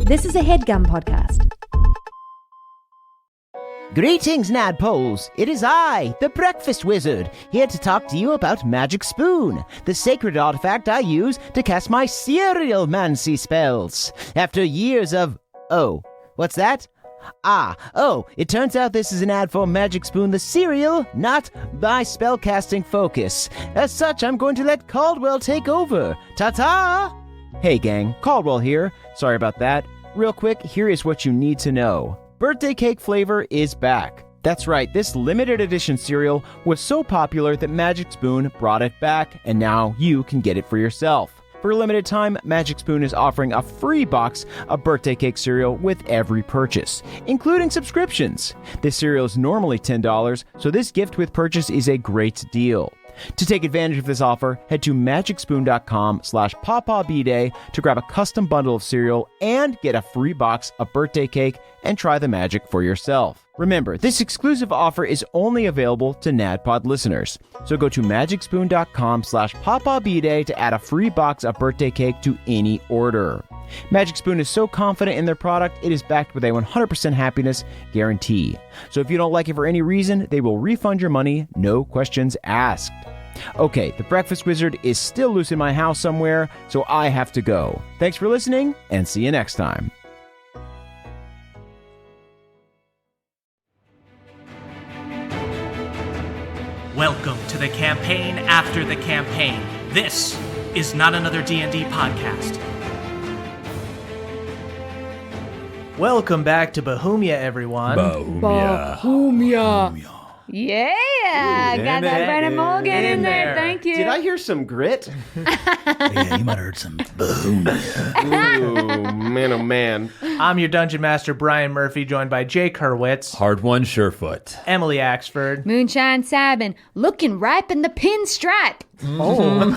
This is a HeadGum podcast. Greetings, Nadpoles! It is I, the Breakfast Wizard, here to talk to you about Magic Spoon, the sacred artifact I use to cast my cereal-mancy spells. After years of... Oh, what's that? It turns out this is an ad for Magic Spoon the cereal, not my spellcasting focus. As such, I'm going to let Caldwell take over. Ta-ta! Hey gang, Caldwell here. Sorry about that. Real quick, here is what you need to know. Birthday cake flavor is back. That's right, this limited edition cereal was so popular that Magic Spoon brought it back, and now you can get it for yourself. For a limited time, Magic Spoon is offering a free box of birthday cake cereal with every purchase, including subscriptions. This cereal is normally $10, so this gift with purchase is a great deal. To take advantage of this offer, head to magicspoon.com/PawPawBDay to grab a custom bundle of cereal and get a free box of birthday cake and try the magic for yourself. Remember, this exclusive offer is only available to NADPOD listeners. So go to magicspoon.com/PawPawBDay to add a free box of birthday cake to any order. Magic Spoon is so confident in their product, it is backed with a 100% happiness guarantee. So if you don't like it for any reason, they will refund your money, no questions asked. Okay, the Breakfast Wizard is still loose in my house somewhere, so I have to go. Thanks for listening, and see you next time. Welcome to the campaign after the campaign. This is not another D&D podcast. Welcome back to Bohemia, everyone. Bohemia. Yeah, got that Brennan Mulligan in there. Thank you. Did I hear some grit? Yeah, you might have heard some Bohemia. Ooh, man, oh man. I'm your Dungeon Master, Brian Murphy, joined by Jake Hurwitz, Hard one, Surefoot. Emily Axford. Moonshine Sabin, looking ripe in the pinstripe. Oh,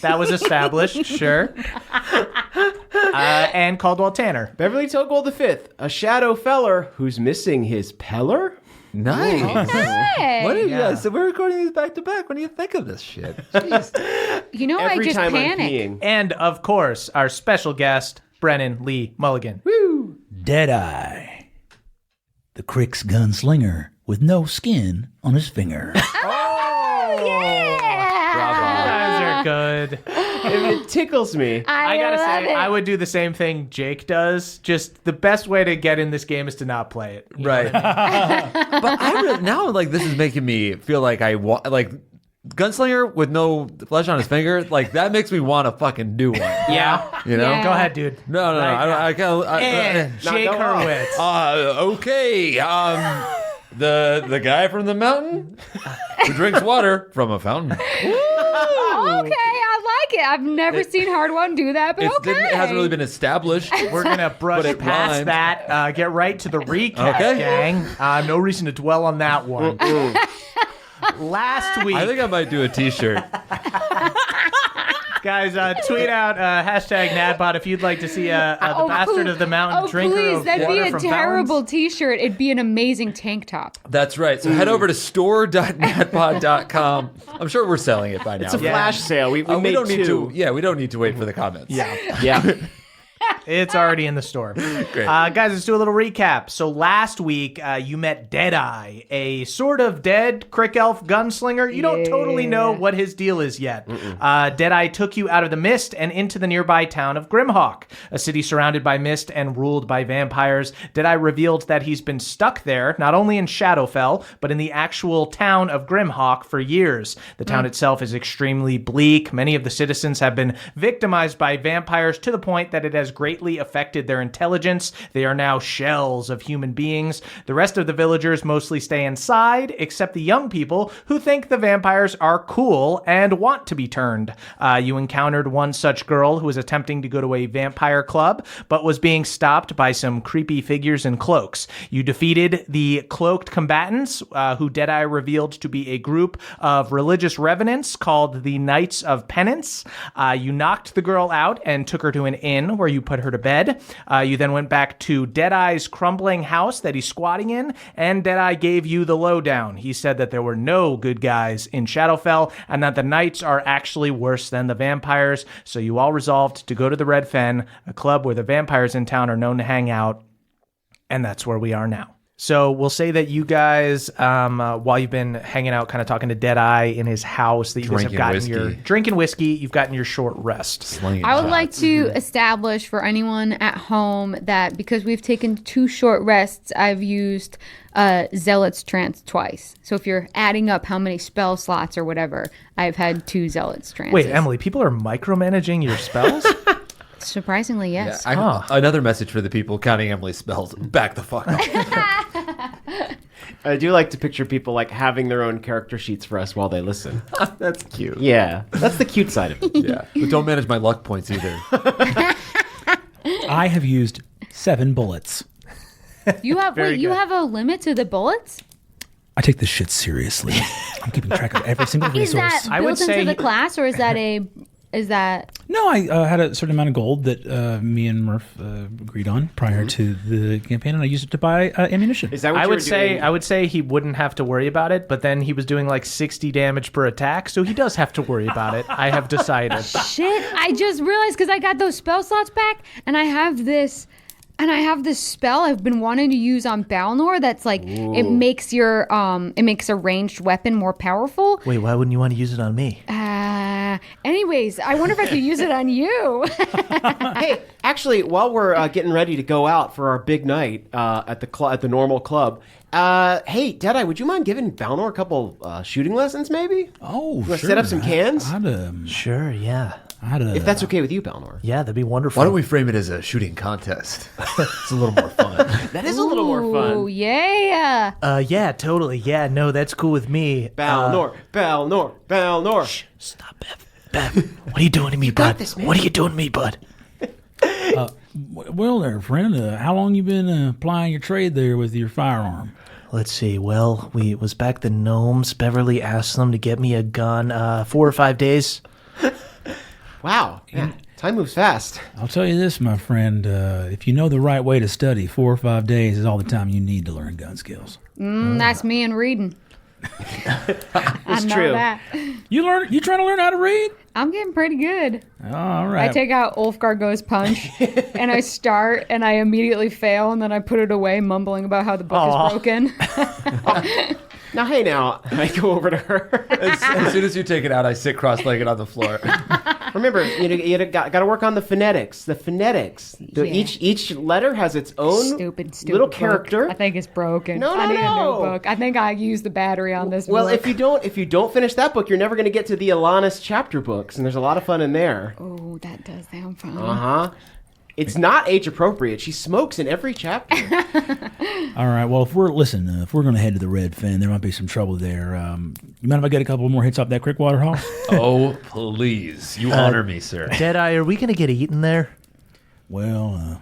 that was established, sure. And Caldwell Tanner. Beverly Togold V, a Shadowfeller who's missing his peller? Nice. Hey. What is that? So we're recording these back to back. What do you think of this shit? You know, Every I just time panicked. I'm peeing. And, of course, our special guest, Brennan Lee Mulligan. Woo! Deadeye. The Crick's gunslinger with no skin on his finger. Yeah. You guys are good. It tickles me. I gotta love say, it. I would do the same thing Jake does. Just the best way to get in this game is to not play it. You know Right. what I mean? But I really, now, like, this is making me feel like like, Gunslinger with no flesh on his finger, like, that makes me want to fucking do one. Yeah. You know? Yeah. Go ahead, dude. No. I can't. And Jake Hurwitz. Okay. The guy from the mountain who drinks water from a fountain. Okay, I like it. I've never seen Hard One do that, but okay. It hasn't really been established. We're going to brush But it past rhymed. that, get right to the recap, Okay. gang. No reason to dwell on that one. Last week, I think I might do a t-shirt. guys, tweet out hashtag NADPOD if you'd like to see the bastard of the mountain drinker please, of that'd water be a from terrible fountains. T-shirt. It'd be an amazing tank top. That's right. So head over to store.nadpod.com. I'm sure we're selling it by now. It's a flash sale. We we made don't need two. to. Yeah, we don't need to wait for the comments. Yeah. It's already in the store. Great. Guys, let's do a little recap. So last week, you met Deadeye, a sort of dead crick elf gunslinger. You don't totally know what his deal is yet. Deadeye took you out of the mist and into the nearby town of Grimhawk, a city surrounded by mist and ruled by vampires. Deadeye revealed that he's been stuck there, not only in Shadowfell, but in the actual town of Grimhawk for years. The town itself is extremely bleak. Many of the citizens have been victimized by vampires to the point that it has greatly affected their intelligence. They are now shells of human beings. The rest of the villagers mostly stay inside, except the young people who think the vampires are cool and want to be turned. You encountered one such girl who was attempting to go to a vampire club, but was being stopped by some creepy figures in cloaks. You defeated the cloaked combatants, who Deadeye revealed to be a group of religious revenants called the Knights of Penance. You knocked the girl out and took her to an inn where you put put her to bed. You then went back to Deadeye's crumbling house that he's squatting in, and Deadeye gave you the lowdown. He said that there were no good guys in Shadowfell, and that the knights are actually worse than the vampires, so you all resolved to go to the Red Fen, a club where the vampires in town are known to hang out, and that's where we are now. So we'll say that you guys, while you've been hanging out, kind of talking to Deadeye in his house, that you guys have gotten your drinking whiskey, you've gotten your short rest. I would like to establish for anyone at home that because we've taken 2 short rests, I've used Zealot's Trance twice. So if you're adding up how many spell slots or whatever, I've had 2 Zealot's Trances. Wait, Emily, people are micromanaging your spells? Surprisingly, yes. Yeah, another message for the people counting Emily's spells. Back the fuck up. I do like to picture people like having their own character sheets for us while they listen. That's cute. Yeah, that's the cute side of it. Yeah, but don't manage my luck points either. I have used 7 bullets. You have a limit to the bullets? I take this shit seriously. I'm keeping track of every single resource. Is that I would built into say the class, or is that No, I had a certain amount of gold that me and Murph agreed on prior to the campaign, and I used it to buy ammunition. Is that what I would say he wouldn't have to worry about it, but then he was doing like 60 damage per attack, so he does have to worry about it. I have decided. Shit, I just realized because I got those spell slots back, and I have this spell I've been wanting to use on Balnor that's like, it makes a ranged weapon more powerful. Wait, why wouldn't you want to use it on me? Anyways, I wonder if I could use it on you. Hey, actually, while we're getting ready to go out for our big night at the normal club, hey, Deadeye, would you mind giving Balnor a couple shooting lessons, maybe? Oh, sure. sure. Set up some cans? Sure, yeah. If that's okay with you, Balnor. Yeah, that'd be wonderful. Why don't we frame it as a shooting contest? It's a little more fun. That is a little more fun. Oh, yeah. Yeah, totally. Yeah, no, that's cool with me. Balnor. Shh, stop, Bev. What are you doing to me, bud? What are you doing to me, bud? Well there, friend. How long you been plying your trade there with your firearm? Let's see. Well, it was back the gnomes. Beverly asked them to get me a gun 4 or 5 days. Wow. Yeah. Time moves fast. I'll tell you this, my friend. If you know the right way to study, 4 or 5 days is all the time you need to learn gun skills. That's me and reading. It's I know true. that. You trying to learn how to read? I'm getting pretty good. All right. I take out Ulfgar Goes Punch, and I start, and I immediately fail, and then I put it away, mumbling about how the book is broken. Now, hey, now, I go over to her. As soon as you take it out, I sit cross-legged on the floor. Remember, you got to work on the phonetics. Yeah. Each letter has its own Stupid little book. character. I think it's broken. No, I need a new no. book. I think I used the battery on this Well, book. if you don't finish that book, you're never going to get to the Alanis chapter books, and there's a lot of fun in there. Oh, that does sound fun. It's not age appropriate. She smokes in every chapter. All right. Well, if we're going to head to the Red Fen, there might be some trouble there. You mind if I get a couple more hits off that Crickwater Hall? Oh, please. You honor me, sir. Deadeye, are we going to get eaten there? Well,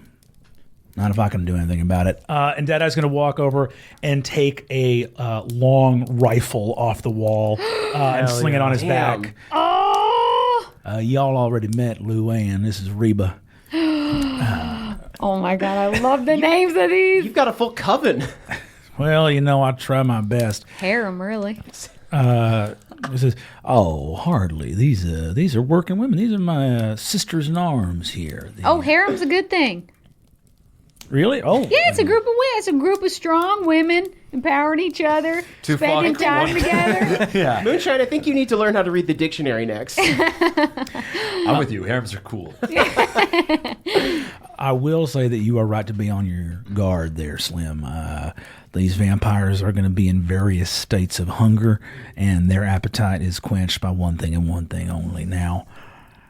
not if I can do anything about it. And Deadeye's going to walk over and take a long rifle off the wall and sling it on his Damn. back. Oh! Y'all already met Luann. This is Reba. Oh my god, I love the names of these. You've got a full coven. Well, I try my best. Harem, really. This is hardly. These are working women. These are my sisters in arms here. Oh, harem's a good thing. Really? Oh, Yeah, it's a group of women. It's a group of strong women empowering each other, To spending fuck time one. together. Moonshine, I think you need to learn how to read the dictionary next. I'm with you. Harems are cool. I will say that you are right to be on your guard there, Slim. These vampires are going to be in various states of hunger, and their appetite is quenched by one thing and one thing only. Now,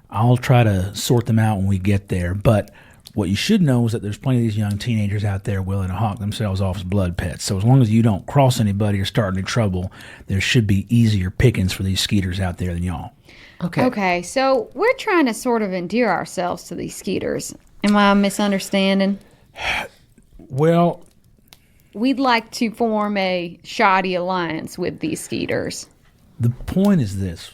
I'll try to sort them out when we get there, but what you should know is that there's plenty of these young teenagers out there willing to hawk themselves off as blood pets. So as long as you don't cross anybody or start any trouble, there should be easier pickings for these skeeters out there than y'all. Okay, so we're trying to sort of endear ourselves to these skeeters. Am I misunderstanding? Well, We'd like to form a shoddy alliance with these skeeters. the point is this.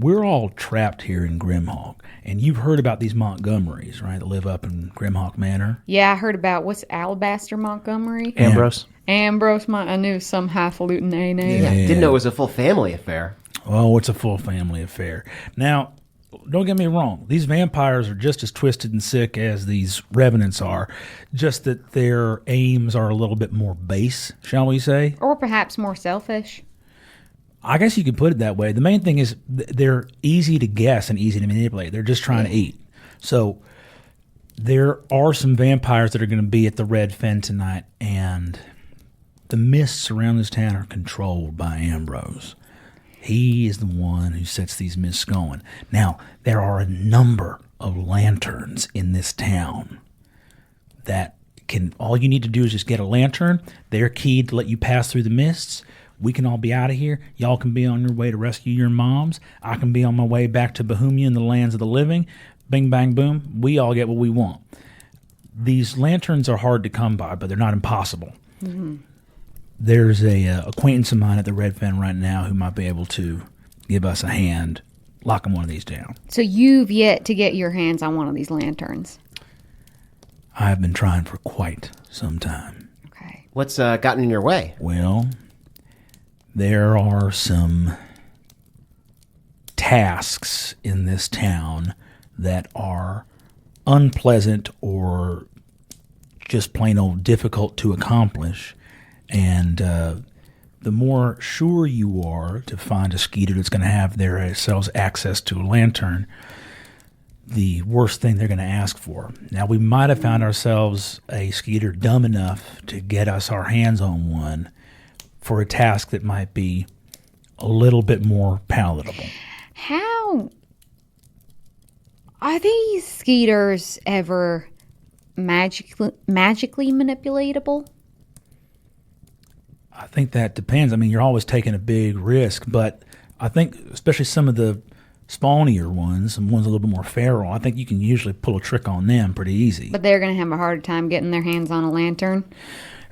we're all trapped here in Grimhawk, and you've heard about these Montgomerys, right? That live up in Grimhawk Manor. Yeah, I heard about what's Alabaster Montgomery? Ambrose. Ambrose, I knew some highfalutin name. Yeah. Didn't know it was a full family affair. Oh, it's a full family affair. Now, don't get me wrong. These vampires are just as twisted and sick as these revenants are, just that their aims are a little bit more base, shall we say? Or perhaps more selfish. I guess you could put it that way. The main thing is they're easy to guess and easy to manipulate. They're just trying to eat. So there are some vampires that are going to be at the Red Fen tonight, and the mists around this town are controlled by Ambrose. He is the one who sets these mists going. Now, there are a number of lanterns in this town that can, all you need to do is just get a lantern. They're keyed to let you pass through the mists. We can all be out of here. Y'all can be on your way to rescue your moms. I can be on my way back to Bohemia and the lands of the living. Bing, bang, boom. We all get what we want. These lanterns are hard to come by, but they're not impossible. Mm-hmm. There's a acquaintance of mine at the Red Fen right now who might be able to give us a hand locking one of these down. So you've yet to get your hands on one of these lanterns. I've been trying for quite some time. Okay. What's gotten in your way? Well, there are some tasks in this town that are unpleasant or just plain old difficult to accomplish. And the more sure you are to find a skeeter that's going to have themselves access to a lantern, the worst thing they're going to ask for. Now, we might have found ourselves a skeeter dumb enough to get us our hands on one for a task that might be a little bit more palatable. How are these skeeters ever magically manipulatable? I think that depends. I mean, you're always taking a big risk, but I think especially some of the spawnier ones, some ones a little bit more feral, I think you can usually pull a trick on them pretty easy. But they're going to have a harder time getting their hands on a lantern.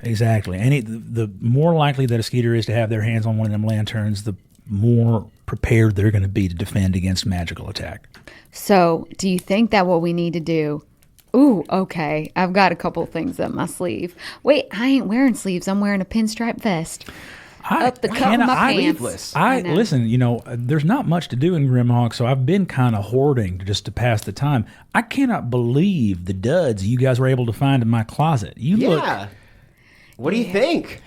Exactly. And the more likely that a skeeter is to have their hands on one of them lanterns, the more prepared they're going to be to defend against magical attack. So, do you think that what we need to do... Ooh, okay. I've got a couple of things up my sleeve. Wait, I ain't wearing sleeves. I'm wearing a pinstripe vest. Up the cup of my pants. Listen, there's not much to do in Grimhawk, so I've been kind of hoarding just to pass the time. I cannot believe the duds you guys were able to find in my closet. What do you think?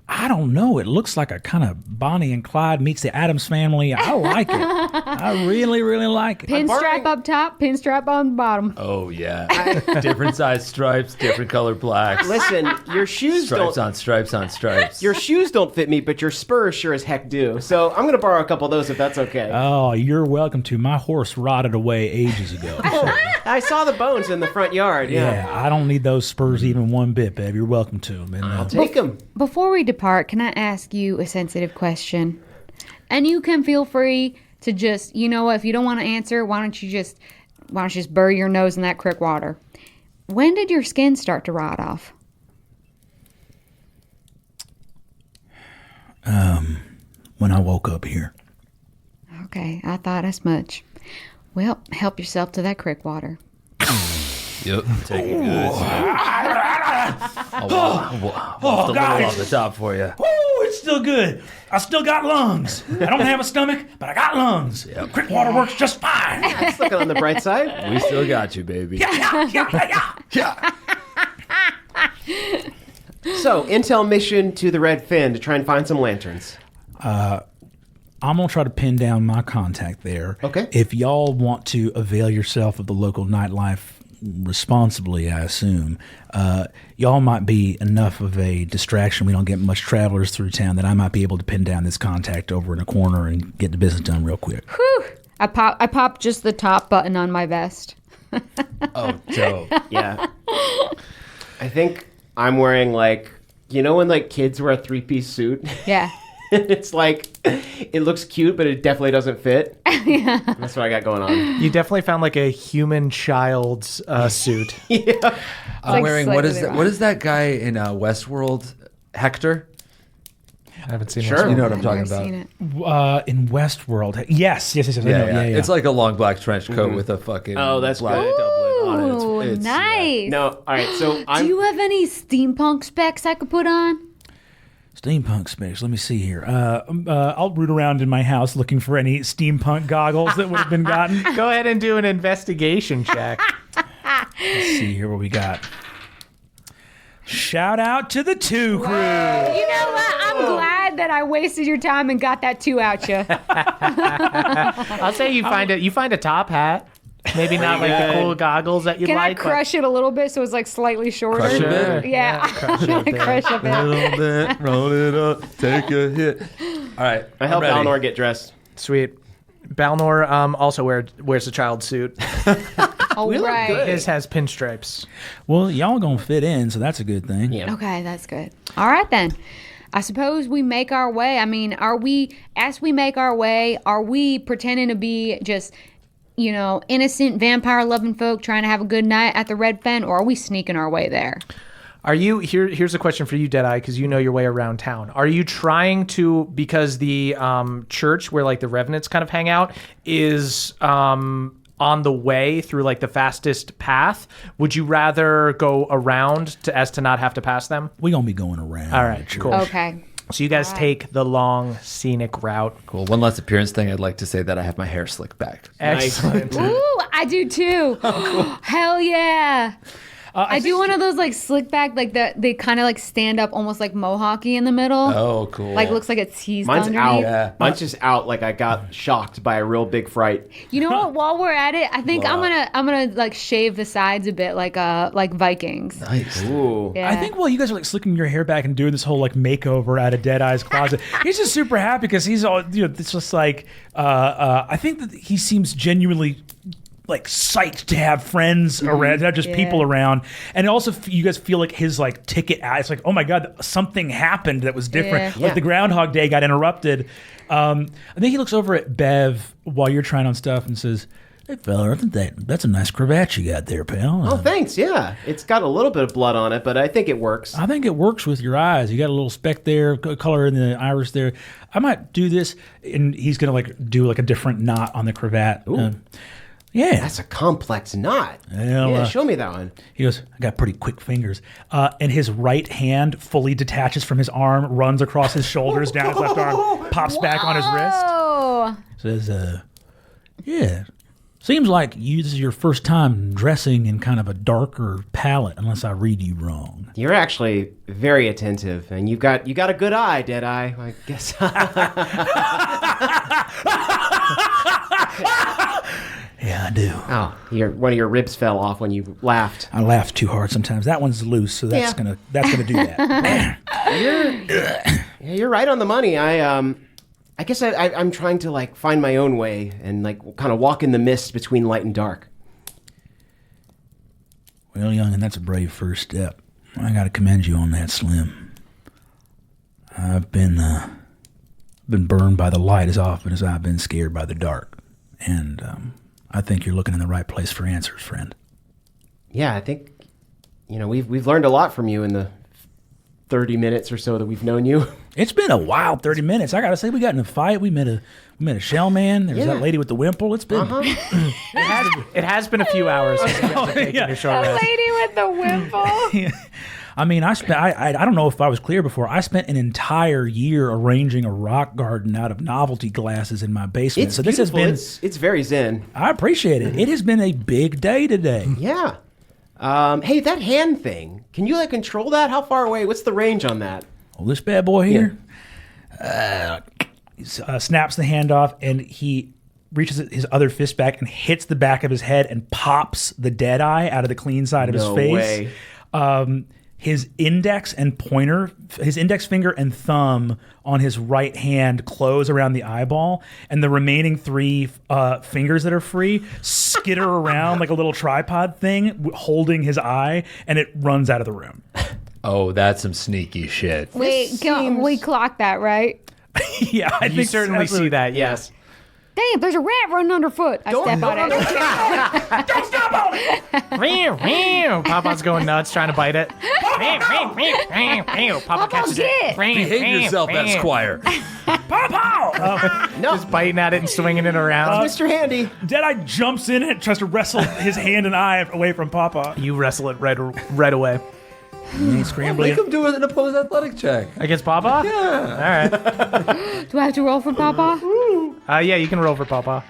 I don't know. It looks like a kind of Bonnie and Clyde meets the Addams Family. I like it. I really, really like it. Pinstripe up top, pinstripe on the bottom. Oh, yeah. Different size stripes, different color blacks. Listen, your shoes Stripes don't... on stripes on stripes. Your shoes don't fit me, but your spurs sure as heck do. So I'm going to borrow a couple of those if that's okay. Oh, you're welcome to. My horse rotted away ages ago. I saw the bones in the front yard. Yeah. I don't need those spurs even one bit, babe. You're welcome to them. And, I'll take them. Before we depart, can I ask you a sensitive question? And you can feel free to just, if you don't want to answer, why don't you just bury your nose in that creek water? When did your skin start to rot off? When I woke up here. Okay, I thought as much. Well, help yourself to that creek water. Yep, take it good. I'll the guys. lid off the top for you. Oh, it's still good. I still got lungs. I don't have a stomach, but I got lungs. Yep. Creek water works just fine. Let's look on the bright side. We still got you, baby. Yeah. So, intel mission to the Red Fin to try and find some lanterns. I'm going to try to pin down my contact there. Okay. If y'all want to avail yourself of the local nightlife responsibly, I assume, y'all might be enough of a distraction. We don't get much travelers through town that I might be able to pin down this contact over in a corner and get the business done real quick. Whew. I popped just the top button on my vest. Oh, dope. Yeah. I think I'm wearing when kids wear a 3-piece suit? Yeah. It's like, it looks cute, but it definitely doesn't fit. Yeah. That's what I got going on. You definitely found a human child's suit. Yeah. I'm wearing, what is that guy in Westworld? Hector? I haven't seen Sure. this. You know what I'm I've talking never about. seen it. In Westworld. Yes. I know. Yeah. Yeah. It's like a long black trench coat with a fucking that's black good. doublet on it. Ooh, It's nice. No, all right. So Do I'm. you have any steampunk specs I could put on? Steampunk specs. Let me see here. I'll root around in my house looking for any steampunk goggles that would have been gotten. Go ahead and do an investigation check. Let's see here what we got. Shout out to the 2 crew. You know what? I'm glad that I wasted your time and got that 2 out you. I'll say you find a top hat. Maybe not like the cool goggles that you Can like. I crush it a little bit so it's like slightly shorter? Crush it a Sure. bit. Yeah, crush it a bit. crush a bit. little bit, roll it up, take a hit. All right, I help I'm ready. Balnor get dressed. Sweet. Balnor also wears a child suit. All right. His has pinstripes. Well, y'all gonna fit in, so that's a good thing. Yeah. Okay, that's good. All right then. I suppose we make our way. I mean, are we pretending to be just, innocent vampire loving folk trying to have a good night at the Red Fen, or are we sneaking our way there? Are you here's a question for you, Deadeye, because you know your way around town. Are you trying to, because the church where like the revenants kind of hang out is on the way through like the fastest path, would you rather go around as to not have to pass them? We gonna be going around. All right, cool. Okay. So you guys take the long scenic route. Cool. One last appearance thing. I'd like to say that I have my hair slicked back. Excellent. Ooh, I do too. Hell yeah. I do one of those like slick back, like they kind of like stand up almost like mohawky in the middle. Oh, cool. Like looks like it's teased Mine's underneath. out. Yeah. Mine's just out. Like I got shocked by a real big fright. You know what? While we're at it, I think I'm gonna like shave the sides a bit, like Vikings. Nice. Ooh. Yeah. I think while you guys are like slicking your hair back and doing this whole like makeover out of Deadeye's closet, he's just super happy because he's all it's just like I think that he seems genuinely like psyched to have friends around, not just people around, and also you guys feel like his like ticket out. It's like, oh my god, something happened that was different. Yeah. Like the Groundhog Day got interrupted. I think he looks over at Bev while you're trying on stuff and says, "Hey fella, I think that's a nice cravat you got there, pal." Oh, thanks. Yeah, it's got a little bit of blood on it, but I think it works. I think it works with your eyes. You got a little speck there, color in the iris there. I might do this, and he's gonna like do like a different knot on the cravat. Yeah, That's a complex knot. Well, Yeah, show me that one. he goes, I got pretty quick fingers. And his right hand fully detaches from his arm, runs across his shoulders, down his left arm, pops back on his wrist. Oh, Says, yeah, seems like this is your first time dressing in kind of a darker palette, unless I read you wrong. You're actually very attentive, and you got a good eye, Deadeye. I guess. Yeah, I do. Oh, one of your ribs fell off when you laughed. I laugh too hard sometimes. That one's loose, so that's gonna do that. You're right on the money. I guess I'm trying to like find my own way and like kind of walk in the mist between light and dark. Well, youngin', that's a brave first step. I gotta commend you on that, Slim. I've been burned by the light as often as I've been scared by the dark, and I think you're looking in the right place for answers, friend. Yeah, I think we've learned a lot from you in the 30 minutes or so that we've known you. It's been a wild 30 minutes. I gotta say, we got in a fight. We met a shell man. There was Yeah. that lady with the wimple. It's been It has been a few hours since you guys have taken your short rest. lady with the wimple. I mean, I don't know if I was clear before. I spent an entire year arranging a rock garden out of novelty glasses in my basement. It's So this has beautiful. been. It's very zen. I appreciate it. It has been a big day today. Yeah. Hey, that hand thing. Can you like control that? How far away? What's the range on that? Well, this bad boy here snaps the hand off, and he reaches his other fist back and hits the back of his head and pops the dead eye out of the clean side of his No face. way. His index finger and thumb on his right hand close around the eyeball, and the remaining three fingers that are free skitter around like a little tripod thing, holding his eye, and it runs out of the room. Oh, that's some sneaky shit. Wait, we clocked that, right? Yeah, I You think certainly see that, yes. Damn, there's a rat running underfoot. I step on it. Pop-On's going nuts trying to bite it. Papa catches it. Behave yourself, Esquire. Just biting at it and swinging it around. Mr. Handy. Deadeye jumps in and tries to wrestle his hand and eye away from Papa. You wrestle it right away. He's scrambling. Make him do an opposed athletic check. Against Papa? Yeah. All right. Do I have to roll for Papa? Yeah, you can roll for Papa.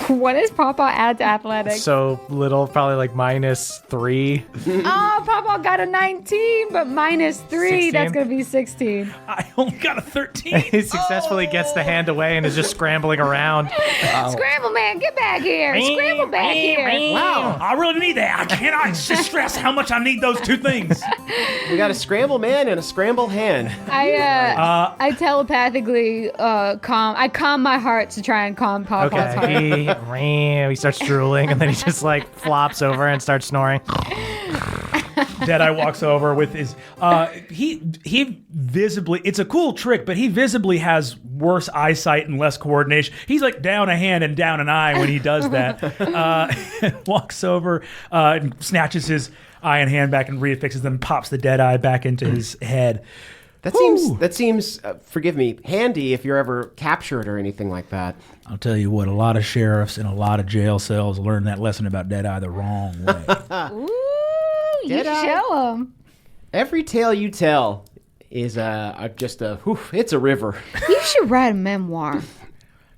What is Papa add to athletics? So little, probably like -3. Oh, Papa got a 19, but -3. 16? That's going to be 16. I only got a 13. He successfully gets the hand away and is just scrambling around. Scramble, man, get back here. Scramble back here. Wow, I really need that. I cannot stress how much I need those two things. We got a scramble man and a scramble hand. I telepathically calm my heart to try and calm Papa's heart. He starts drooling and then he just like flops over and starts snoring. Deadeye walks over with his he visibly, it's a cool trick, but he visibly has worse eyesight and less coordination. He's like down a hand and down an eye when he does that. Walks over and snatches his eye and hand back and reaffixes them, pops the Deadeye back into his head. That seems forgive me, handy if you're ever captured or anything like that. I'll tell you what, a lot of sheriffs in a lot of jail cells learn that lesson about Deadeye the wrong way. Ooh, you Deadeye? show him. Every tale you tell is it's a river. You should write a memoir.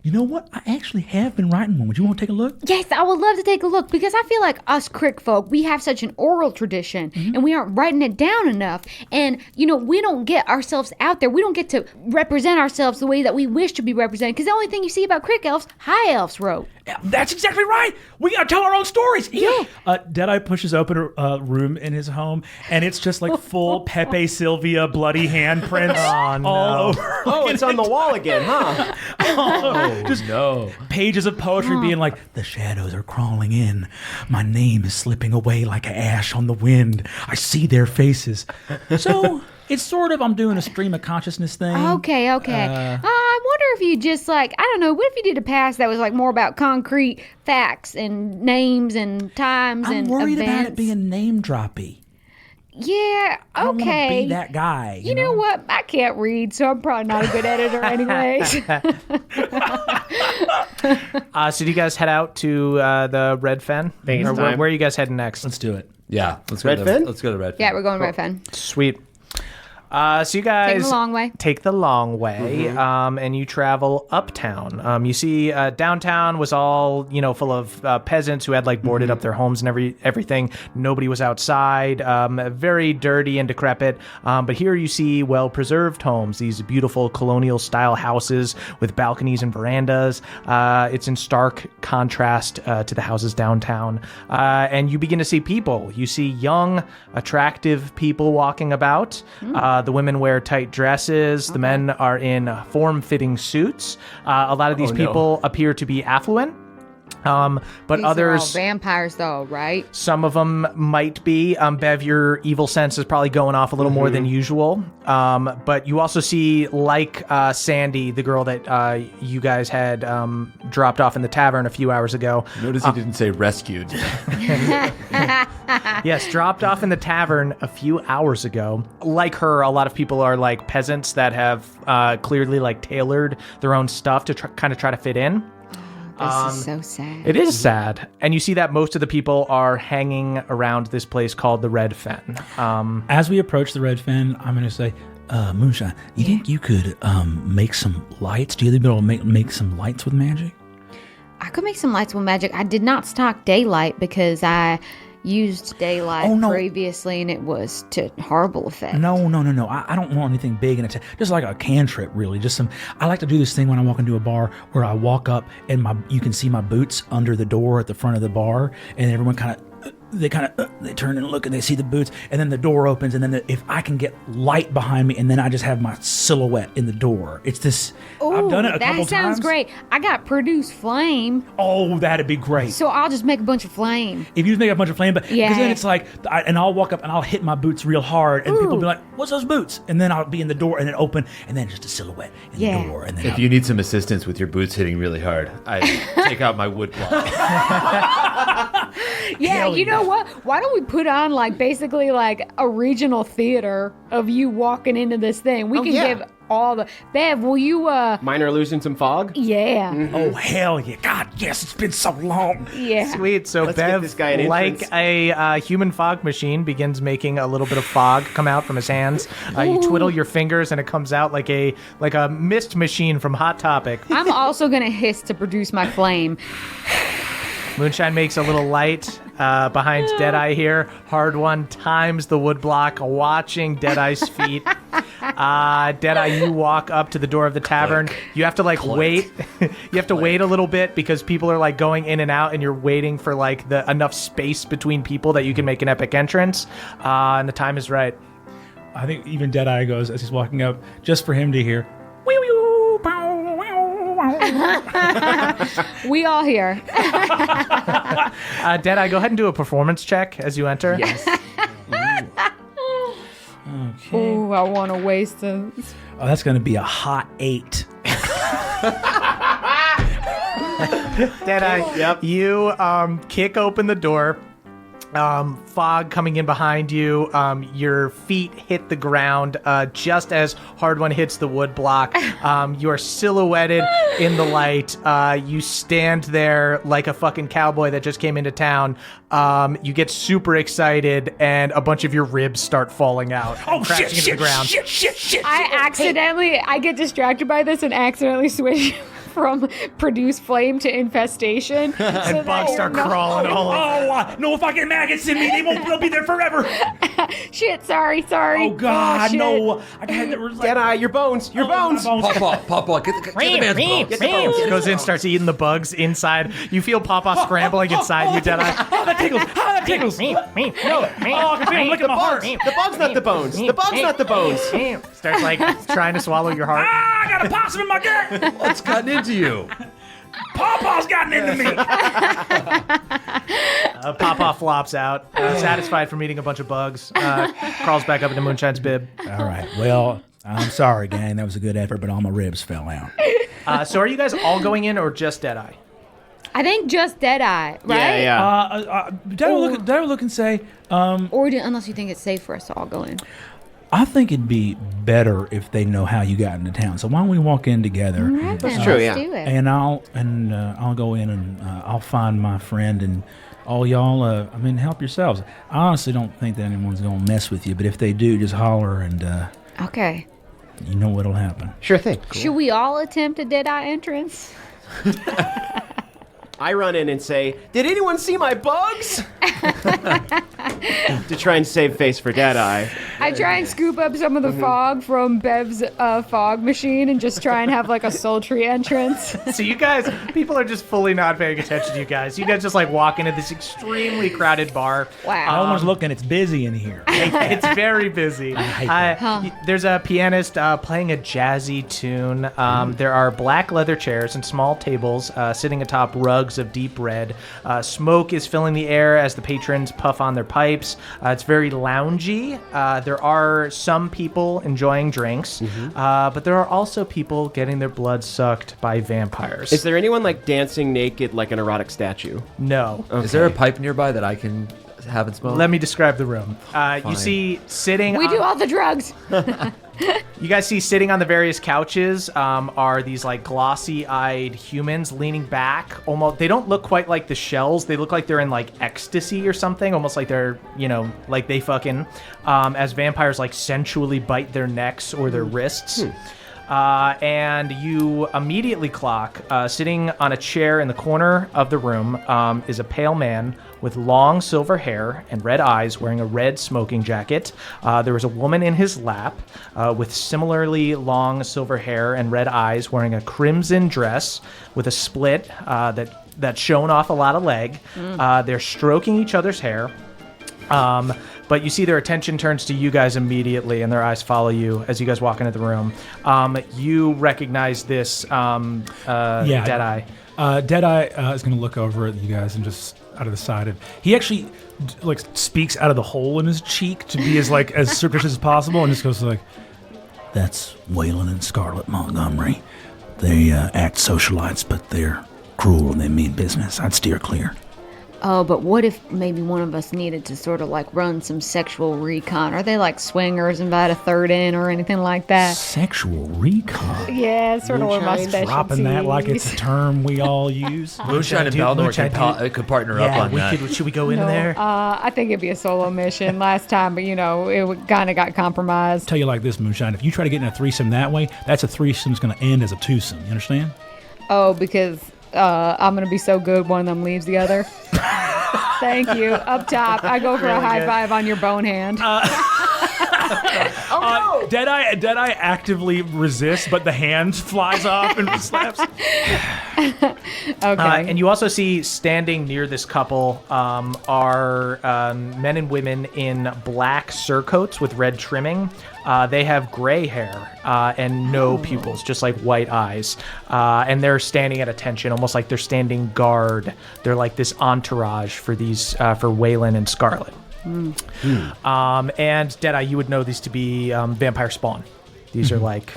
You know what? I actually have been writing one. Would you want to take a look? Yes, I would love to take a look because I feel like us Crick folk, we have such an oral tradition and we aren't writing it down enough. And, we don't get ourselves out there. We don't get to represent ourselves the way that we wish to be represented because the only thing you see about Crick elves, high elves wrote. Yeah, that's exactly right. We got to tell our own stories. Yeah. Deadeye pushes open a room in his home, and it's just like full Pepe Sylvia bloody handprints all over. Oh, it's on the wall again, huh? Pages of poetry being like, the shadows are crawling in. My name is slipping away like ash on the wind. I see their faces. So it's sort of, I'm doing a stream of consciousness thing. Okay. I wonder if you just what if you did a pass that was like more about concrete facts and names and times and I'm worried events? about it being name droppy. Yeah, okay. I don't want to be that guy. You know what? I can't read, so I'm probably not a good editor anyways. So do you guys head out to the Red Fen? Think it's time. Where are you guys heading next? Let's do it. Yeah. Let's go Red to Fin? Let's go to Red Fin. Yeah, we're going Red Fen. Sweet. So you guys Take the long way. take the long way, and you travel uptown. You see downtown was all full of peasants who had like boarded up their homes and everything. Nobody was outside. Very dirty and decrepit. But here you see well-preserved homes. These beautiful colonial-style houses with balconies and verandas. It's in stark contrast to the houses downtown. And you begin to see people. You see young, attractive people walking about. The women wear tight dresses. The men are in form-fitting suits. A lot of these people appear to be affluent. But These others, are all vampires, though, right? some of them might be. Bev, your evil sense is probably going off a little more than usual. But you also see, like Sandy, the girl that you guys had dropped off in the tavern a few hours ago. Notice he didn't say rescued. Yes, dropped off in the tavern a few hours ago. Like her, a lot of people are like peasants that have clearly like tailored their own stuff to try to fit in. This is so sad. It is sad. And you see that most of the people are hanging around this place called the Red Fen. As we approach the Red Fen, I'm going to say, Moonshine, you think you could make some lights? Do you think you'll make some lights with magic? I could make some lights with magic. I did not stock daylight because I used daylight previously and it was to horrible effect. No. I don't want anything big in it. Just like a cantrip, really. I like to do this thing when I walk into a bar where I walk up and you can see my boots under the door at the front of the bar, and everyone they turn and look and they see the boots, and then the door opens, and then if I can get light behind me, and then I just have my silhouette in the door. It's this. Ooh, I've done it a couple that sounds times. great. I got produce flame, Oh, that'd be great. so I'll just make a bunch of flame. If you just make a bunch of flame, but because Yeah. then it's like, and I'll walk up and I'll hit my boots real hard, and people will be like, "What's those boots?" And then I'll be in the door, and then open, and then just a silhouette in the door, and then If you need some assistance with your boots hitting really hard, I take out my wood block. Yeah, Hell you know what? Why don't we put on like basically like a regional theater of you walking into this thing? We can yeah. give all the Bev. Will you? Mine are losing some fog. Yeah, Oh, hell yeah. God, yes, it's been so long. yeah. Sweet. So Let's get Bev, this guy an like entrance. a human fog machine, begins making a little bit of fog come out from his hands. You twiddle your fingers, and it comes out like a mist machine from Hot Topic. I'm also gonna hiss to produce my flame. Moonshine makes a little light behind Deadeye here. Hard One times the woodblock, watching Deadeye's feet. Deadeye, you walk up to the door of the tavern. You have to wait. You have to wait a little bit because people are like going in and out, and you're waiting for like the enough space between people that you can make an epic entrance. And the time is right. I think even Deadeye goes as he's walking up, just for him to hear. "Wee, wee, woo, pow, wow, wow." We all here. Deadeye, go ahead and do a performance check as you enter. Yes. Ooh, I want to waste this. Oh, that's going to be a hot 8. Deadeye, Yep. you kick open the door. Fog coming in behind you. Your feet hit the ground just as Hard One hits the wood block. You are silhouetted in the light. You stand there like a fucking cowboy that just came into town. You get super excited, and a bunch of your ribs start falling out. Oh, crashing shit, into the ground. shit. I get distracted by this and accidentally switch from produce flame to infestation. And bugs start crawling all over. Oh, no, if I get maggots in me, they'll be there forever. Shit, sorry. Oh, God, shit. no. I had to Deadeye, your bones. Your bones. Papa, get the man's bone. Get the bones. Goes in, starts eating the bugs inside. You feel Papa scrambling inside you, Deadeye. Oh, that tickles. No. Oh, I can feel him licking my heart. The bug's not the bones. The bug's not the bones. Starts trying to swallow your heart. I got a possum in my gut. What's gotten into you? Pawpaw's gotten into me. Papa flops out, satisfied from eating a bunch of bugs. Crawls back up into Moonshine's bib. All right. Well, I'm sorry, gang. That was a good effort, but all my ribs fell out. So are you guys all going in or just Deadeye? I think just Deadeye, right? Yeah. Did I look and say, Unless you think it's safe for us to all go in. I think it'd be better if they know how you got into town. So why don't we walk in together? That's true, yeah. Let's do it. And I'll go in and I'll find my friend, and all y'all, help yourselves. I honestly don't think that anyone's gonna mess with you, but if they do, just holler, and Okay. you know what'll happen. Sure thing. Should we all attempt a Deadeye entrance? I run in and say, "Did anyone see my bugs?" To try and save face for Deadeye. I try and scoop up some of the fog from Bev's fog machine and just try and have like a sultry entrance. So you guys, people are just fully not paying attention to you guys. You guys just walk into this extremely crowded bar. Wow. No one's looking. It's busy in here. It's very busy. There's a pianist playing a jazzy tune. There are black leather chairs and small tables sitting atop rugs of deep red. Smoke is filling the air as the patrons puff on their pipes. It's very loungy. There are some people enjoying drinks, but there are also people getting their blood sucked by vampires. Is there anyone dancing naked like an erotic statue? No. Is there a pipe nearby that I can have and smoke? Let me describe the room. You see sitting. We do all the drugs. You guys see sitting on the various couches are these glossy-eyed humans leaning back. Almost, they don't look quite like the shells. They look like they're in ecstasy or something. Almost like they're like they fucking as vampires sensually bite their necks or their wrists. And you immediately clock sitting on a chair in the corner of the room is a pale man with long silver hair and red eyes wearing a red smoking jacket. There was a woman in his lap with similarly long silver hair and red eyes wearing a crimson dress with a split that shone off a lot of leg. They're stroking each other's hair. But you see their attention turns to you guys immediately, and their eyes follow you as you guys walk into the room. You recognize this Deadeye. Deadeye is going to look over at you guys and just out of the side of. He actually speaks out of the hole in his cheek to be as surreptitious as possible, and just goes "That's Waylon and Scarlett Montgomery. They act socialites, but they're cruel and they mean business. I'd steer clear." Oh, but what if maybe one of us needed to sort of like run some sexual recon? Are they like swingers, invite a third in or anything like that? Sexual recon. Yeah, it's sort of one of my Moonshine? specialties. Dropping that like it's a term we all use. Moonshine and Balnor could partner up on that. Should we go in there? I think it'd be a solo mission last time, but it kind of got compromised. Tell you like this, Moonshine. If you try to get in a threesome that way, that's a threesome's going to end as a twosome. You understand? Oh, because I'm going to be so good one of them leaves the other. Thank you. Up top, I go for a high five on your bone hand. Deadeye actively resists, but the hand flies off and slaps. Okay. And you also see standing near this couple are men and women in black surcoats with red trimming. They have gray hair and no pupils, just like white eyes. And they're standing at attention, almost like they're standing guard. They're like this entourage for these for Waylon and Scarlet. And Deadeye, you would know these to be vampire spawn. These are like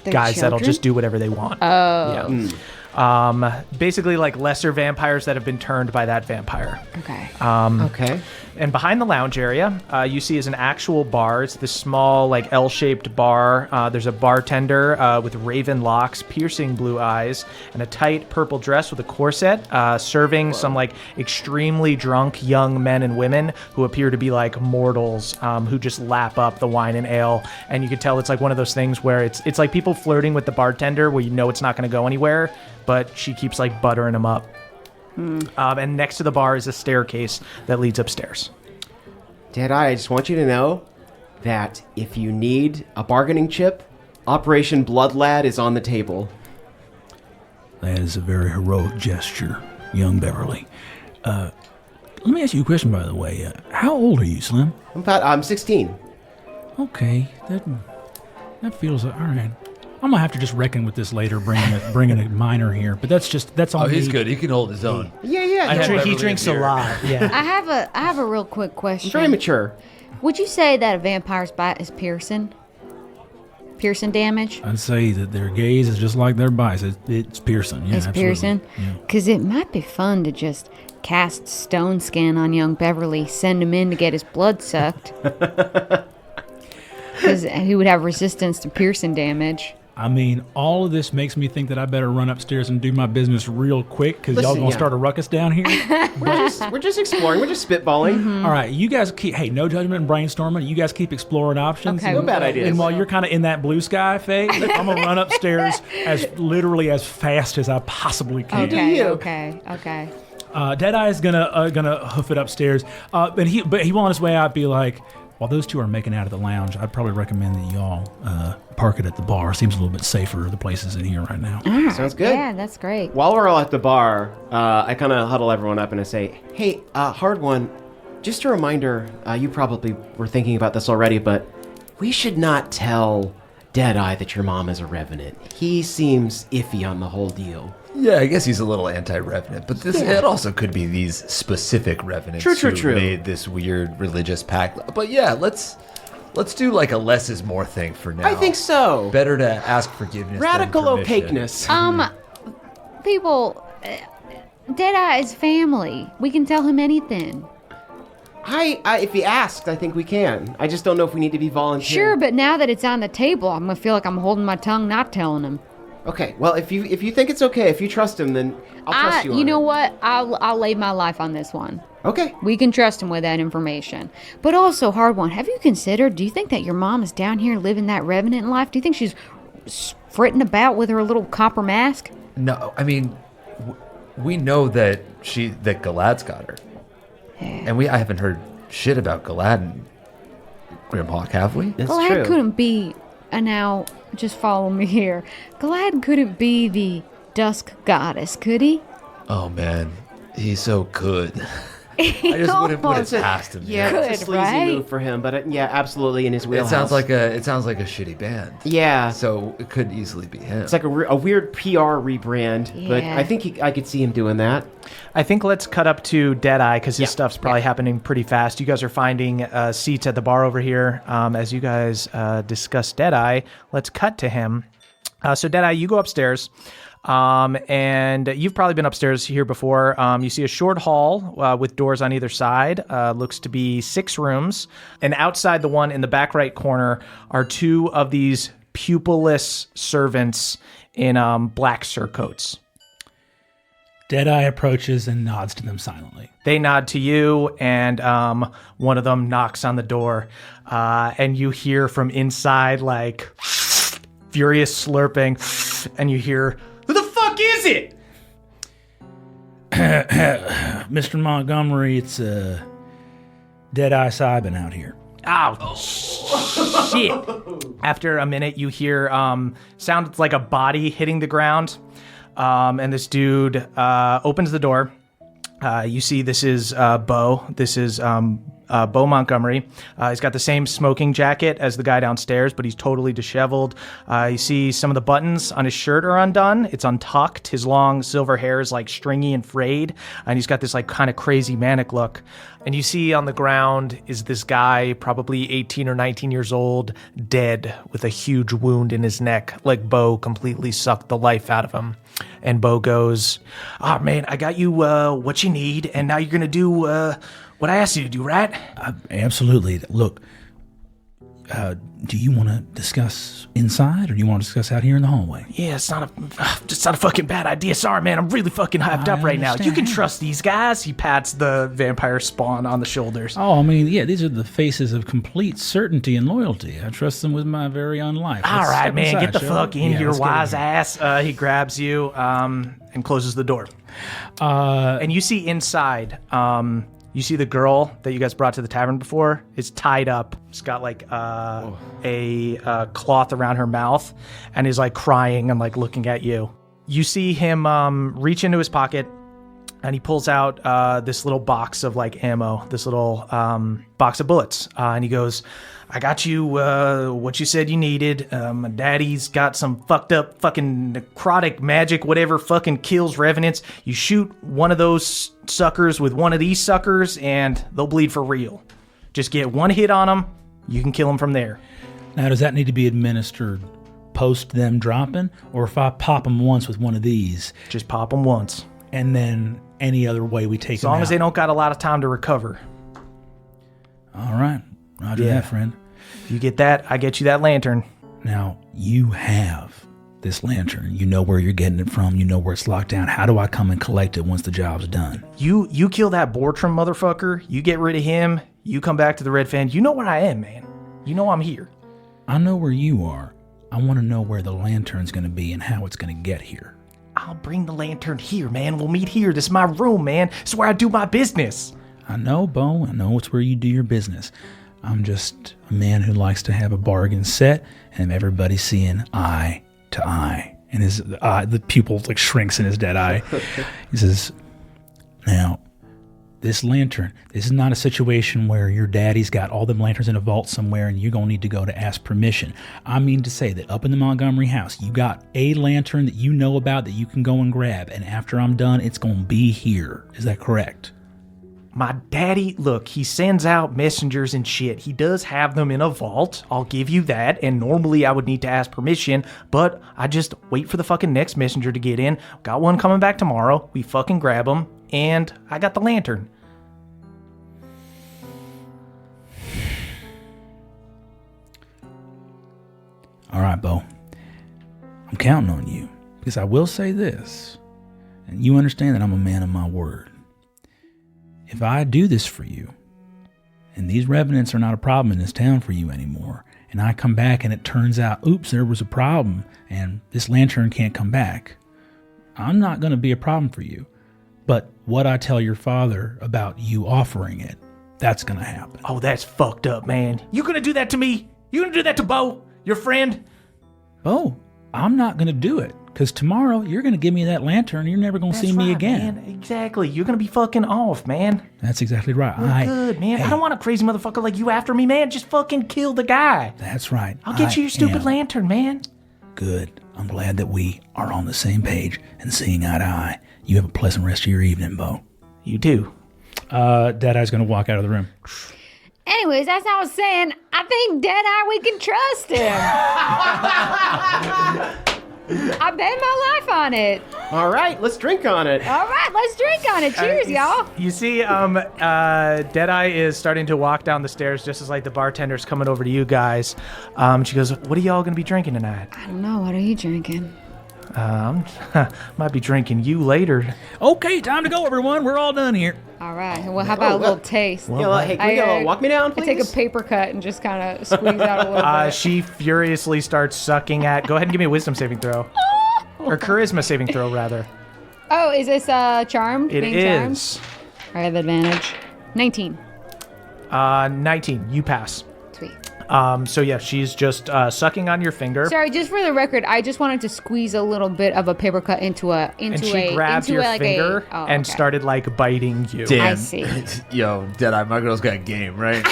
guys that'll just do whatever they want. Oh. Yeah. Basically like lesser vampires that have been turned by that vampire. Okay. Okay. And behind the lounge area, you see is an actual bar. It's this small, like L-shaped bar. There's a bartender with raven locks, piercing blue eyes, and a tight purple dress with a corset, serving some like extremely drunk young men and women who appear to be like mortals who just lap up the wine and ale. And you can tell it's like one of those things where it's like people flirting with the bartender where you know it's not going to go anywhere, but she keeps like buttering them up. And next to the bar is a staircase that leads upstairs. Deadeye, I just want you to know that if you need a bargaining chip, Operation Blood Lad is on the table. That is a very heroic gesture, young Beverly. Let me ask you a question, by the way. How old are you, Slim? I'm 16. Okay, that feels all right. I'm gonna have to just reckon with this later, bringing a minor here. But that's all. Oh, he's good. He can hold his own. Yeah. He drinks a lot. Yeah. I have a real quick question. Very mature. Would you say that a vampire's bite is piercing? Piercing damage? I'd say that their gaze is just like their bites. It's piercing. Yeah, It's absolutely. piercing? Yeah. Because it might be fun to just cast stone skin on young Beverly, send him in to get his blood sucked. Because he would have resistance to piercing damage. I mean, all of this makes me think that I better run upstairs and do my business real quick because y'all gonna start a ruckus down here. We're just exploring. We're just spitballing. All right, you guys keep. Hey, no judgment and brainstorming. You guys keep exploring options. Okay. No bad ideas. And while you're kind of in that blue sky phase, I'm gonna run upstairs as fast as I possibly can. Okay. Deadeye is gonna hoof it upstairs. But he will on his way out be like, while those two are making out at the lounge, I'd probably recommend that y'all park it at the bar. Seems a little bit safer. The place is in here right now. Sounds good. Yeah, that's great. While we're all at the bar, I kind of huddle everyone up and I say, hey, Hard One, just a reminder, you probably were thinking about this already, but we should not tell Deadeye that your mom is a revenant. He seems iffy on the whole deal. Yeah, I guess he's a little anti-revenant, but it also could be these specific revenants who made this weird religious pact. But yeah, let's do like a less is more thing for now. I think so. Better to ask forgiveness. Radical than permission. opaqueness. People, Deadeye is family. We can tell him anything. If he asks, I think we can. I just don't know if we need to be volunteering. Sure, but now that it's on the table, I'm gonna feel like I'm holding my tongue, not telling him. Okay, well, if you think it's okay, if you trust him, then I'll trust you on You know it. what? I'll lay my life on this one. Okay. We can trust him with that information. But also, Hard One, have you considered, do you think that your mom is down here living that revenant life? Do you think she's fritting about with her little copper mask? No, I mean, we know that Galad's got her. Yeah. And I haven't heard shit about Galad and Grimhawk, have we? That's Galad true. couldn't be, now, just follow me here. Galad couldn't be the dusk goddess, could he? Oh man, he's so good. I just wouldn't put it past him. Yeah, Good, it's a sleazy right? move for him, but yeah, absolutely in his It wheelhouse. sounds like a shitty band. Yeah. So it could easily be him. It's like a weird PR rebrand, but Yeah. I think I could see him doing that. I think let's cut up to Deadeye because his stuff's probably happening pretty fast. You guys are finding seats at the bar over here. As you guys discuss Deadeye, let's cut to him. So Deadeye, you go upstairs. And you've probably been upstairs here before. You see a short hall with doors on either side. Looks to be 6 rooms. And outside the one in the back right corner are 2 of these pupilless servants in black surcoats. Deadeye approaches and nods to them silently. They nod to you, and one of them knocks on the door, and you hear from inside, like, furious slurping, and you hear, "Who the fuck is it?" Mr. Montgomery, it's Deadeye Simon out here. Oh, shit. After a minute, you hear sounds like a body hitting the ground. And this dude opens the door. You see this is Bo. This is Bo Montgomery. He's got the same smoking jacket as the guy downstairs, but he's totally disheveled. You see some of the buttons on his shirt are undone. It's untucked. His long silver hair is like stringy and frayed. And he's got this like kind of crazy manic look. And you see on the ground is this guy, probably 18 or 19 years old, dead with a huge wound in his neck, like Bo completely sucked the life out of him. And Bo goes, "Oh, man, I got you what you need, and now you're going to do what I asked you to do, right?" Absolutely. Look, do you want to discuss inside, or do you want to discuss out here in the hallway? Yeah, it's not a fucking bad idea. Sorry, man, I'm really fucking hyped up right now. You can trust these guys. He pats the vampire spawn on the shoulders. Oh, I mean, yeah, these are the faces of complete certainty and loyalty. I trust them with my very own life. All right, man, get the fuck in here, wise ass. He grabs you and closes the door. And you see inside, you see the girl that you guys brought to the tavern before is tied up. She's got like a cloth around her mouth and is like crying and like looking at you. You see him reach into his pocket and he pulls out this little box of like ammo, this little box of bullets. And he goes, "I got you what you said you needed. My daddy's got some fucked up fucking necrotic magic, whatever fucking kills revenants. You shoot one of those suckers with one of these suckers and they'll bleed for real. Just get one hit on them, you can kill them from there." Now, does that need to be administered post them dropping? Or if I pop them once with one of these? Just pop them once. And then any other way we take them out? As long as they don't got a lot of time to recover. All right. Roger that, friend. If you get that, I get you that lantern. Now, you have this lantern. You know where you're getting it from. You know where it's locked down. How do I come and collect it once the job's done? You kill that Bortram motherfucker. You get rid of him. You come back to the Red Fan. You know where I am, man. You know I'm here. I know where you are. I want to know where the lantern's going to be and how it's going to get here. I'll bring the lantern here, man. We'll meet here. This is my room, man. This is where I do my business. I know, Bo. I know it's where you do your business. I'm just a man who likes to have a bargain set and everybody seeing eye to eye. And his the pupil like shrinks in his dead eye. He says, "Now, this lantern, this is not a situation where your daddy's got all them lanterns in a vault somewhere and you're going to need to go to ask permission. I mean to say that up in the Montgomery house, you got a lantern that you know about that you can go and grab. And after I'm done, it's going to be here. Is that correct?" My daddy, look, he sends out messengers and shit. He does have them in a vault. I'll give you that. And normally I would need to ask permission, but I just wait for the fucking next messenger to get in. Got one coming back tomorrow. We fucking grab him. And I got the lantern. All right, Bo. I'm counting on you. Because I will say this. And you understand that I'm a man of my word. If I do this for you, and these revenants are not a problem in this town for you anymore, and I come back and it turns out, oops, there was a problem, and this lantern can't come back, I'm not going to be a problem for you. But what I tell your father about you offering it, that's going to happen. Oh, that's fucked up, man. You going to do that to me? You going to do that to Bo, your friend? Bo, I'm not going to do it. Because tomorrow, you're going to give me that lantern and you're never going to see me again. Man. Exactly. You're going to be fucking off, man. That's exactly right. Good, man. Hey, I don't want a crazy motherfucker like you after me, man. Just fucking kill the guy. That's right. I'll get you your stupid lantern, man. Good. I'm glad that we are on the same page and seeing eye to eye. You have a pleasant rest of your evening, Bo. You too. Deadeye's going to walk out of the room. Anyways, as I was saying, I think Deadeye, we can trust him. I bet my life on it. All right, let's drink on it. All right, let's drink on it. Cheers, y'all. You see, Deadeye is starting to walk down the stairs just as like the bartender's coming over to you guys. She goes, "What are y'all gonna be drinking tonight?" I don't know. What are you drinking? Might be drinking you later. Okay, time to go, everyone. We're all done here. All right. Well, how about a little taste? Hey, can we go walk me down, please? I take a paper cut and just kind of squeeze out a little bit. She furiously starts sucking at. Go ahead and give me a wisdom saving throw. Or charisma saving throw, rather. Oh, is this charmed? It Being is. Charmed? I have advantage. 19. 19. You pass. Sweet. So yeah, she's just sucking on your finger. Sorry, just for the record, I just wanted to squeeze a little bit of a paper cut into a and she grabbed your finger and started like biting you. Damn. I see. Yo, Deadeye, my girl's got game, right?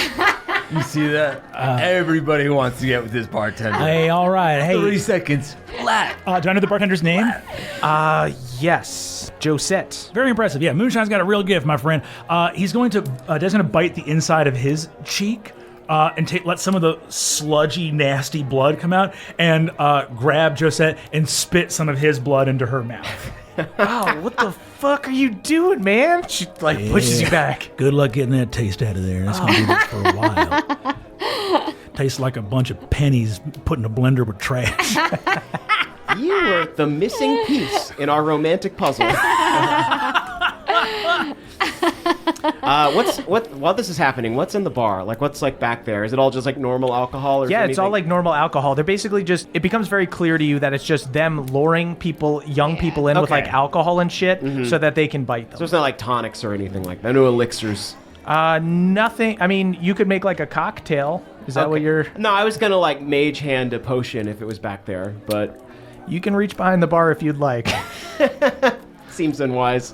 You see that? Everybody wants to get with this bartender. Hey, all right. Hey, 30 seconds flat. do I know the bartender's name? Yes, Josette. Very impressive. Yeah, Moonshine's got a real gift, my friend. He's going to Dad's going to bite the inside of his cheek and let some of the sludgy, nasty blood come out, and grab Josette and spit some of his blood into her mouth. Oh, what the fuck are you doing, man? She like pushes you back. Good luck getting that taste out of there. That's going to do this for a while. Tastes like a bunch of pennies put in a blender with trash. You were the missing piece in our romantic puzzle. While this is happening, what's in the bar? Like, what's like back there? Is it all just like normal alcohol? Or Yeah, it's all anything? like normal alcohol. They're basically just, it becomes very clear to you that it's just them luring people, young people in with Okay. like alcohol and shit so that they can bite them. So it's not like tonics or anything like that. No elixirs. Nothing. I mean, you could make like a cocktail. Is that what you're... No, I was gonna like mage hand a potion if it was back there, but You can reach behind the bar if you'd like. seems unwise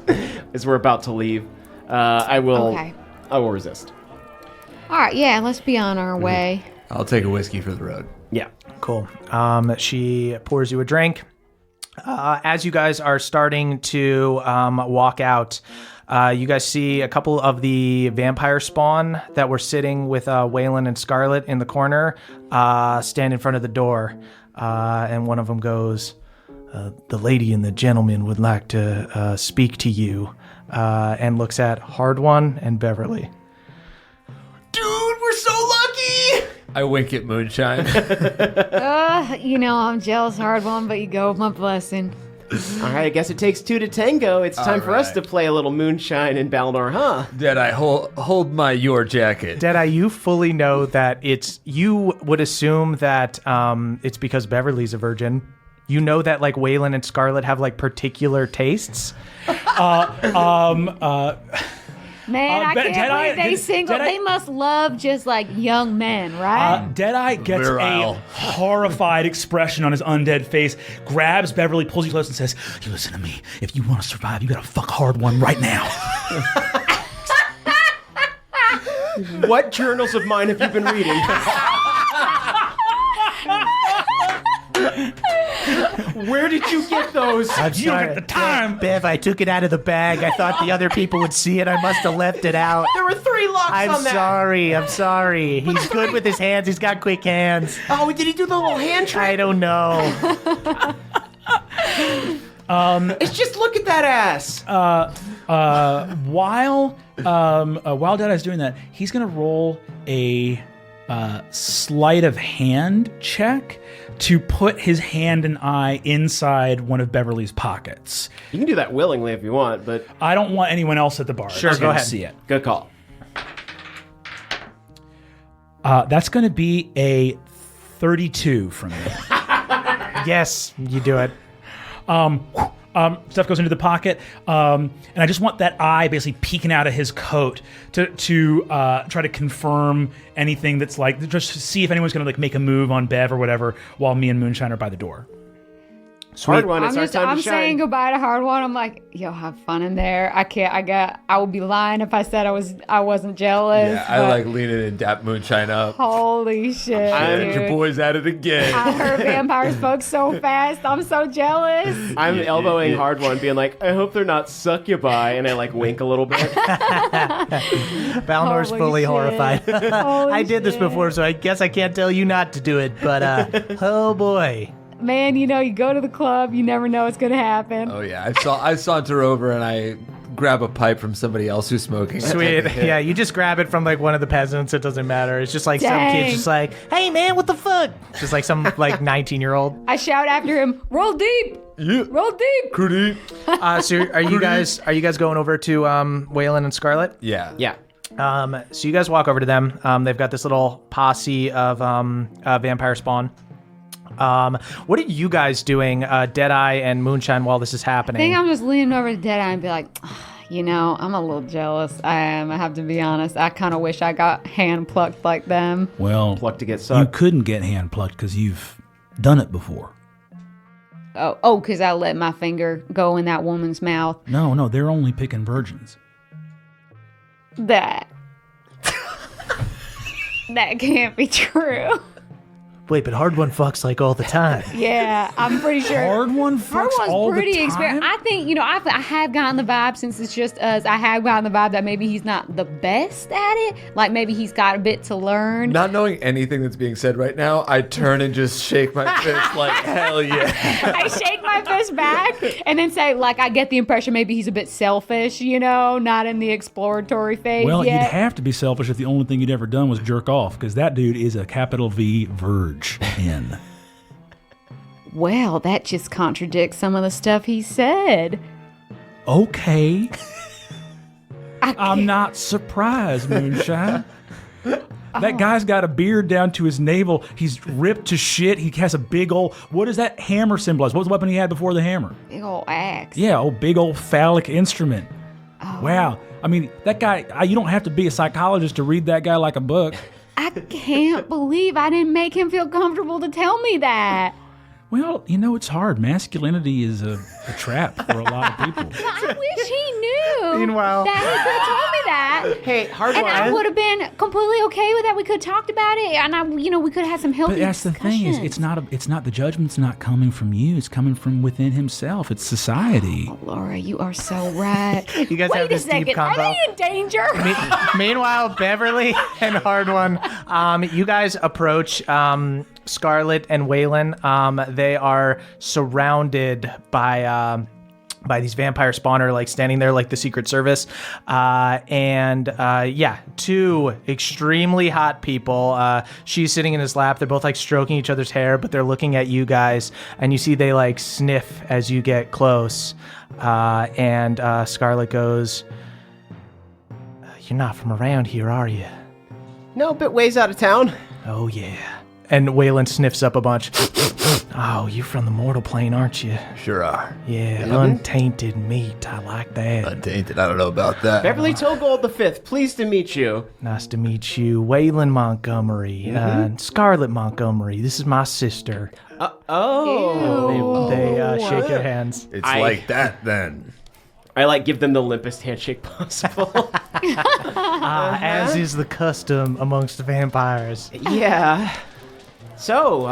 as we're about to leave. I will. Okay. I will resist. All right, yeah, let's be on our way. I'll take a whiskey for the road. Yeah. Cool. She pours you a drink. As you guys are starting to walk out, you guys see a couple of the vampire spawn that were sitting with Waylon and Scarlet in the corner stand in front of the door. And one of them goes, "The lady and the gentleman would like to speak to you," and looks at Hard One and Beverly. Dude, we're so lucky! I wink at Moonshine. I'm jealous, Hard One, but you go with my blessing. All right, I guess it takes two to tango. It's time for us right. to play a little Moonshine in Balnor, huh? Deadeye, hold my your jacket. Deadeye, you fully know that you would assume that it's because Beverly's a virgin. You know that like Waylon and Scarlet have like particular tastes. Man, I can't Deadeye- believe they single. Deadeye- They must love just like young men, right? Deadeye gets Virile. a horrified expression on his undead face, grabs Beverly, pulls you close, and says, "You listen to me. If you want to survive, you gotta fuck Hard One right now." What journals of mine have you been reading? Where did you get those? You don't got the time. Bev, I took it out of the bag. I thought the other people would see it. I must have left it out. There were 3 locks I'm on that. I'm sorry. He's good with his hands. He's got quick hands. Oh, did he do the little hand trick? I don't know. It's just look at that ass. While Deadeye's doing that, he's gonna roll a sleight of hand check to put his hand and eye inside one of Beverly's pockets. You can do that willingly if you want, but I don't want anyone else at the bar. Sure, Just go gonna ahead. See it. good call. That's going to be a 32 from me. Yes, you do it. Stuff goes into the pocket, and I just want that eye basically peeking out of his coat to try to confirm anything that's like, just to see if anyone's going to like make a move on Bev or whatever while me and Moonshine are by the door. Hard One, it's our time I'm to shine. saying goodbye to Hard One. I'm like, yo, have fun in there. I would be lying if I said I wasn't jealous. Yeah, I but like leaning and dap Moonshine up. holy shit. And your dude. boy's at it again. I heard vampires spoke so fast. I'm so jealous. I'm elbowing Hard One, being like, I hope they're not succubi, and I like wink a little bit. Balnor's Holy fully shit. horrified. Holy I did this shit. before, so I guess I can't tell you not to do it, but oh boy. man, you go to the club, you never know what's going to happen. Oh yeah, I saunter over and I grab a pipe from somebody else who's smoking. Sweet. Yeah, you just grab it from like one of the peasants. It doesn't matter. It's just like some kid's just like, hey man, what the fuck? Just like some like 19-year-old. I shout after him, roll deep. Yeah. Roll deep. So are you guys going over to Waylon and Scarlet? Yeah. Yeah. So you guys walk over to them. They've got this little posse of vampire spawn. What are you guys doing, Deadeye and Moonshine, while this is happening? I think I'm just leaning over to Deadeye and be like, I'm a little jealous. I have to be honest. I kind of wish I got hand plucked like them. Well, Plucked to get you sucked. couldn't get hand plucked because you've done it before. Oh, because I let my finger go in that woman's mouth. No, they're only picking virgins. That can't be true. Wait, but Hard One fucks like all the time. Yeah, I'm pretty sure. Hard One Hard fucks One's all pretty the time? experienced. I think, I have gotten the vibe, since it's just us, I have gotten the vibe that maybe he's not the best at it. Like, maybe he's got a bit to learn. Not knowing anything that's being said right now, I turn and just shake my fist like, hell yeah. I shake my fist back and then say, like, I get the impression maybe he's a bit selfish, not in the exploratory phase Well, yet. you'd have to be selfish if the only thing you'd ever done was jerk off, because that dude is a capital V virgin. Well, that just contradicts some of the stuff he said. Okay. I'm not surprised, Moonshine. That guy's got a beard down to his navel. He's ripped to shit. He has a big old... What does that hammer symbolize? What was the weapon he had before the hammer? Big old axe. Yeah, big old phallic instrument. Oh. Wow. I mean, that guy... you don't have to be a psychologist to read that guy like a book. I can't believe I didn't make him feel comfortable to tell me that. Well, it's hard. Masculinity is a trap for a lot of people. I wish he knew Meanwhile- that he could have told me that. Hey, Hard And I One. would have been completely okay with that. We could have talked about it, and we could have had some healthy But that's the thing is, discussions. it's not the judgment's not coming from you. It's coming from within himself. It's society. Laura, you are so right. You guys Wait have a this deep second. combo. Are they in danger? Meanwhile, Beverly and Hard One, you guys approach Scarlet and Waylon. They are surrounded by these vampire spawner, like standing there like the Secret Service. Two extremely hot people. She's sitting in his lap. They're both like stroking each other's hair, but they're looking at you guys, and you see they like sniff as you get close. And Scarlet goes, "You're not from around here, are you?" No, a bit ways out of town. Oh, yeah. And Waylon sniffs up a bunch. Oh, you're from the mortal plane, aren't you? Sure are. Yeah, untainted meat. I like that. Untainted, I don't know about that. Beverly Togold the Fifth, pleased to meet you. Nice to meet you. Waylon Montgomery. Scarlet Montgomery. This is my sister. Oh. They shake your hands. It's like that then. I give them the limpest handshake possible. As is the custom amongst vampires. Yeah. So,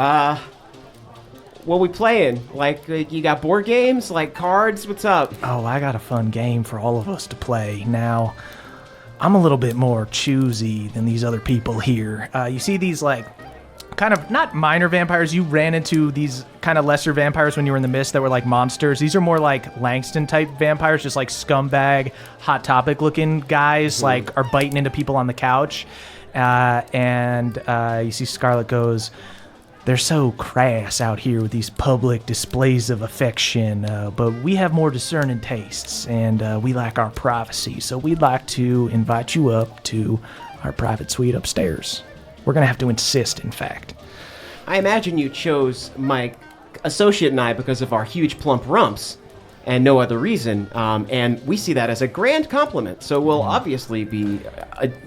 what we playing? You got board games, cards? What's up? Oh, I got a fun game for all of us to play. Now, I'm a little bit more choosy than these other people here. You see these, kind of, not minor vampires. You ran into these kind of lesser vampires when you were in the mist that were like monsters. These are more like Langston-type vampires, just like scumbag, Hot Topic-looking guys, are biting into people on the couch. And you see Scarlet goes... They're so crass out here with these public displays of affection, but we have more discerning tastes, and we like our privacy, so we'd like to invite you up to our private suite upstairs. We're going to have to insist, in fact. I imagine you chose my associate and I because of our huge plump rumps, and no other reason, and we see that as a grand compliment, so we'll obviously be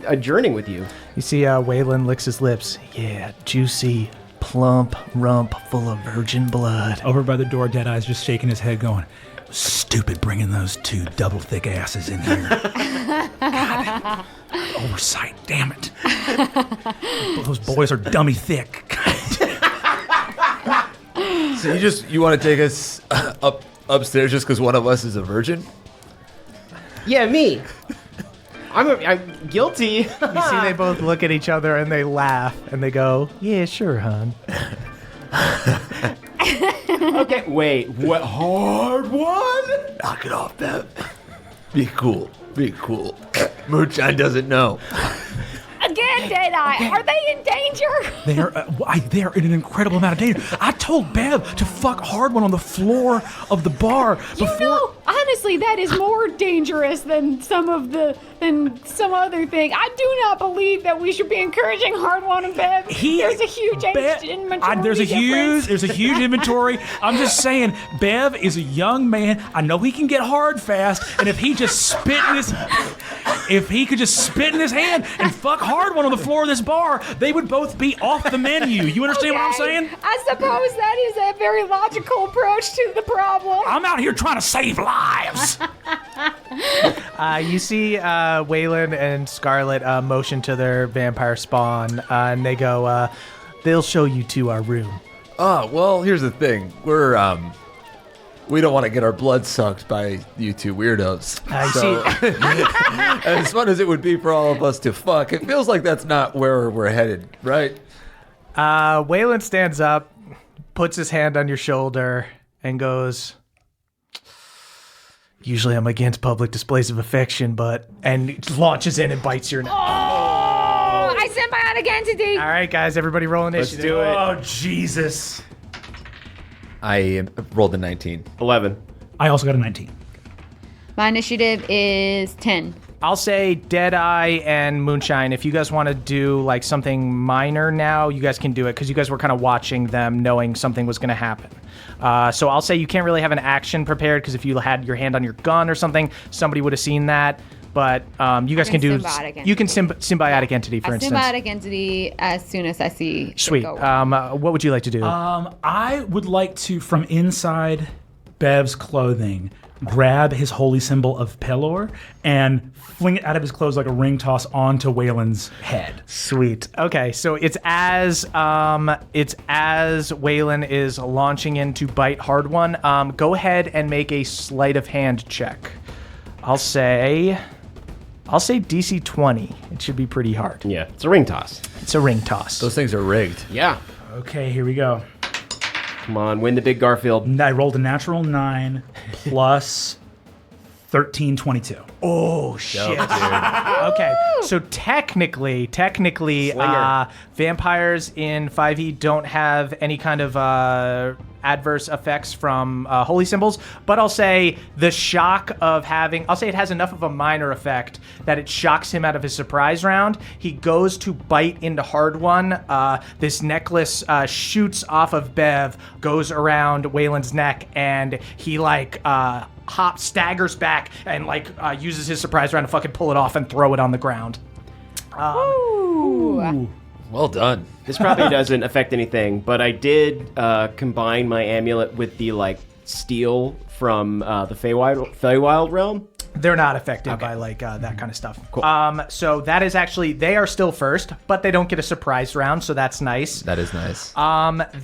adjourning with you. You see Waylon licks his lips. Yeah, juicy, plump rump full of virgin blood. Over by the door, Deadeye's just shaking his head going, stupid bringing those two double thick asses in here. God, oversight, damn it. Those boys are dummy thick. So you want to take us upstairs just because one of us is a virgin? Yeah, me. I'm guilty. You see they both look at each other and they laugh and they go, yeah, sure, hon. Okay, wait. What? Hard one? Knock it off, Bev. Be cool. Be cool. Moonshine doesn't know. Again, Deadeye, are they in danger? They are in an incredible amount of danger. I told Bev to fuck hard one on the floor of the bar before. Honestly, that is more dangerous than some other thing. I do not believe that we should be encouraging hard one and Bev. There's a huge inventory. There's a huge inventory. I'm just saying, Bev is a young man. I know he can get hard fast, and if he could just spit in his hand and fuck hard one on the floor of this bar, they would both be off the menu. You understand what I'm saying? I suppose that is a very logical approach to the problem. I'm out here trying to save lives. You see Waylon and Scarlet motion to their vampire spawn, and they go, they'll show you to our room. Oh, well, here's the thing. We don't want to get our blood sucked by you two weirdos. As fun as it would be for all of us to fuck, it feels like that's not where we're headed, right? Waylon stands up, puts his hand on your shoulder, and goes, usually I'm against public displays of affection, and launches in and bites your neck. Oh, I symbiotic entity. All right, guys, everybody roll initiative. Let's do it. Oh, Jesus. I rolled a 19. 11. I also got a 19. My initiative is 10. I'll say Deadeye and Moonshine. If you guys want to do like something minor now, you guys can do it because you guys were kind of watching them, knowing something was going to happen. So I'll say you can't really have an action prepared because if you had your hand on your gun or something, somebody would have seen that. But you guys can do. You can symbiotic entity, for instance. Symbiotic entity as soon as I see. Sweet. What would you like to do? I would like to, from inside Bev's clothing, grab his holy symbol of Pelor and fling it out of his clothes like a ring toss onto Waylon's head. Sweet. Okay, so it's as Waylon is launching in to bite hard one. Go ahead and make a sleight of hand check. I'll say DC 20. It should be pretty hard. Yeah, it's a ring toss. It's a ring toss. Those things are rigged. Yeah. Okay, here we go. Come on, win the big Garfield. I rolled a natural 9 plus 13, 22. Oh, shit. Okay, so technically, vampires in 5e don't have any kind of adverse effects from holy symbols, but I'll say the shock of I'll say it has enough of a minor effect that it shocks him out of his surprise round. He goes to bite into hard one. This necklace shoots off of Bev, goes around Waylon's neck, and he staggers back and uses his surprise round to fucking pull it off and throw it on the ground. Well done. This probably doesn't affect anything, but I did combine my amulet with the steel from the Feywild realm. They're not affected by that kind of stuff. Cool. So that is actually, they are still first, but they don't get a surprise round, so that's nice. That is nice.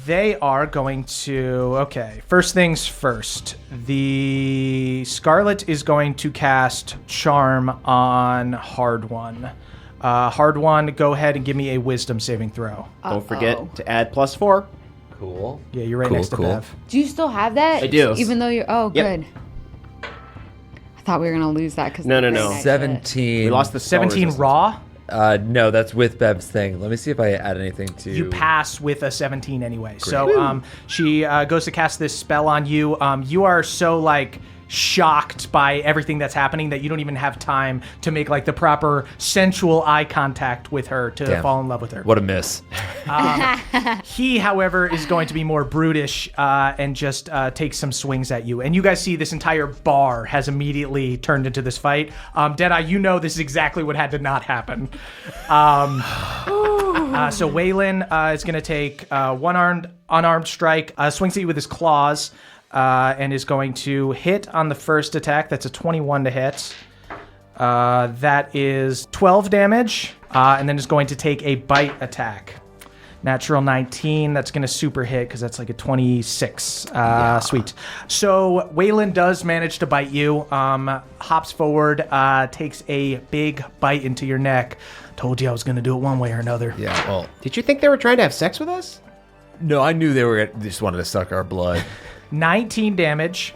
They are going to, first things first. The Scarlet is going to cast Charm on Hard One. Hard One, go ahead and give me a Wisdom saving throw. Don't forget to add +4. Cool. Yeah, you're right next to Bev. Do you still have that? I do. Even though you're... Oh, Yep. good. I thought we were going to lose that because... No. 17. We lost the 17 raw? No, that's with Bev's thing. Let me see if I add anything to... You pass with a 17 anyway. Great. So she goes to cast this spell on you. You are so shocked by everything that's happening that you don't even have time to make the proper sensual eye contact with her to fall in love with her. What a miss. He, however, is going to be more brutish and just take some swings at you. And you guys see this entire bar has immediately turned into this fight. Deadeye, you know this is exactly what had to not happen. So Waylon is going to take one unarmed strike, swings at you with his claws, and is going to hit on the first attack. That's a 21 to hit. That is 12 damage, and then is going to take a bite attack. Natural 19, that's going to super hit because that's a 26. Sweet. So Waylon does manage to bite you, hops forward, takes a big bite into your neck. Told you I was going to do it one way or another. Yeah, well... Did you think they were trying to have sex with us? No, I knew they just wanted to suck our blood. 19 damage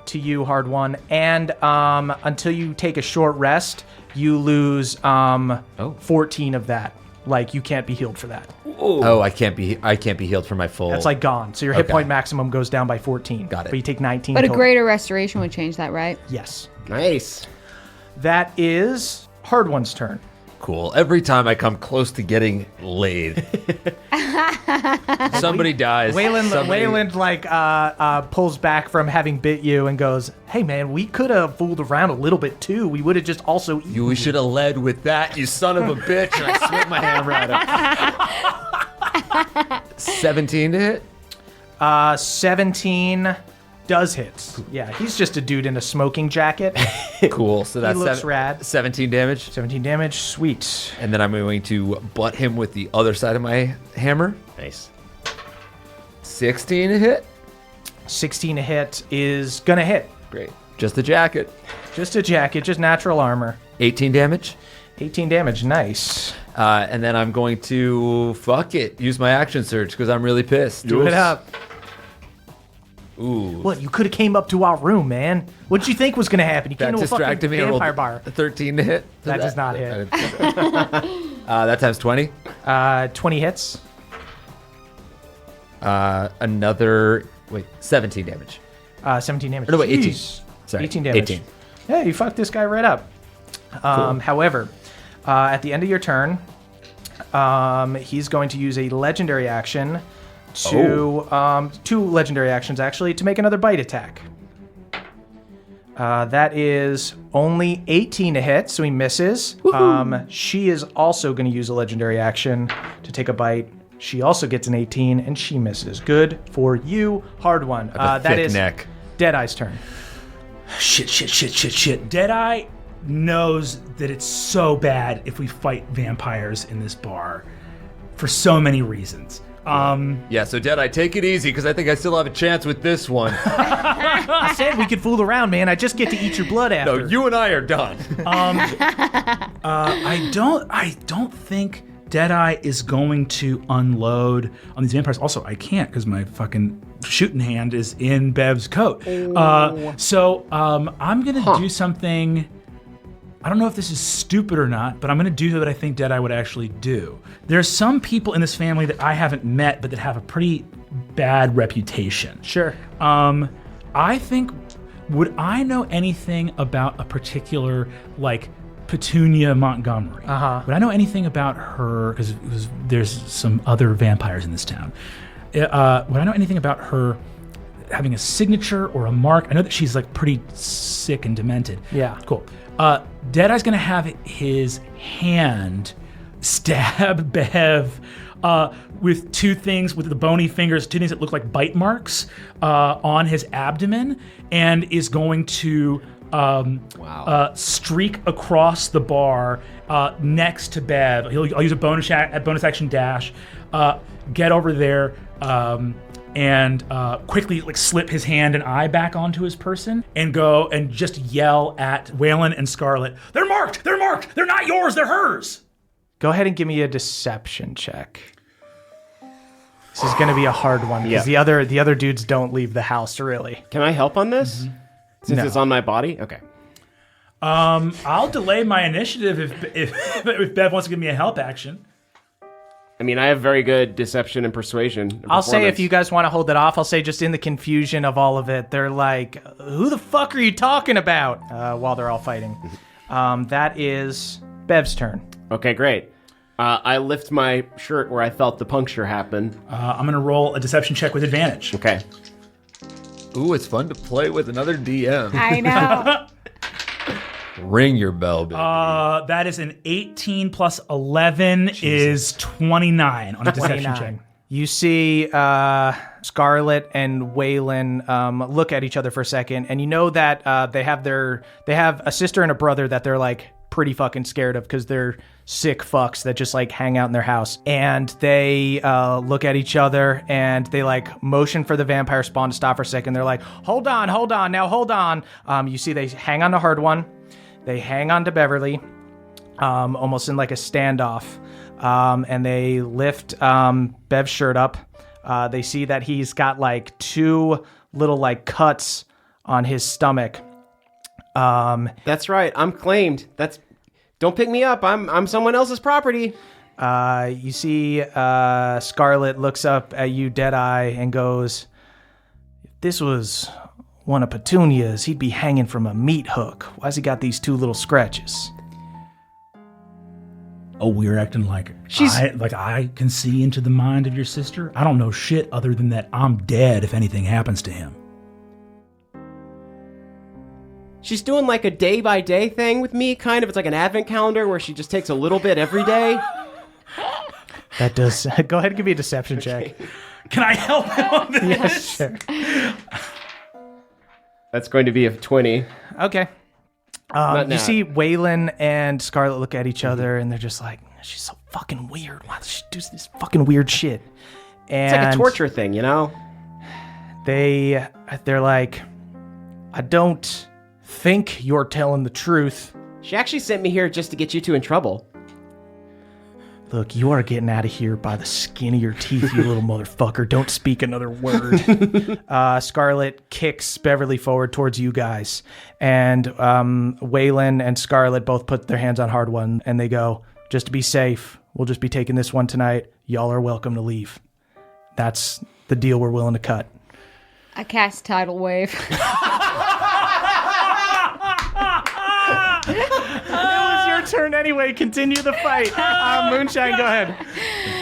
to you, Hard One, and until you take a short rest, you lose 14 of that. Like, you can't be healed for that. Oh, I can't be healed for my full. That's like gone. So your hit point maximum goes down by 14. Got it. But you take 19 But a total. greater restoration would change that, right? Yes. Nice. That is Hard One's turn. Cool. Every time I come close to getting laid, somebody dies. Wayland pulls back from having bit you and goes, "Hey man, we could have fooled around a little bit too. We would have just also eaten We should have led with that, you son of a bitch." And I swing my hand right up. 17 to hit? 17 does hit. Yeah, he's just a dude in a smoking jacket. Cool. So that's looks rad. 17 damage. 17 damage, sweet. And then I'm going to butt him with the other side of my hammer. Nice. 16 to hit. 16 to hit is gonna hit. Great. Just a jacket. Just a jacket, just natural armor. 18 damage. 18 damage, nice. And then I'm going to use my action surge because I'm really pissed. Do it up. Ooh. What, you could have came up to our room, man. What did you think was gonna happen? You came That to a fucking distracted me. I rolled vampire bar. a 13 to hit. That does not hit. That times 20. 20 hits. 17 damage. 17 damage. No, wait, 18. Jeez. Sorry, 18 damage. 18. Yeah, you fucked this guy right up. However, at the end of your turn, he's going to use a legendary action to two legendary actions actually to make another bite attack. That is only 18 to hit, so he misses. She is also going to use a legendary action to take a bite. She also gets an 18, and she misses. Good for you, Hard One. That is neck. Deadeye's turn. Shit. Deadeye knows that it's so bad if we fight vampires in this bar for so many reasons. Yeah, so Deadeye, take it easy because I think I still have a chance with this one. I said we could fool around, man. I just get to eat your blood after. No, you and I are done. I don't think Deadeye is going to unload on these vampires. Also, I can't because my fucking shooting hand is in Bev's coat. So I'm gonna do something. I don't know if this is stupid or not, but I'm going to do what I think Deadeye would actually do. There's some people in this family that I haven't met, but that have a pretty bad reputation. Sure. I think, would I know anything about a particular, like, Petunia Montgomery? Would I know anything about her? Because there's some other vampires in this town. Would I know anything about her having a signature or a mark? I know that she's, like, pretty sick and demented. Yeah. Cool. Deadeye's gonna have his hand stab Bev with two things, with the bony fingers, two things that look like bite marks on his abdomen, and is going to streak across the bar next to Bev. I'll use a bonus action dash, get over there, and quickly like slip his hand and eye back onto his person and go and just yell at Waylon and Scarlet, "They're marked! They're marked! They're not yours, they're hers!" Go ahead and give me a deception check. This is going to be a hard one because the other dudes don't leave the house, really. Can I help on this? Since it's on my body? Okay. I'll delay my initiative if Bev wants to give me a help action. I mean, I have very good deception and persuasion. And I'll say if you guys want to hold it off, I'll say just in the confusion of all of it, they're like, "Who the fuck are you talking about?" While they're all fighting. That is Bev's turn. Okay, great. I lift my shirt where I felt the puncture happen. I'm going to roll a deception check with advantage. Okay. Ooh, it's fun to play with another DM. I know. Ring your bell, baby. That is an 18 plus 11 is 29 on a deception check. You see Scarlet and Waylon look at each other for a second, and you know that they have a sister and a brother that they're like pretty fucking scared of because they're sick fucks that just like hang out in their house. And they look at each other and they like motion for the vampire spawn to stop for a second. They're like, hold on, now hold on. You see they hang on to Hard One. They hang on to Beverly, almost in like a standoff. And they lift Bev's shirt up. They see that he's got like two little like cuts on his stomach. That's right. I'm claimed. Don't pick me up. I'm someone else's property. You see Scarlet looks up at you, Deadeye, and goes, if this was one of Petunia's, he'd be hanging from a meat hook. Why's he got these 2 little scratches? Oh, we're acting like I can see into the mind of your sister? I don't know shit other than that I'm dead if anything happens to him. She's doing like a day-by-day thing with me, kind of. It's like an advent calendar where she just takes a little bit every day. That does... Go ahead and give me a deception check. Can I help him on this? Yes, sure. That's going to be a 20. Okay. You see Waylon and Scarlet look at each other, and they're just like, she's so fucking weird. Why does she do this fucking weird shit? And it's like a torture thing, you know? They're like, I don't think you're telling the truth. She actually sent me here just to get you two in trouble. Look, you are getting out of here by the skin of your teeth, you little motherfucker. Don't speak another word. Scarlet kicks Beverly forward towards you guys. And Waylon and Scarlet both put their hands on Hard One, and they go, just to be safe, we'll just be taking this one tonight. Y'all are welcome to leave. That's the deal we're willing to cut. I cast Tidal Wave. Turn anyway. Continue the fight. Moonshine, go ahead.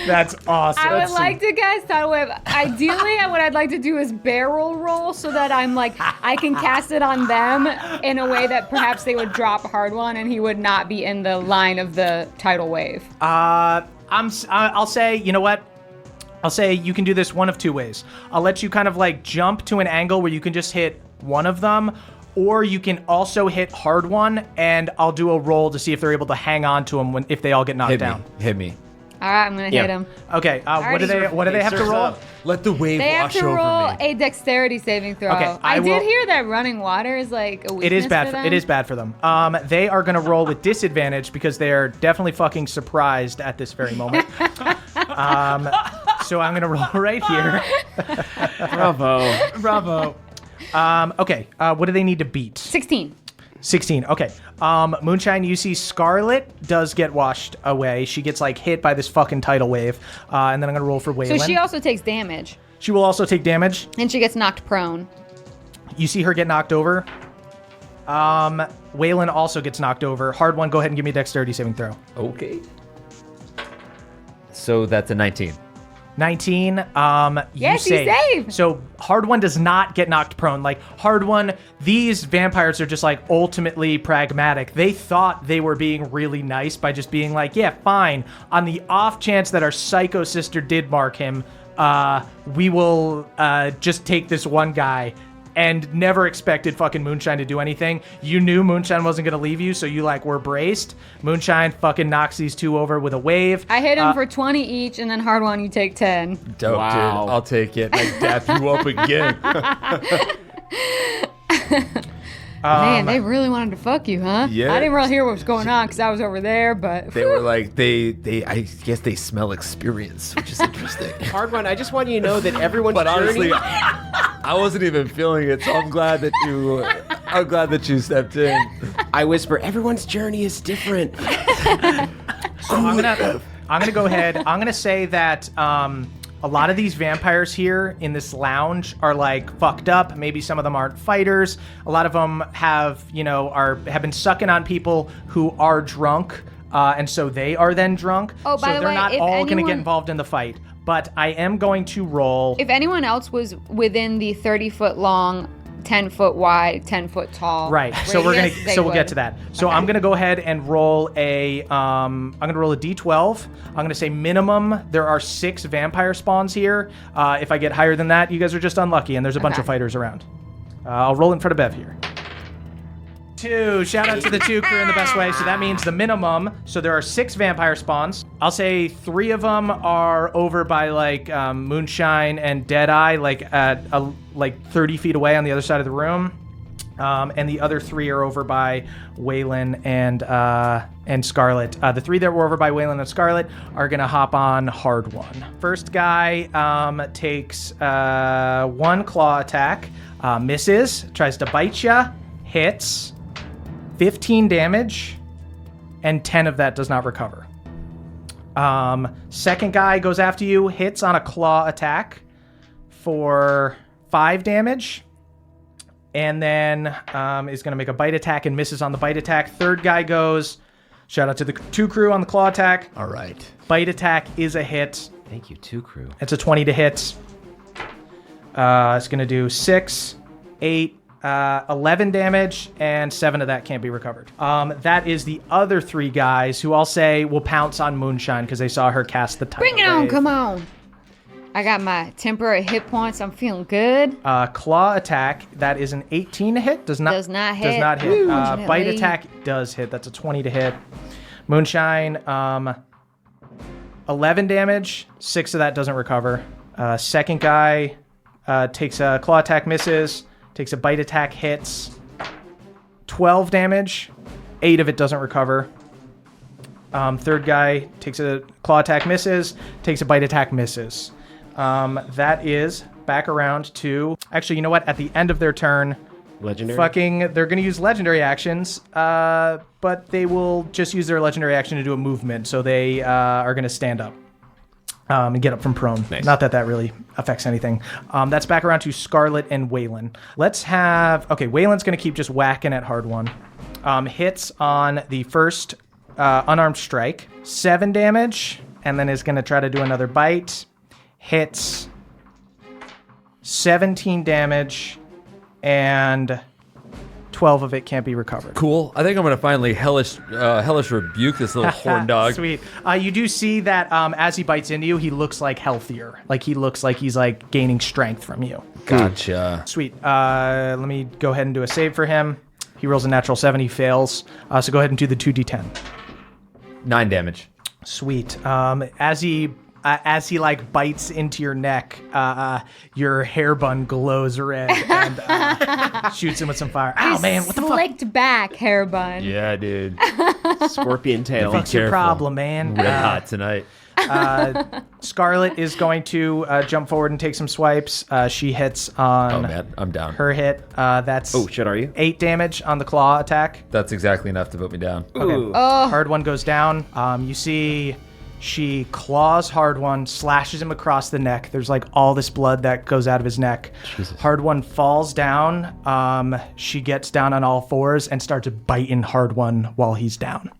That's awesome. I would like to cast Tidal Wave. Ideally, what I'd like to do is barrel roll so that I'm like, I can cast it on them in a way that perhaps they would drop Hard One and he would not be in the line of the Tidal Wave. I'll say, you know what? I'll say you can do this one of 2 ways. I'll let you kind of like jump to an angle where you can just hit one of them, or you can also hit Hard One, and I'll do a roll to see if they're able to hang on to him if they all get knocked down. Hit me. All right, I'm gonna hit him. Okay. What do they have to roll? Let the wave They have wash to over roll me. a dexterity saving throw. Okay, I did hear that running water is like a weakness It is bad. for them. It is bad for them. They are gonna roll with disadvantage because they're definitely fucking surprised at this very moment. So I'm gonna roll right here. Bravo. Okay. What do they need to beat? 16. 16. Okay. Moonshine, you see Scarlet does get washed away. She gets like hit by this fucking tidal wave. And then I'm gonna roll for Waylon. So she also takes damage. She will also take damage. And she gets knocked prone. You see her get knocked over. Waylon also gets knocked over. Hard One, go ahead and give me a dexterity saving throw. Okay. So that's a 19. 19. Yes, he saved. So Hard One does not get knocked prone. Like Hard One, these vampires are just like ultimately pragmatic. They thought they were being really nice by just being like, yeah, fine. On the off chance that our psycho sister did mark him, we will just take this one guy. And never expected fucking Moonshine to do anything. You knew Moonshine wasn't gonna leave you, so you like were braced. Moonshine fucking knocks these 2 over with a wave. I hit him for 20 each, and then Hard One, you take 10. Dope, Wow. dude. I'll take it. I dap you up again. Man, they really wanted to fuck you, huh? Yeah. I didn't really hear what was going on because I was over there, but... They were like, I guess they smell experience, which is interesting. Hard One, I just want you to know that everyone's But honestly, journey... I wasn't even feeling it, so I'm glad that you stepped in. I whisper, everyone's journey is different. So I'm gonna go ahead. I'm gonna say that a lot of these vampires here in this lounge are like fucked up. Maybe some of them aren't fighters. A lot of them have been sucking on people who are drunk, and so they are then drunk. Oh, by so the they're way, not if all gonna get anyone- involved in the fight. But I am going to roll. If anyone else was within the 30-foot long, 10-foot wide, 10-foot tall, Right. So we'll radius, get to that. So Okay. I'm gonna go ahead and roll a D12. I'm gonna say minimum there are 6 vampire spawns here. If I get higher than that, you guys are just unlucky, and there's a bunch of fighters around. I'll roll in front of Bev here. 2. Shout out to the 2 crew in the best way. So that means the minimum. So there are 6 vampire spawns. I'll say 3 of them are over by like Moonshine and Deadeye, like at like 30 feet away on the other side of the room. And the other 3 are over by Waylon and Scarlet. The 3 that were over by Waylon and Scarlet are going to hop on hard one. First guy takes 1 claw attack, misses, tries to bite ya, hits, 15 damage, and 10 of that does not recover. Second guy goes after you, hits on a claw attack for 5 damage. And then is going to make a bite attack and misses on the bite attack. Third guy goes. Shout out to the 2 crew on the claw attack. All right. Bite attack is a hit. Thank you, 2 crew. It's a 20 to hit. It's going to do 6, 8, 11 damage, and 7 of that can't be recovered. That is the other 3 guys who I'll say will pounce on Moonshine because they saw her cast the tidal Bring it on, wave. come on. I got my temporary hit points. I'm feeling good. Claw attack, that is an 18 to hit. Does not hit. Unfortunately. Bite attack does hit. That's a 20 to hit. Moonshine, 11 damage. 6 of that doesn't recover. Second guy takes a claw attack, misses. Takes a bite attack, hits. 12 damage. 8 of it doesn't recover. Third guy takes a claw attack, misses. Takes a bite attack, misses. That is back around to... Actually, you know what? At the end of their turn... Legendary? They're going to use legendary actions, but they will just use their legendary action to do a movement. So they are going to stand up and get up from prone. Nice. Not that that really affects anything. That's back around to Scarlet and Waylon. Let's have... Okay, Waylon's going to keep just whacking at hard one. Hits on the first unarmed strike. 7 damage, and then is going to try to do another bite. Hits 17 damage, and 12 of it can't be recovered. Cool. I think I'm going to finally hellish rebuke this little horn dog. Sweet. You do see that as he bites into you, he looks like healthier. Like he looks like he's like gaining strength from you. Gotcha. Sweet. Let me go ahead and do a save for him. He rolls a natural 7. He fails. So go ahead and do the 2d10. 9 damage. Sweet. As he like bites into your neck, your hair bun glows red and shoots him with some fire. Ow, man! What the fuck? Slicked back hair bun. Yeah, dude. Scorpion tail. What's your careful. problem, man? Red hot tonight. Scarlet is going to jump forward and take some swipes. She hits on Oh, man. I'm down. her hit. That's Oh, shit, are you? 8 damage on the claw attack. That's exactly enough to put me down. Ooh. Hard one goes down. You see she claws hard one, slashes him across the neck. There's like all this blood that goes out of his neck. Jesus. Hard one falls down. She gets down on all fours and starts biting hard one while he's down.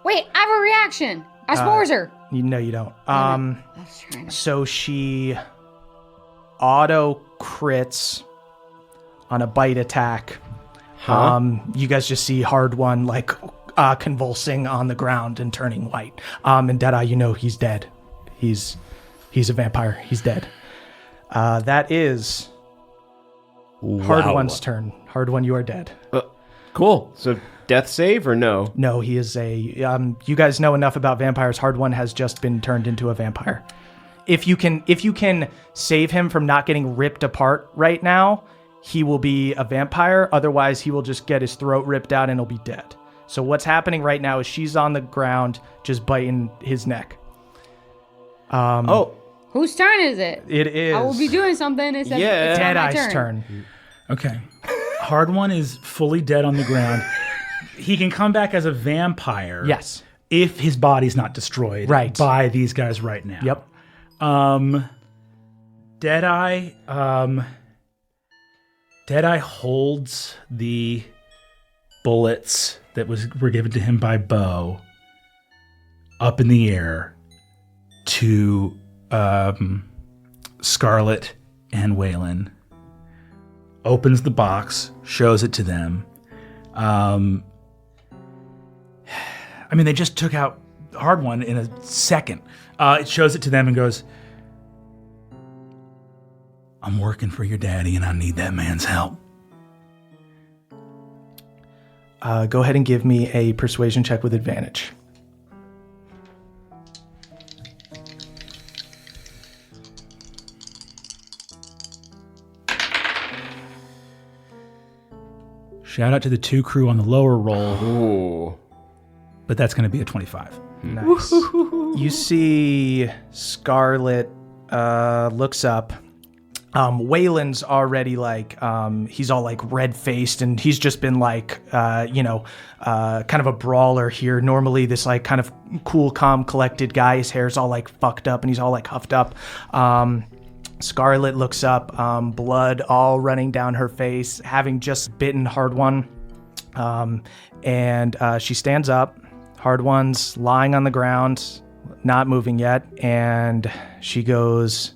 Wait, I have a reaction. I spores her. No, you don't. I was trying to... So she auto crits on a bite attack. You guys just see hard one like convulsing on the ground and turning white. And Deadeye, you know he's dead. He's a vampire. He's dead. That is Hard One's turn. Hard One, you are dead. Cool. So death save or no? No, he is a... you guys know enough about vampires. Hard One has just been turned into a vampire. If you can save him from not getting ripped apart right now, he will be a vampire. Otherwise, he will just get his throat ripped out and he'll be dead. So what's happening right now is she's on the ground just biting his neck. Whose turn is it? It is... I will be doing something. It's not my Deadeye's turn. Okay. Hard one is fully dead on the ground. He can come back as a vampire. Yes. If his body's not destroyed by these guys right now. Yep. Deadeye holds the bullets that were given to him by Bo up in the air to Scarlet and Waylon. Opens the box, shows it to them. I mean, they just took out Hard One in a second. It shows it to them and goes, I'm working for your daddy and I need that man's help. Go ahead and give me a persuasion check with advantage. Shout out to the 2 crew on the lower roll. Ooh. But that's going to be a 25. Nice. You see Scarlet looks up. Waylon's already like, he's all like red-faced, and he's just been like, kind of a brawler here. Normally this like kind of cool, calm, collected guy, his hair's all like fucked up and he's all like huffed up. Scarlet looks up, blood all running down her face, having just bitten Hard One. And she stands up. Hard One's lying on the ground, not moving yet, and she goes,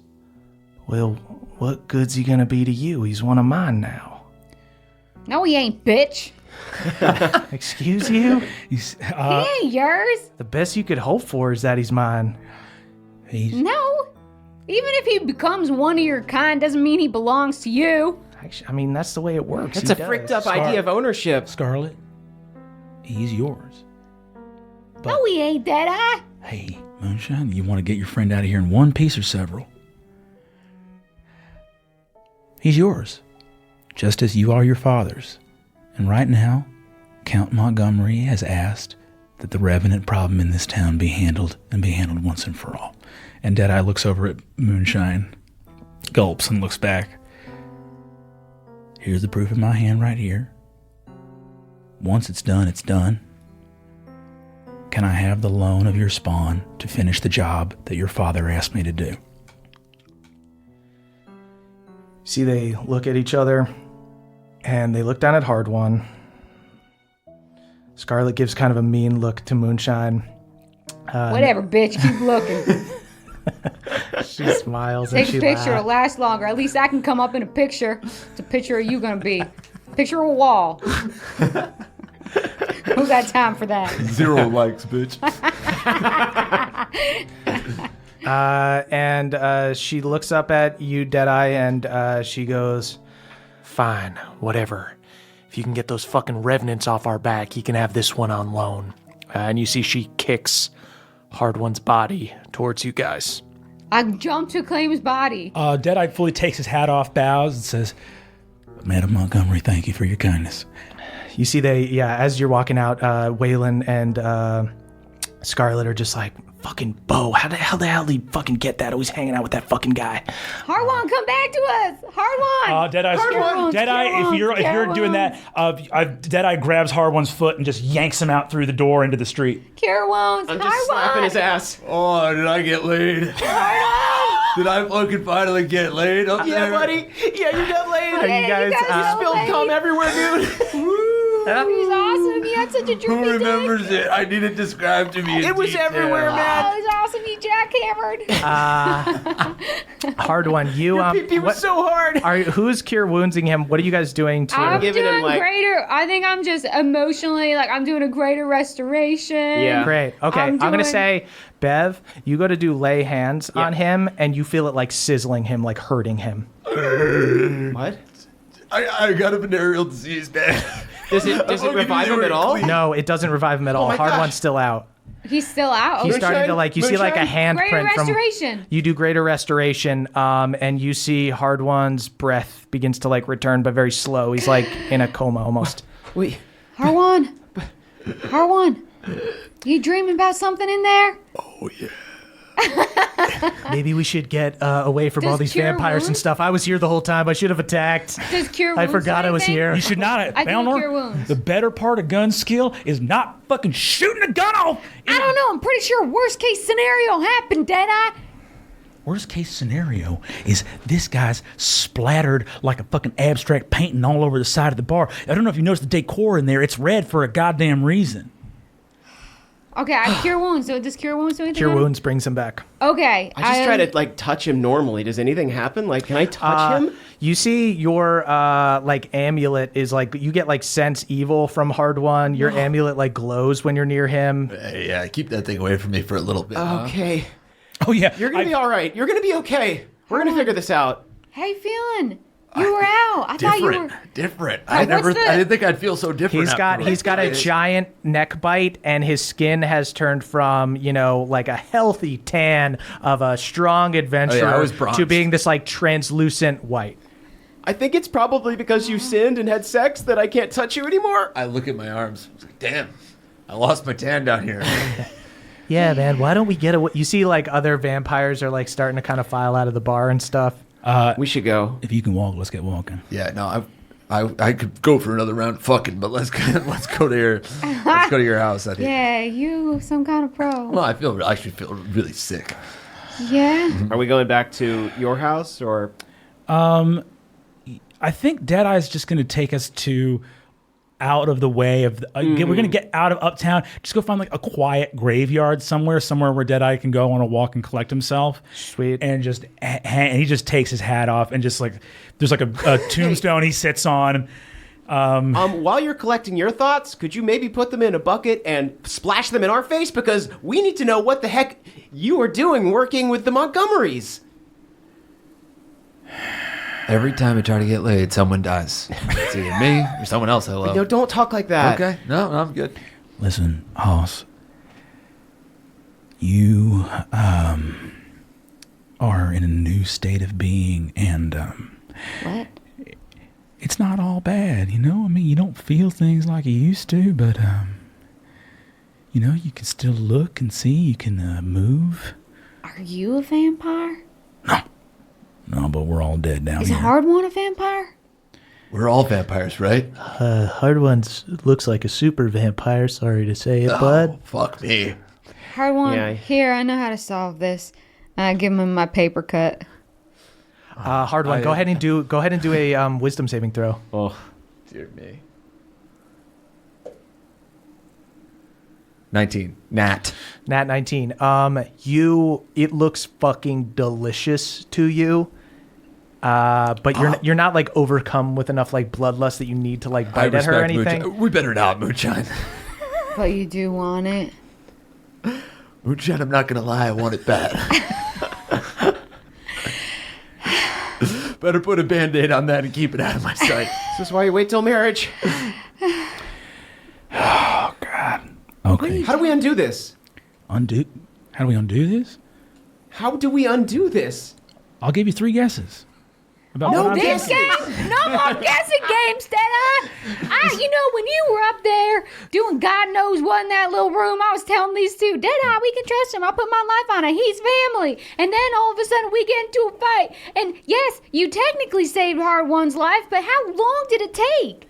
well, what good's he gonna be to you? He's one of mine now. No, he ain't, bitch. Excuse you? He ain't yours. The best you could hope for is that he's mine. No. Even if he becomes one of your kind, doesn't mean he belongs to you. Actually, I mean, that's the way it works. That's a fricked up idea of ownership. Scarlet, he's yours. But, No, he ain't, Deadeye. hey, Moonshine, you want to get your friend out of here in one piece or several? He's yours, just as you are your father's. And right now, Count Montgomery has asked that the Revenant problem in this town be handled, and be handled once and for all. And Deadeye looks over at Moonshine, gulps, and looks back. Here's the proof in my hand right here. Once it's done, it's done. Can I have the loan of your spawn to finish the job that your father asked me to do? See, they look at each other, and they look down at Hard One. Scarlet gives kind of a mean look to Moonshine. Whatever, bitch. Keep looking. She smiles and Take she a picture. It'll laughs. last longer. At least I can come up in a picture. It's a picture of you gonna be. Picture of a wall. Who got time for that? 0 likes, bitch. And she looks up at you, Deadeye, and she goes, fine, whatever. If you can get those fucking revenants off our back, he can have this one on loan. And you see she kicks Hard One's body towards you guys. I jump to claim his body. Deadeye fully takes his hat off, bows, and says, Madam Montgomery, thank you for your kindness. You see as you're walking out, Waylon and Scarlet are just like, fucking Bo, how the hell did he fucking get that? Always hanging out with that fucking guy. Hardwon, come back to us. Hardwon. Deadeye, if you're doing that, Deadeye grabs Hardwone's foot and just yanks him out through the door into the street. Carowons. I'm just slapping his ass. Oh, did I get laid? Did I fucking finally get laid up there? Buddy. Yeah, you got laid. Hey, you guys, Spilled cum everywhere, dude. He's awesome. He had such a droopy Who dick. remembers it? I need it described to me in It was detail. everywhere, man. Oh, he's awesome. He jackhammered. Hard One, you He was so hard. who's cure woundsing him? What are you guys doing to I'm giving him, doing like- greater. I think I'm just emotionally, I'm doing a greater restoration. Yeah. Great. Okay, I'm going to say, Bev, you go to do lay hands on him, and you feel it like sizzling him, like hurting him. What? I got a venereal disease, man. Does it revive him at all? No, it doesn't revive him at all. my Hard gosh. One's still out. He's still out. He's Okay. starting to you see like a Moonshine? Greater handprint from. restoration. You do greater restoration, and you see Hard One's breath begins to return, but very slow. He's like in a coma almost. Wait. Harwan. You dreaming about something in there? Oh, yeah. Maybe we should get away from all Does these cure vampires and wounds? stuff. I was here the whole time. I should have attacked. Does cure I wounds forgot do I was anything? here. You should not. I do Balnor, cure wounds. the better part of gun skill is not fucking shooting a gun off. I don't know. I'm pretty sure worst case scenario happened, Deadeye. Worst case scenario is this guy's splattered like a fucking abstract painting all over the side of the bar. I don't know if you noticed the decor in there. It's red for a goddamn reason. Okay, I cure wounds. So does cure wounds do anything? Cure on him? wounds brings him back. Okay. I just try to touch him normally. Does anything happen? Can I touch him? You see your amulet is you get sense evil from Hard One. Your amulet glows when you're near him. Yeah, keep that thing away from me for a little bit. Okay. Oh yeah, You're gonna be all right. You're gonna be okay. We're gonna figure this out. How you feeling? You were out. I thought you were. Different. Now, I what's the- didn't think I'd feel so different. He's got a giant neck bite, and his skin has turned from a healthy tan of a strong adventurer I was bronzed. to being this translucent white. I think it's probably because you sinned and had sex that I can't touch you anymore. I look at my arms. I was like, damn, I lost my tan down here. Yeah, man. Why don't we get you see, like, other vampires are, like, starting to kind of file out of the bar and stuff. We should go. If you can walk, let's get walking. Yeah, no, I could go for another round of fucking, but let's go to your house. I think. Yeah, you some kind of pro. Well, I actually feel really sick. Yeah. Are we going back to your house or? I think Deadeye's just going to take us to out of the way of we're going to get out of uptown, just go find like a quiet graveyard somewhere where Deadeye can go on a walk and collect himself. Sweet. And just and he just takes his hat off and just like there's like a tombstone he sits on. While you're collecting your thoughts, could you maybe put them in a bucket and splash them in our face? Because we need to know what the heck you are doing working with the Montgomerys. Every time I try to get laid, someone dies. It's either me or someone else I love. No, don't talk like that. Okay, no, I'm good. Listen, Hoss, you are in a new state of being, and What? it's not all bad, you know? I mean, you don't feel things like you used to, but, you know, you can still look and see, you can move. Are you a vampire? No, but we're all dead down Is here. Hard One a vampire? We're all vampires, right? Hard One looks like a super vampire, sorry to say it, bud. Fuck me. Hard One, Yeah. here, I know how to solve this. And I give him my paper cut. Hard One. Go ahead and do a wisdom saving throw. Oh, Dear me. 19. Nat 19. It looks fucking delicious to you. But you're not like overcome with enough like bloodlust that you need to like bite at her or anything. Moonshine. We better not, Moonshine. But you do want it. Moonshine, I'm not gonna lie, I want it bad. Better put a Band-Aid on that and keep it out of my sight. this is why you wait till marriage. Oh, God. Okay. How do we undo this? How do we undo this? How do we undo this? I'll give you 3 guesses. About what I'm This doing. game? No more guessing games, Deadeye. You know, when you were up there doing God knows what in that little room, I was telling these two, Deadeye, we can trust him. I'll put my life on it. He's family. And then all of a sudden we get into a fight. And yes, you technically saved Hard One's life, but how long did it take?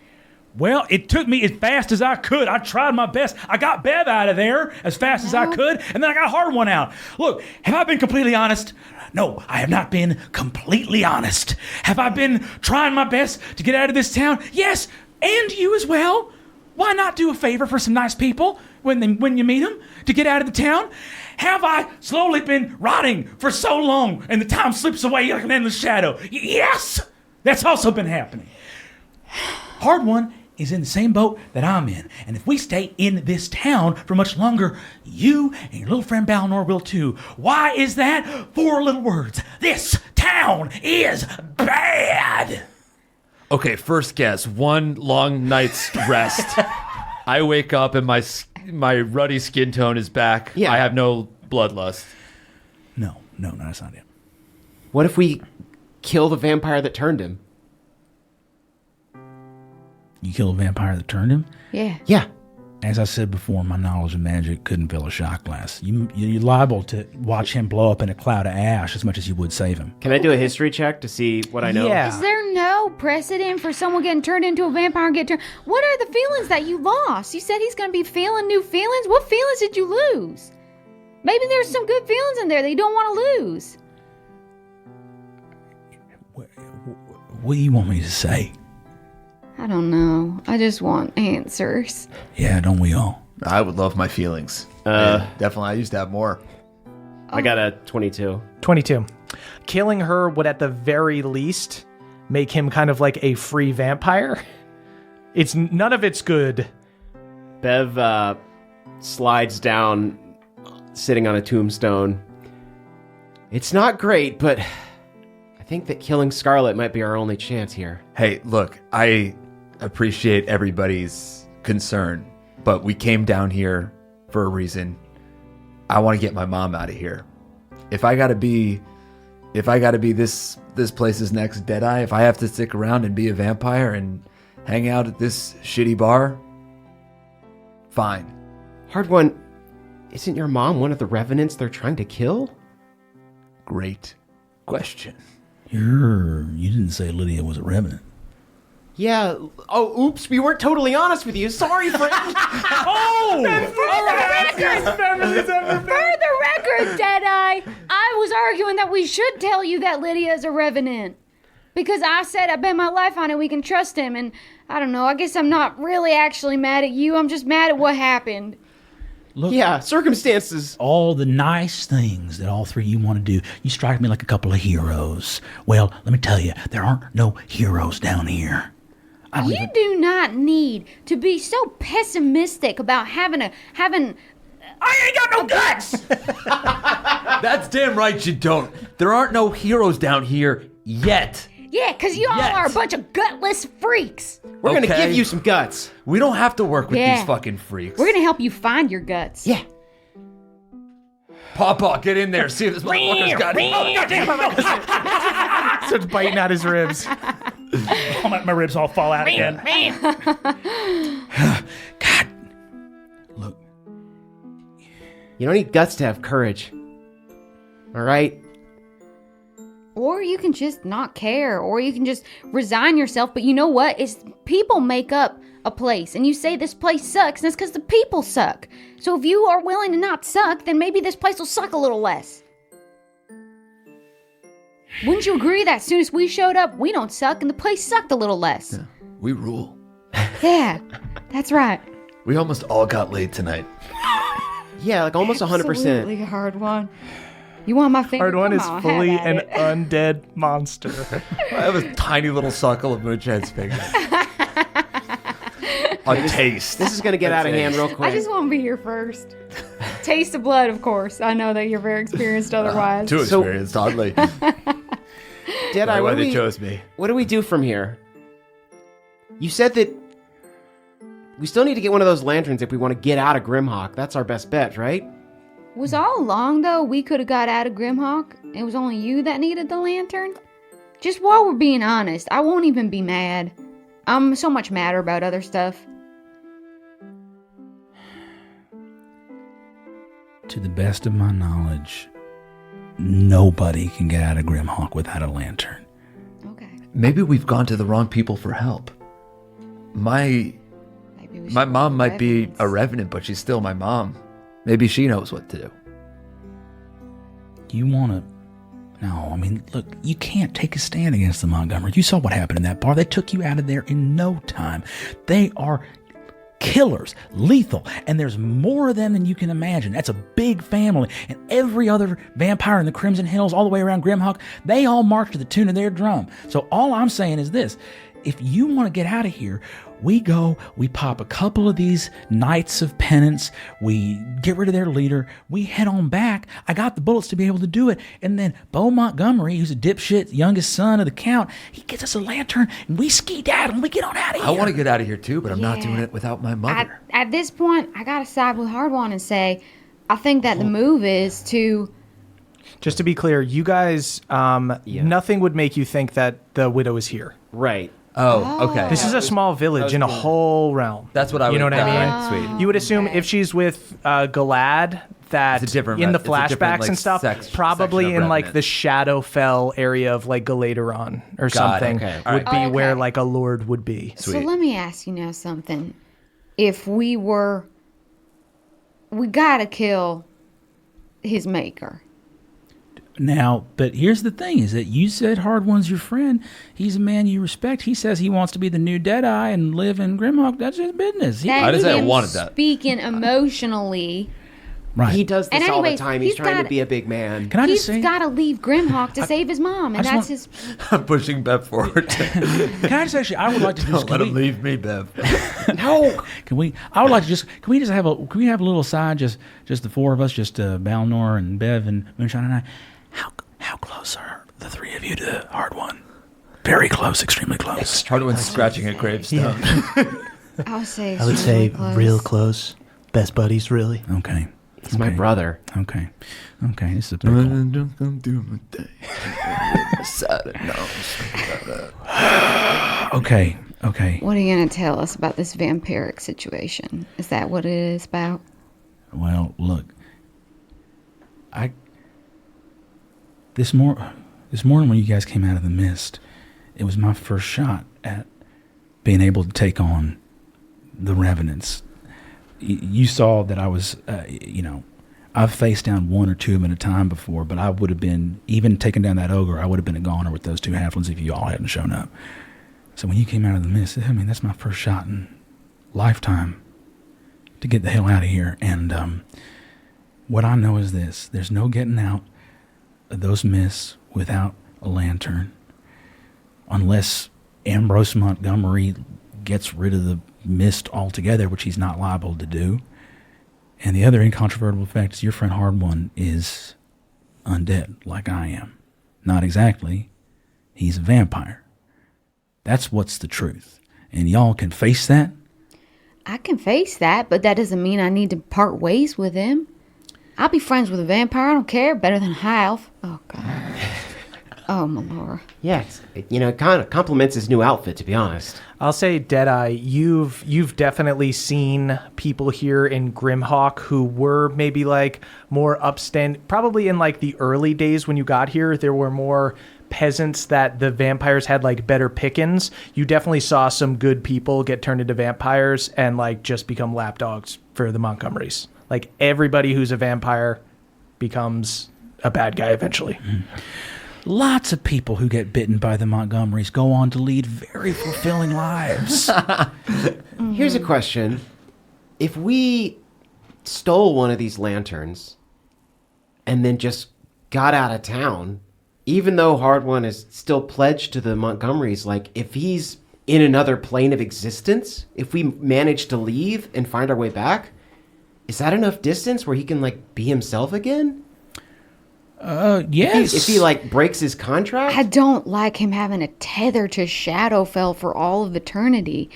Well, it took me as fast as I could. I tried my best. I got Bev out of there as fast as I could, and then I got Hard One out. Look, have I been completely honest? No, I have not been completely honest. Have I been trying my best to get out of this town? Yes, and you as well. Why not do a favor for some nice people when you meet them to get out of the town? Have I slowly been rotting for so long and the time slips away like an endless shadow? Yes, that's also been happening. Hard One is in the same boat that I'm in. And if we stay in this town for much longer, you and your little friend Balnor will too. Why is that? 4 little words. This town is bad. Okay, first guess. 1 long night's rest. I wake up and my ruddy skin tone is back. Yeah. I have no bloodlust. No, that's not it. What if we kill the vampire that turned him? You kill a vampire that turned him? Yeah. Yeah. As I said before, my knowledge of magic couldn't fill a shot glass. You're liable to watch him blow up in a cloud of ash as much as you would save him. Can I do a history check to see what I know? Yeah. Is there no precedent for someone getting turned into a vampire and get turned? What are the feelings that you lost? You said he's going to be feeling new feelings. What feelings did you lose? Maybe there's some good feelings in there that you don't want to lose. What do you want me to say? I don't know. I just want answers. Yeah, don't we all? I would love my feelings. Definitely, I used to have more. I got a 22. 22. Killing her would at the very least make him kind of like a free vampire. It's none of it's good. Bev slides down, sitting on a tombstone. It's not great, but I think that killing Scarlet might be our only chance here. Hey, look, I appreciate everybody's concern, but we came down here for a reason. I want to get my mom out of here. If I got to be if I got to be this place's next Deadeye, if I have to stick around and be a vampire and hang out at this shitty bar, fine. Hard One, isn't your mom one of the revenants they're trying to kill? Great question. You didn't say Lydia was a revenant. Yeah. Oh, oops. We weren't totally honest with you. Sorry, friend. For the record, Deadeye, I was arguing that we should tell you that Lydia is a revenant. Because I said I bet my life on it we can trust him. And I don't know, I guess I'm not really actually mad at you. I'm just mad at what happened. Look, Yeah, circumstances. all the nice things that all three of you want to do, you strike me like a couple of heroes. Well, let me tell you, there aren't no heroes down here. You do not need to be so pessimistic about having I ain't got no guts! That's damn right you don't. There aren't no heroes down here yet. Yeah, because you all are a bunch of gutless freaks. We're going to Okay. give you some guts. We don't have to work with Yeah. these fucking freaks. We're going to help you find your guts. Yeah. Papa, get in there. See if this motherfucker's got it. Starts biting out his ribs. My ribs all fall out again. God, look, You don't need guts to have courage. All right? Or you can just not care, or you can just resign yourself. But you know what? It's people make up a place, and you say this place sucks, and it's because the people suck. So if you are willing to not suck, then maybe this place will suck a little less. Wouldn't you agree that as soon as we showed up, we don't suck, and the place sucked a little less? Yeah, we rule. Yeah, that's right. We almost all got laid tonight. Yeah, like almost 100%. Absolutely a hard one. You want my finger? Hard One Come is on, fully have at an it. undead monster. I have a tiny little suckle of Moonshine's finger. On taste. This is going to get out of hand real quick. I just want to be here first. Taste of blood, of course. I know that you're very experienced otherwise. Too experienced, oddly. Deadeye, Why what do they we... chose me. What do we do from here? You said that we still need to get one of those lanterns if we want to get out of Grimhawk. That's our best bet, right? Was all along, though, we could have got out of Grimhawk? It was only you that needed the lantern? Just while we're being honest, I won't even be mad. I'm so much madder about other stuff. to the best of my knowledge, nobody can get out of Grimhawk without a lantern. Okay. Maybe we've gone to the wrong people for help. My mom might be a revenant, but she's still my mom. Maybe she knows what to do. You want to... No, I mean, look, you can't take a stand against the Montgomerys. You saw what happened in that bar. They took you out of there in no time. They are killers, lethal, and there's more of them than you can imagine. That's a big family, and every other vampire in the Crimson Hills, all the way around Grimhawk, they all march to the tune of their drum. So all I'm saying is this. If you want to get out of here, we go, we pop a couple of these Knights of Penance, we get rid of their leader, we head on back. I got the bullets to be able to do it. And then Beau Montgomery, who's a dipshit, youngest son of the Count, he gets us a lantern, and we skedaddle, and we get on out of here. I want to get out of here too, but I'm not doing it without my mother. At this point, I gotta side with Hardwon and say, I think that the move is to... Just to be clear, you guys, nothing would make you think that the widow is here. Right. Oh, okay. This is a small village in a whole realm. That's what I would. You know what I mean? Sweet. You would assume if she's with Galad, that It's a different in the it's a different, flashbacks like, and stuff, section probably of in like Revenant. the Shadowfell area of like Galateron or something Okay. would be Okay. where like a lord would be. So let me ask you now something. If we gotta kill his maker. Now, but here's the thing, is that you said Hardwon's your friend. He's a man you respect. He says he wants to be the new Deadeye and live in Grimhawk. That's his business. I didn't say I him wanted that. Speaking emotionally, Right. He does this And all the anyways, time. He's he's trying to got- be a big man. Can I he's just say... gotta leave Grimhawk to save his mom, and I that's just his... I'm pushing Bev forward. Can I just actually... I would like to just... Don't let him leave me, Bev. No. Can we just have a little aside, just the four of us, just Balnor and Bev and Moonshine and I. How close are the three of you to Hardwon? Very close, extremely close. Hardwin's scratching a gravestone. I would say, I would say extremely close. real close. Best buddies, really. Okay. He's my brother. Okay. This is a big one. Okay. What are you going to tell us about this vampiric situation? Is that what it is about? Well, look. This morning when you guys came out of the mist, it was my first shot at being able to take on the Revenants. You saw that I was, I've faced down one or two of them at a time before, but I would have been, even taking down that ogre, I would have been a goner with those two halflings if you all hadn't shown up. So when you came out of the mist, I mean, that's my first shot in lifetime to get the hell out of here. And what I know is this: there's no getting out of those mists without a lantern, unless Ambrose Montgomery gets rid of the mist altogether, which he's not liable to do. And the other incontrovertible fact is your friend Hard One is undead, like I am. Not exactly. He's a vampire. That's what's the truth. And y'all can face that? I can face that, but that doesn't mean I need to part ways with him. I'll be friends with a vampire. I don't care. Better than a high elf. Oh, God. Oh, my Lord. Yeah, it kind of compliments his new outfit, to be honest. I'll say, Deadeye, you've definitely seen people here in Grimhawk who were maybe like more upstand. Probably in like the early days when you got here, there were more peasants that the vampires had like better pickings. You definitely saw some good people get turned into vampires and like just become lapdogs for the Montgomerys. Like everybody who's a vampire becomes a bad guy eventually. Mm. Lots of people who get bitten by the Montgomerys go on to lead very fulfilling lives. Here's a question. If we stole one of these lanterns and then just got out of town, even though Hard One is still pledged to the Montgomerys, like if he's in another plane of existence, if we manage to leave and find our way back, is that enough distance where he can like be himself again? Yes. If he like breaks his contract? I don't like him having a tether to Shadowfell for all of eternity.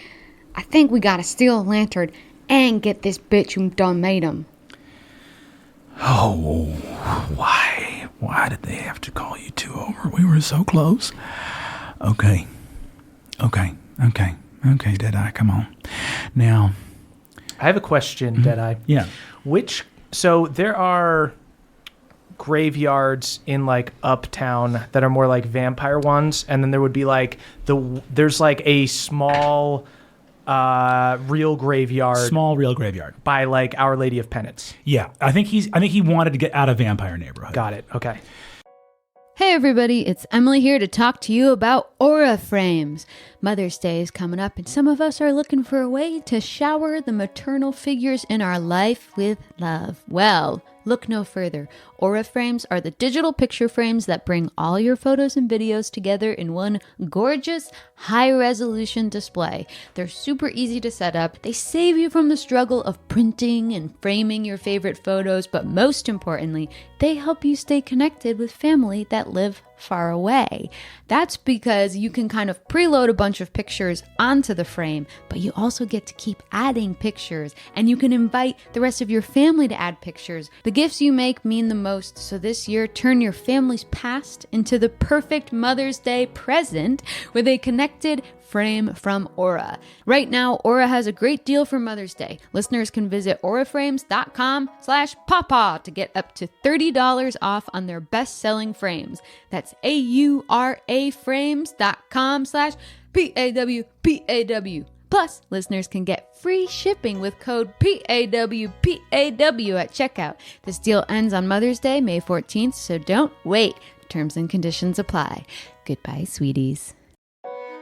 I think we gotta steal a lantern and get this bitch who done made him. Oh, why? Why did they have to call you two over? We were so close. Okay, Deadeye, come on. Now, I have a question, Deadeye. Yeah. So there are graveyards in like Uptown that are more like vampire ones, and then there would be like there's like a small real graveyard by like Our Lady of Penance. Yeah, I think he wanted to get out of vampire neighborhood. Got it. Okay. Hey everybody, it's Emily here to talk to you about Aura Frames. Mother's Day is coming up and some of us are looking for a way to shower the maternal figures in our life with love. Well, look no further. Aura Frames are the digital picture frames that bring all your photos and videos together in one gorgeous, high-resolution display. They're super easy to set up. They save you from the struggle of printing and framing your favorite photos, but most importantly, they help you stay connected with family that live far away. That's because you can kind of preload a bunch of pictures onto the frame, but you also get to keep adding pictures, and you can invite the rest of your family to add pictures. The gifts you make mean the most, so this year, turn your family's past into the perfect Mother's Day present with a connected frame from Aura. Right now, Aura has a great deal for Mother's Day. Listeners can visit auraframes.com/pawpaw to get up to $30 off on their best-selling frames. That's auraframes.com/PAWPAW. Plus, listeners can get free shipping with code PAWPAW at checkout. This deal ends on Mother's Day, May 14th, so don't wait. Terms and conditions apply. Goodbye, sweeties.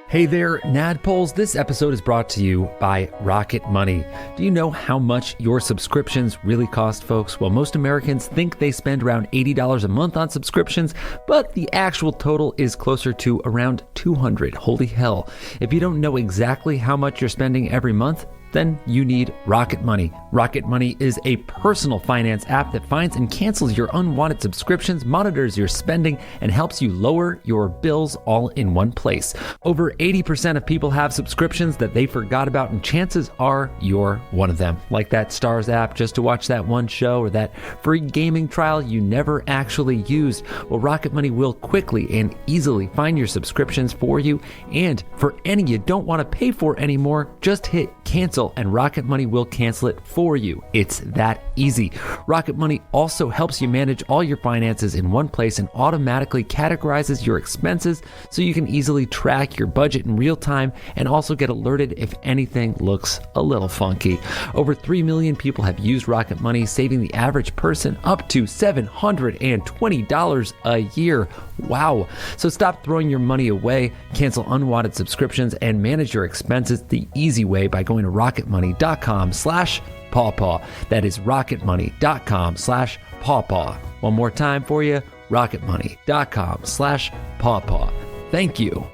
Hey there, Nadpoles. This episode is brought to you by Rocket Money. Do you know how much your subscriptions really cost, folks? Well, most Americans think they spend around $80 a month on subscriptions, but the actual total is closer to around $200. Holy hell. If you don't know exactly how much you're spending every month, then you need Rocket Money. Rocket Money is a personal finance app that finds and cancels your unwanted subscriptions, monitors your spending, and helps you lower your bills all in one place. Over 80% of people have subscriptions that they forgot about, and chances are you're one of them. Like that Stars app just to watch that one show, or that free gaming trial you never actually used. Well, Rocket Money will quickly and easily find your subscriptions for you, and for any you don't want to pay for anymore, just hit cancel and Rocket Money will cancel it for you. It's that easy. Rocket Money also helps you manage all your finances in one place and automatically categorizes your expenses so you can easily track your budget in real time and also get alerted if anything looks a little funky. Over 3 million people have used Rocket Money, saving the average person up to $720 a year. Wow. So stop throwing your money away, cancel unwanted subscriptions, and manage your expenses the easy way by going to rocketmoney.com/pawpaw. That is rocketmoney.com/pawpaw. One more time for you, rocketmoney.com/pawpaw. Thank you.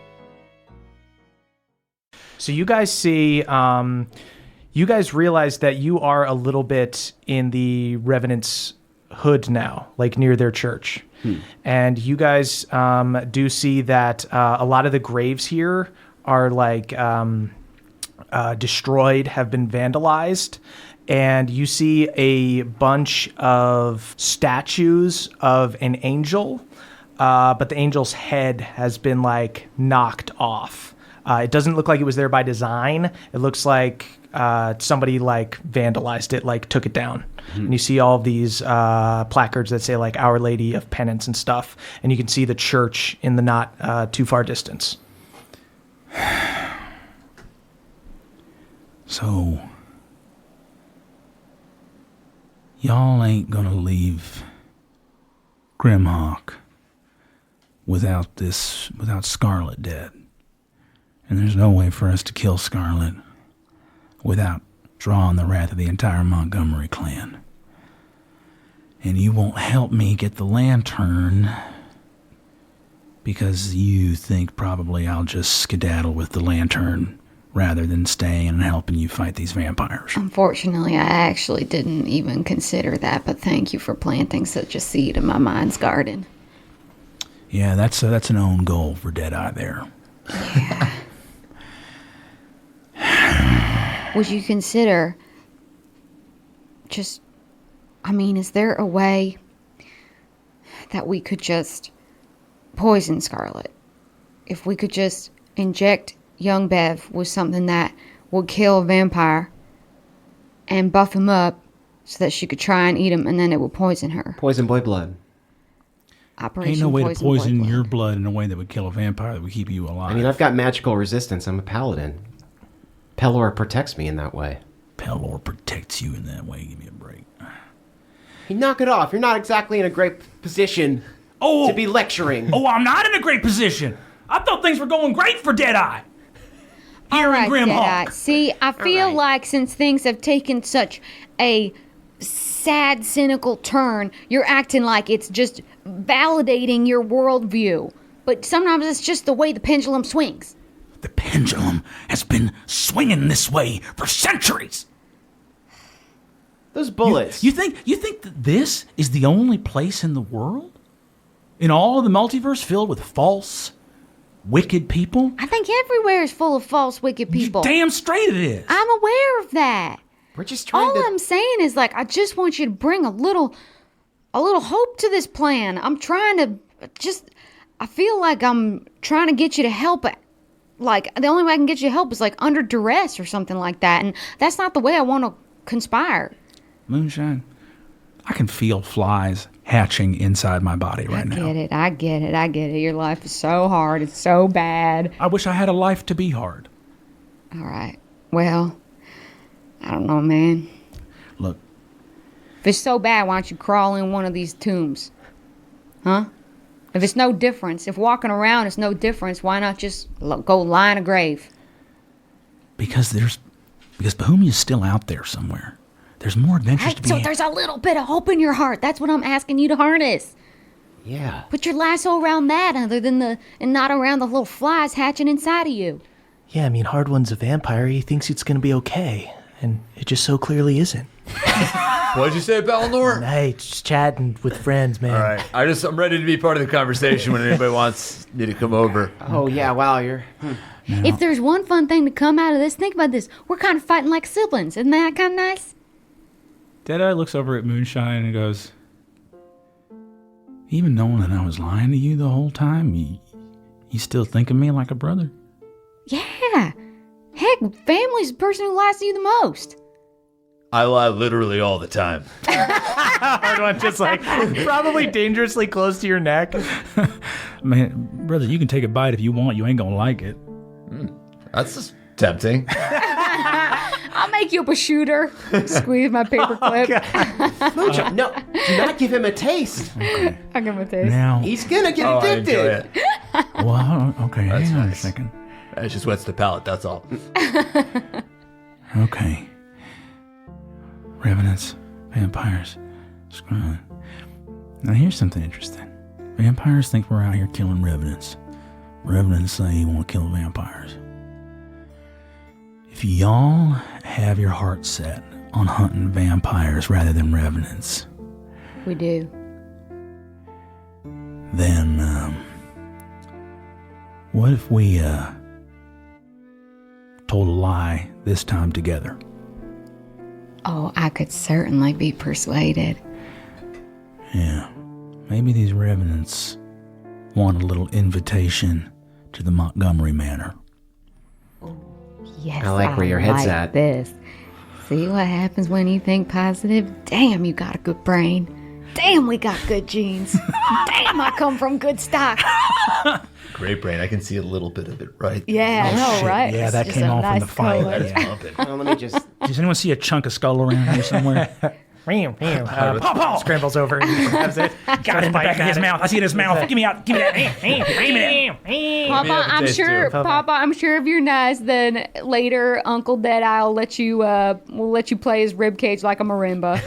So you guys see, you guys realize that you are a little bit in the Revenant's hood now, like near their church. And you guys do see that a lot of the graves here are like destroyed, have been vandalized. And you see a bunch of statues of an angel, but the angel's head has been like knocked off. It doesn't look like it was there by design. It looks like somebody like vandalized it, like took it down. And you see all these placards that say like Our Lady of Penance and stuff. And you can see the church in the not too far distance. So, y'all ain't gonna leave Grimhawk without Scarlet dead. And there's no way for us to kill Scarlet without drawing the wrath of the entire Montgomery clan. And you won't help me get the lantern because you think probably I'll just skedaddle with the lantern rather than staying and helping you fight these vampires. Unfortunately, I actually didn't even consider that, but thank you for planting such a seed in my mind's garden. Yeah, that's an own goal for Deadeye there. Yeah. Would you consider is there a way that we could just poison Scarlet? If we could just inject young Bev with something that would kill a vampire and buff him up so that she could try and eat him, and then it would poison her. Poison boy blood. Operation Ain't no way to poison Boy your Blood. blood in a way that would kill a vampire that would keep you alive. I mean, I've got magical resistance. I'm a paladin. Pelor protects me in that way. Pelor protects you in that way. Give me a break. Hey, knock it off. You're not exactly in a great position to be lecturing. Oh, I'm not in a great position. I thought things were going great for Deadeye. Here All right, in Grimhawk. Deadeye. See, I feel right. like since things have taken such a sad, cynical turn, you're acting like it's just validating your worldview. But sometimes it's just the way the pendulum swings. The pendulum has been swinging this way for centuries. Those bullets. You think that this is the only place in the world, in all of the multiverse, filled with false, wicked people? I think everywhere is full of false, wicked people. Damn straight it is. I'm aware of that. We're just trying All to... I'm saying is, like, I just want you to bring a little hope to this plan. I'm trying to I feel like I'm trying to get you to help. Like, the only way I can get you to help is, like, under duress or something like that. And that's not the way I want to conspire. Moonshine, I can feel flies hatching inside my body right now. I get it. Your life is so hard. It's so bad. I wish I had a life to be hard. All right. Well, I don't know, man. Look, If it's so bad, why don't you crawl in one of these tombs? Huh? If it's no difference, if walking around is no difference, why not just go lie in a grave? because Bohemia's still out there somewhere. There's more adventures to be So had. there's a little bit of hope in your heart. That's what I'm asking you to harness. Yeah. Put your lasso around that and not around the little flies hatching inside of you. Yeah, I mean, Hard One's a vampire. He thinks it's going to be okay. and it just so clearly isn't. What'd you say, Balnor? Hey, just chatting with friends, man. All right. I'm ready to be part of the conversation when anybody wants me to come over. Oh, yeah, wow, you're... If there's one fun thing to come out of this, think about this. We're kind of fighting like siblings. Isn't that kind of nice? Deadeye looks over at Moonshine and goes, even knowing that I was lying to you the whole time, you still think of me like a brother? Yeah. Heck, family's the person who lies to you the most. I lie literally all the time. Hard one, just like probably dangerously close to your neck. Man, brother, you can take a bite if you want. You ain't gonna like it. That's just tempting. I'll make you up a shooter. Squeeze my paper clip. Mojo, no, do not give him a taste. Okay. I'll give him a taste. Now, He's gonna get I enjoy addicted. it. well, okay, That's hang on a nice. second. It just wets the palate, that's all. Okay. Revenants, vampires, screw it. Now here's something interesting. Vampires think we're out here killing revenants. Revenants say you want to kill vampires. If y'all have your heart set on hunting vampires rather than revenants, We do. then what if we told a lie this time together? Oh, I could certainly be persuaded. Yeah, maybe these revenants want a little invitation to the Montgomery Manor. Yes, I like where your head's like at. This. See what happens when you think positive? Damn, you got a good brain. Damn, we got good genes. Damn, I come from good stock. Great brain. I can see a little bit of it right there. Yeah, I know, shit. right? Yeah, It's that just came a off in nice the fight. color. That is pumping. Well, let me just... Does anyone see a chunk of skull around here somewhere? Paw scrambles over and grabs it. Got it in the back of his mouth. I see it in his mouth. Give me out. Give me that. Give me that. Papa, have a I'm taste sure. too. Papa, I'm sure if you're nice, then later Uncle Deadeye will let you. Will let you play his rib cage like a marimba.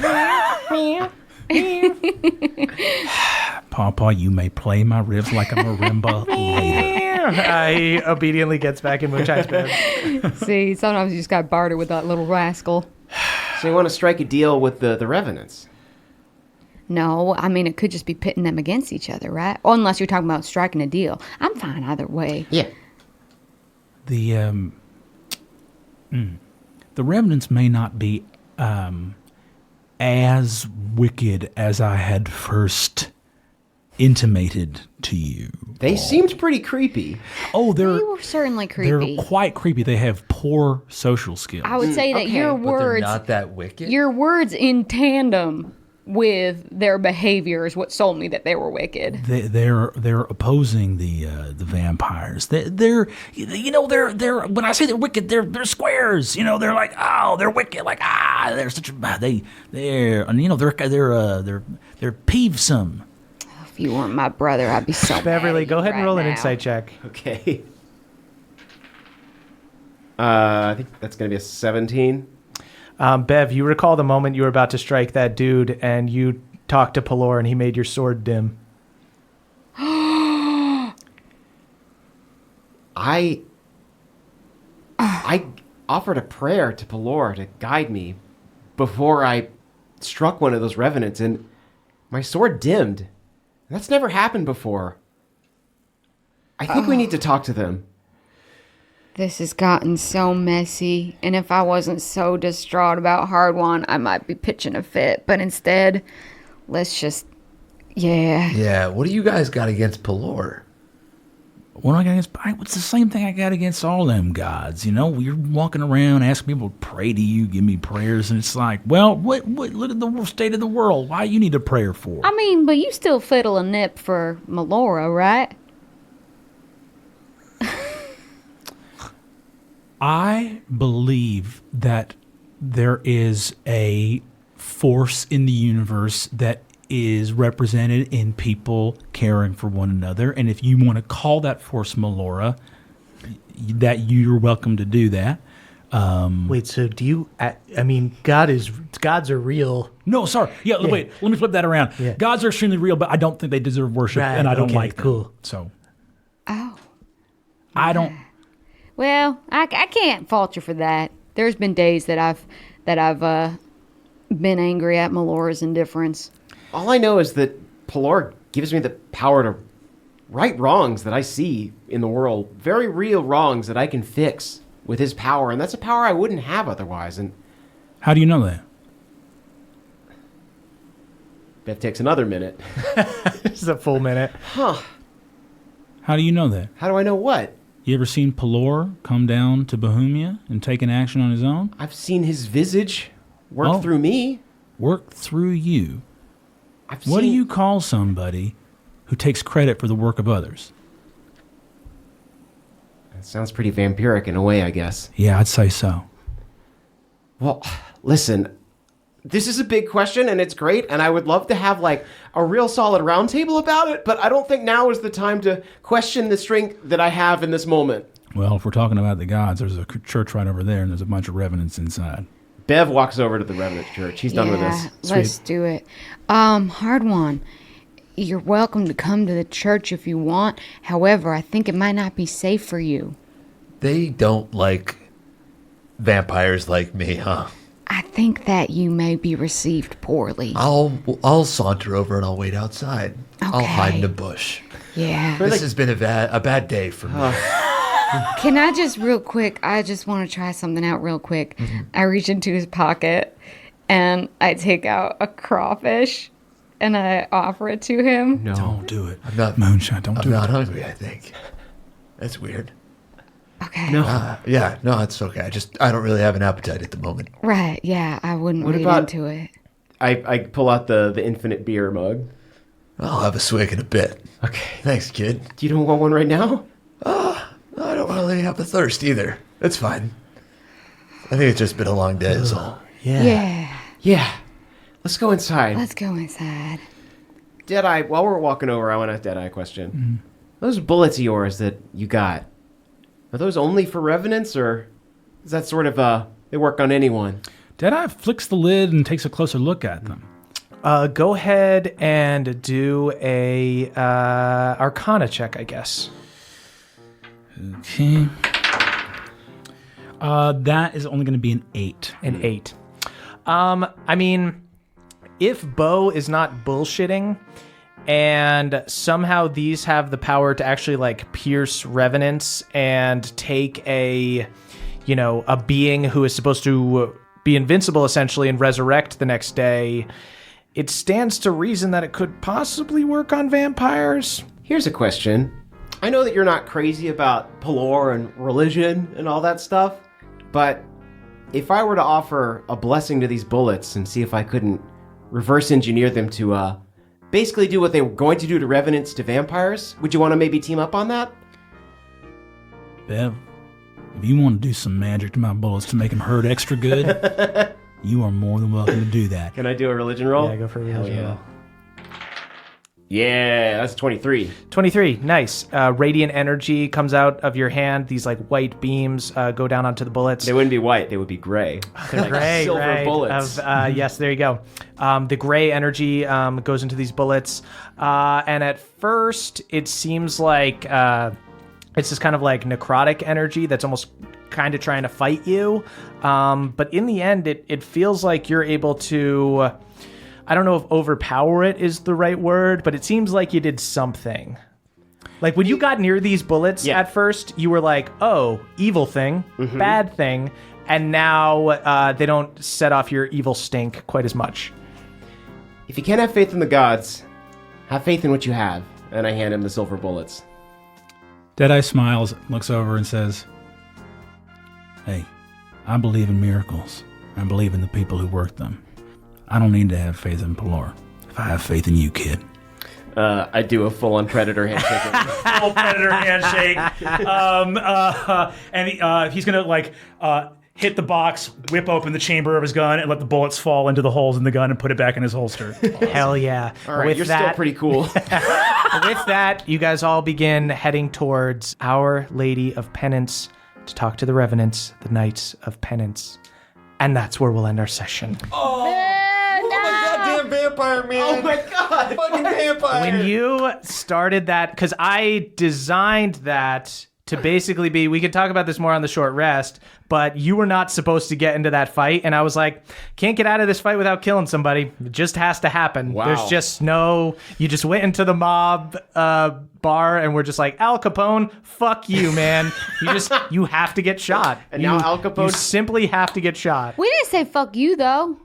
Pawpaw, you may play my ribs like a marimba later. He obediently gets back in Moonshine's bed. See, sometimes you just got barter with that little rascal. So you want to strike a deal with the Revenants? No, I mean it could just be pitting them against each other, right? Or unless you're talking about striking a deal. I'm fine either way. Yeah. The revenants may not be as wicked as I had first intimated to you. They seemed pretty creepy. Oh, They were certainly creepy. they're quite creepy. They have poor social skills. I would say that okay, your But they're words, not that wicked. your words in tandem with their behavior is what sold me that they were wicked. They're opposing the vampires. They're when I say they're wicked, they're squares. You know, they're like, oh, they're wicked. Like, they're such a they're peevesome. If you weren't my brother, I'd be so Beverly, mad at go you ahead and right roll an now. insight check. Okay. I think that's going to be a 17. Bev, you recall the moment you were about to strike that dude and you talked to Pelor and he made your sword dim. I offered a prayer to Pelor to guide me before I struck one of those revenants, and my sword dimmed. That's never happened before. I think we need to talk to them. This has gotten so messy, and if I wasn't so distraught about Hard One, I might be pitching a fit. But instead, let's just, Yeah, what do you guys got against Pelor? What I got against? It's the same thing I got against all them gods. You know, you're walking around asking people to pray to you, give me prayers, and it's like, well, what? Look at the state of the world. Why you need a prayer for? I mean, but you still fiddle a nip for Melora, right? I believe that there is a force in the universe that is represented in people caring for one another. And if you want to call that force Melora, that you're welcome to do that. Wait, so do you? I mean, gods are real. No, sorry. Yeah, wait. Let me flip that around. Yeah. Gods are extremely real, but I don't think they deserve worship, Right, and I don't okay, like them. cool. So Oh. I don't. Well, I can't fault you for that. There's been days that I've been angry at Melora's indifference. All I know is that Pelor gives me the power to right wrongs that I see in the world. Very real wrongs that I can fix with his power. And that's a power I wouldn't have otherwise. And How do you know that? that takes another minute. This is a full minute. Huh. How do you know that? How do I know what? You ever seen Pelor come down to Bohemia and take an action on his own? I've seen his visage work through me. Work through you? What do you call somebody who takes credit for the work of others? It sounds pretty vampiric in a way, I guess. Yeah, I'd say so. Well, listen, this is a big question and it's great, and I would love to have like a real solid roundtable about it, but I don't think now is the time to question the strength that I have in this moment. Well, if we're talking about the gods, there's a church right over there, and there's a bunch of revenants inside. Bev walks over to the Revenant Church. He's done with this. Let's do it. Hard one. You're welcome to come to the church if you want. However, I think it might not be safe for you. They don't like vampires like me, huh? I think that you may be received poorly. I'll saunter over and I'll wait outside. I'll hide in Okay. a bush. Yeah. This has been a bad day for me. Can I just real quick, I just want to try something out real quick. I reach into his pocket and I take out a crawfish and I offer it to him. No. Don't do it. I'm not Moonshine, don't I'm do it. not hungry, I think. That's weird. Okay. No. No, it's okay. I don't really have an appetite at the moment. Right, yeah, I wouldn't What read about- into it. I pull out the infinite beer mug. I'll have a swig in a bit. Okay. Thanks, kid. Do you don't want one right now? I don't really have the thirst either. It's fine. I think it's just been a long day, is all. Yeah. Yeah. Let's go inside. Let's go inside. Deadeye, while we're walking over, I want to ask Deadeye a question. Those bullets of yours that you got, are those only for revenants, or is that sort of, they work on anyone? Deadeye flicks the lid and takes a closer look at them. Go ahead and do a Arcana check, I guess. Okay. That is only going to be an 8. An 8. I mean, if Bo is not bullshitting, and somehow these have the power to actually like pierce revenants and take a being who is supposed to be invincible essentially and resurrect the next day, it stands to reason that it could possibly work on vampires. Here's a question. I know that you're not crazy about Pelor and religion and all that stuff, but if I were to offer a blessing to these bullets and see if I couldn't reverse engineer them to basically do what they were going to do to revenants to vampires, would you want to maybe team up on that? Bev, if you want to do some magic to my bullets to make them hurt extra good, you are more than welcome to do that. Can I do a religion roll? Yeah, go for a religion roll. Yeah, that's 23. 23, nice. Radiant energy comes out of your hand. These like white beams go down onto the bullets. They wouldn't be white, they would be gray. They're like Gray, silver right, bullets. Yes, there you go. The gray energy goes into these bullets. And at first, it seems like it's this kind of like necrotic energy that's almost kind of trying to fight you. But in the end, it feels like you're able to... I don't know if overpower it is the right word, but it seems like you did something. Like when you got near these bullets at first, you were like, oh, evil thing, bad thing. And now they don't set off your evil stink quite as much. If you can't have faith in the gods, have faith in what you have. And I hand him the silver bullets. Deadeye smiles, looks over and says, hey, I believe in miracles. I believe in the people who work them. I don't need to have faith in Pelor. If I have faith in you, kid. I do a full-on predator handshake. Full predator handshake. And he's gonna like hit the box, whip open the chamber of his gun, and let the bullets fall into the holes in the gun and put it back in his holster. Hell yeah. All right, you're still pretty cool. With that, you guys all begin heading towards Our Lady of Penance to talk to the Revenants, the Knights of Penance. And that's where we'll end our session. Goddamn vampire, man. Oh my god. Fucking vampire. When you started that, because I designed that to basically be, we could talk about this more on the short rest, but you were not supposed to get into that fight. And I was like, can't get out of this fight without killing somebody. It just has to happen. Wow. There's just you just went into the mob bar and we're just like, Al Capone, fuck you, man. You have to get shot. And now Al Capone... You simply have to get shot. We didn't say fuck you, though.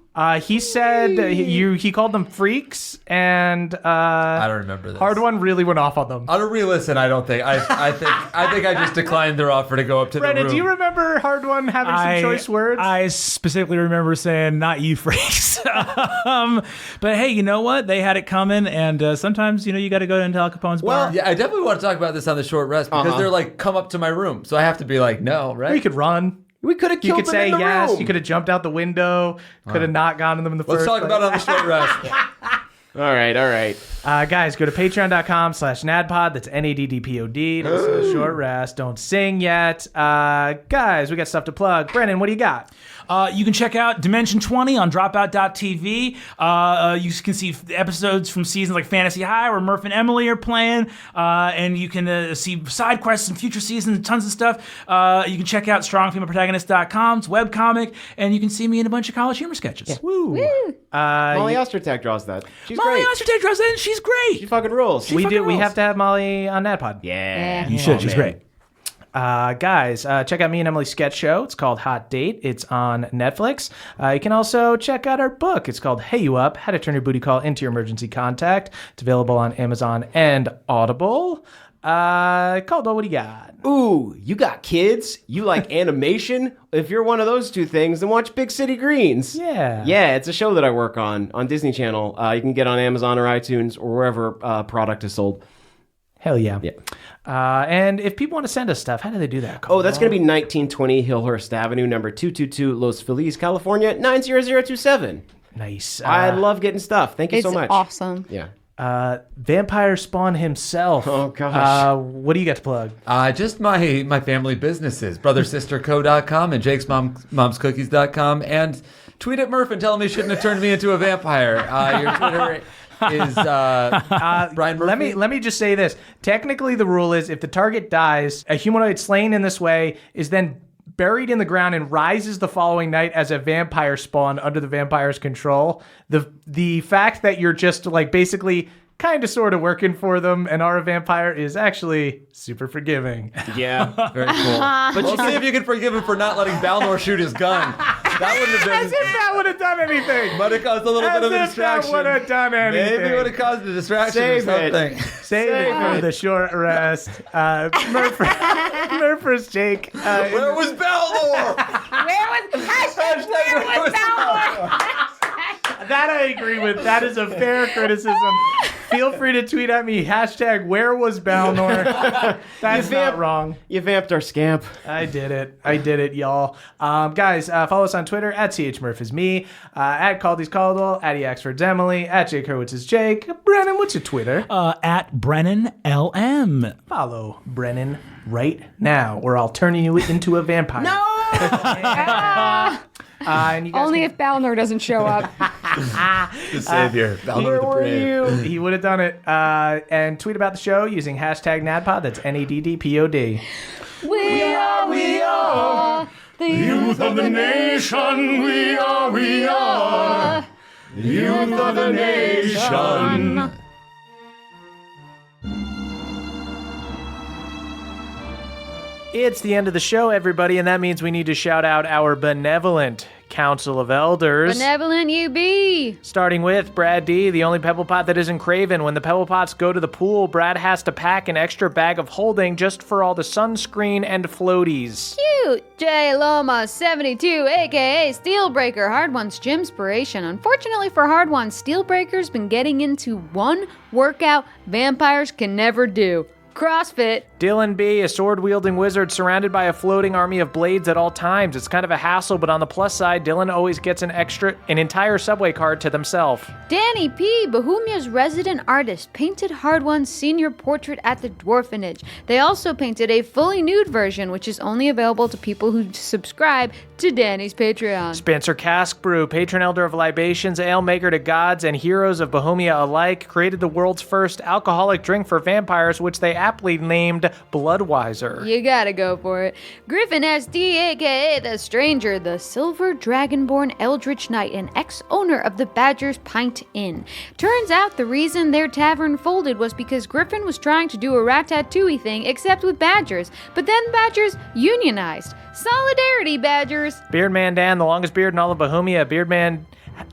He said he called them freaks, and I don't remember this. Hard One really went off on them. On a re-listen, I don't think. I think I just declined their offer to go up to Brendan, the room. do you remember Hard One having some choice words? I specifically remember saying, "Not you, freaks." But hey, you know what? They had it coming, and sometimes you got to go into Al Capone's bar. Yeah, I definitely want to talk about this on the short rest because they're like, "Come up to my room," so I have to be like, "No," right? We could run. We could have killed You could them say in the yes. room. You could have jumped out the window. Could have not gotten them in the Let's first talk place. about it on the short rest. All right. Guys, go to patreon.com/NADPOD. That's NADDPOD. Don't listen to the short rest. Don't sing yet. Guys, we got stuff to plug. Brennan, what do you got? You can check out Dimension 20 on dropout.tv. You can see episodes from seasons like Fantasy High where Murph and Emily are playing. And you can see side quests and future seasons and tons of stuff. You can check out strongfemaleprotagonist.com's webcomic. And you can see me in a bunch of college humor sketches. Yeah. Woo. Molly Ostertag draws that. She's Molly great. Ostertag draws that, and she's great. She fucking rules. We have to have Molly on NADPOD. Yeah. You should. She's great. Guys, check out me and Emily's sketch show. It's called Hot Date. It's on Netflix. You can also check out our book. It's called Hey You Up, How to Turn Your Booty Call into Your Emergency Contact. It's available on Amazon and Audible. Caldwell, what do you got? Ooh, you got kids? You like animation? If you're one of those two things, then watch Big City Greens. Yeah. Yeah, it's a show that I work on Disney Channel. You can get on Amazon or iTunes or wherever product is sold. Hell yeah. Yeah. And if people want to send us stuff, how do they do that? Oh, that's going to be 1920 Hillhurst Avenue, number 222, Los Feliz, California, 90027. Nice. I love getting stuff. Thank you so much. It's awesome. Yeah. Vampire Spawn himself. Oh, gosh. What do you got to plug? Just my family businesses, brothersisterco.com and jakesmomscookies.com, and tweet at Murph and tell him he shouldn't have turned me into a vampire. Your Twitter is Brian Murphy. Let me just say this. Technically, the rule is if the target dies, a humanoid slain in this way is then buried in the ground and rises the following night as a vampire spawn under the vampire's control. The fact that you're just like basically kind of sort of working for them and are a vampire is actually super forgiving. Yeah. Very cool. But we'll see if you can forgive him for not letting Balnor shoot his gun. That wouldn't have been... As if that would have done anything. But it caused a little bit of a distraction. That would have done anything. Maybe it would have caused a distraction or something. Save it for the short rest. Murphers Jake. Where was Balnor? Where was Balnor? That I agree with. That is a fair criticism. Feel free to tweet at me. # where was Balnor? That's not wrong. You vamped our scamp. I did it, y'all. Guys, follow us on Twitter at CHMurph is me, at Caldy's Caldwell, at EAxford's Emily, at Jake Hurwitz is Jake. Brennan, what's your Twitter? At Brennan LM. Follow Brennan right now, or I'll turn you into a vampire. No! And you guys Only if Balnor doesn't show up. The savior. Balnor the brave. He would have done it. And tweet about the show using #NADPOD. That's NADDPOD. We are the Youth of the nation, we are. The youth of the nation. It's the end of the show, everybody, and that means we need to shout out our benevolent Council of Elders. benevolent you be. Starting with Brad D., the only Pebble Pot that isn't Craven. When the Pebble Pots go to the pool, Brad has to pack an extra bag of holding just for all the sunscreen and floaties. Cute. J Loma 72, aka Steelbreaker, Hard One's gymspiration. Unfortunately for Hard One, Steelbreaker's been getting into one workout vampires can never do. CrossFit. Dylan B., a sword-wielding wizard surrounded by a floating army of blades at all times. It's kind of a hassle, but on the plus side, Dylan always gets an entire subway card to themselves. Danny P., Bohemia's resident artist, painted Hard One's senior portrait at the Dwarfenage. They also painted a fully nude version, which is only available to people who subscribe to Danny's Patreon. Spencer Caskbrew, patron elder of libations, ale maker to gods and heroes of Bohemia alike, created the world's first alcoholic drink for vampires, which they aptly named Bloodweiser. You gotta go for it. Griffin SD, aka the Stranger, the Silver Dragonborn Eldritch Knight, and ex-owner of the Badger's Pint Inn. Turns out the reason their tavern folded was because Griffin was trying to do a Ratatouille thing, except with badgers. But then badgers unionized. Solidarity, badgers! Beardman Dan, the longest beard in all of Bohemia. Beardman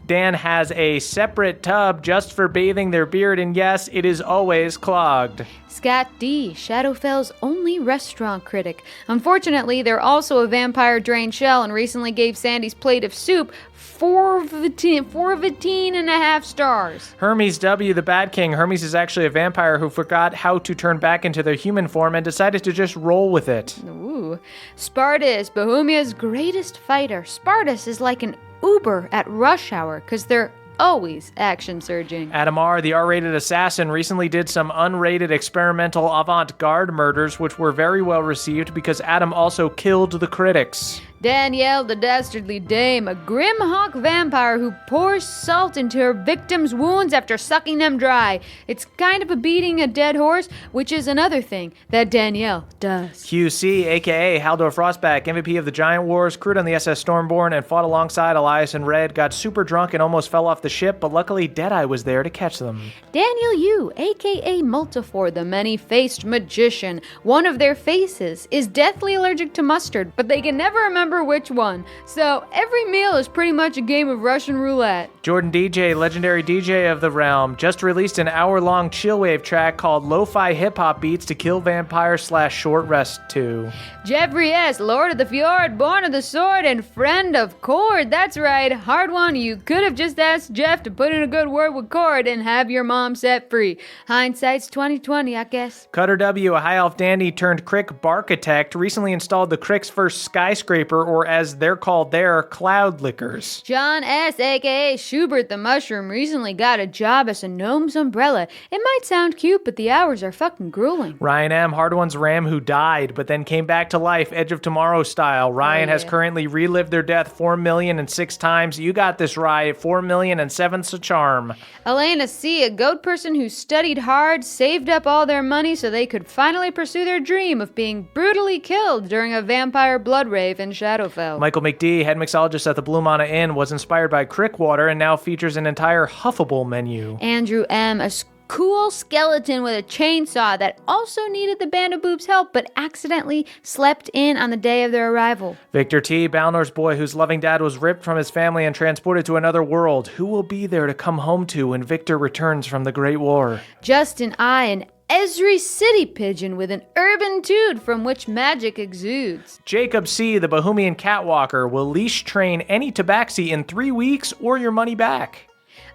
Dan has a separate tub just for bathing their beard, and yes, it is always clogged. Scott D, Shadowfell's only restaurant critic. Unfortunately, they're also a vampire drained shell and recently gave Sandy's plate of soup 4 of 18 and a half stars. Hermes W, the Bad King. Hermes is actually a vampire who forgot how to turn back into their human form and decided to just roll with it. Ooh. Spartus, Bohemia's greatest fighter. Spartus is like an Uber at rush hour because they're always action surging. Adam R, the R-rated assassin, recently did some unrated experimental avant-garde murders which were very well received because Adam also killed the critics. Danielle, the dastardly dame, a grim hawk vampire who pours salt into her victims' wounds after sucking them dry. It's kind of a beating a dead horse, which is another thing that Danielle does. QC, aka Haldor Frostback, MVP of the Giant Wars, crewed on the SS Stormborn and fought alongside Elias and Red, got super drunk and almost fell off the ship, but luckily Deadeye was there to catch them. Daniel Yu, aka Multifor, the many-faced magician. One of their faces is deathly allergic to mustard, but they can never remember which one. So every meal is pretty much a game of Russian roulette. Jordan DJ, legendary DJ of the realm, just released an hour-long chillwave track called Lo-Fi Hip Hop Beats to Kill Vampires / Short Rest 2. Jeffrey S., Lord of the Fjord, Born of the Sword, and Friend of Cord. That's right, hard one. You could have just asked Jeff to put in a good word with Cord and have your mom set free. Hindsight's 2020, I guess. Cutter W., a high elf dandy turned Crick Barkitect, recently installed the Crick's first skyscraper, or as they're called there, cloud lickers. John S., aka Schubert the Mushroom, recently got a job as a gnome's umbrella. It might sound cute, but the hours are fucking grueling. Ryan M., Hard One's ram who died, but then came back to life, Edge of Tomorrow style. Ryan has currently relived their death 4,006 times. You got this right, 4,007's a charm. Elena C., a goat person who studied hard, saved up all their money so they could finally pursue their dream of being brutally killed during a vampire blood rave in Shadowfell. Michael McD., head mixologist at the Blue Mana Inn, was inspired by Crickwater and now features an entire huffable menu. Andrew M., a cool skeleton with a chainsaw that also needed the Band of Boobs' help but accidentally slept in on the day of their arrival. Victor T., Balnor's boy whose loving dad was ripped from his family and transported to another world. Who will be there to come home to when Victor returns from the Great War? Justin I., an Esri city pigeon with an urban toot from which magic exudes. Jacob C., the Bohemian catwalker, will leash train any tabaxi in 3 weeks or your money back.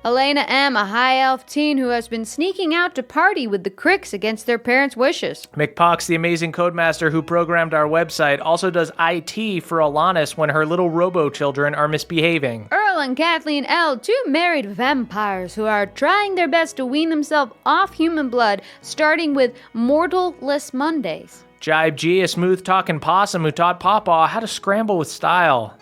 Elena M., a high elf teen who has been sneaking out to party with the Cricks against their parents' wishes. McPox, the amazing codemaster who programmed our website, also does IT for Alanis when her little robo-children are misbehaving. Earl and Kathleen L., two married vampires who are trying their best to wean themselves off human blood, starting with mortal-less Mondays. Jibe G., a smooth-talking possum who taught Pawpaw how to scramble with style.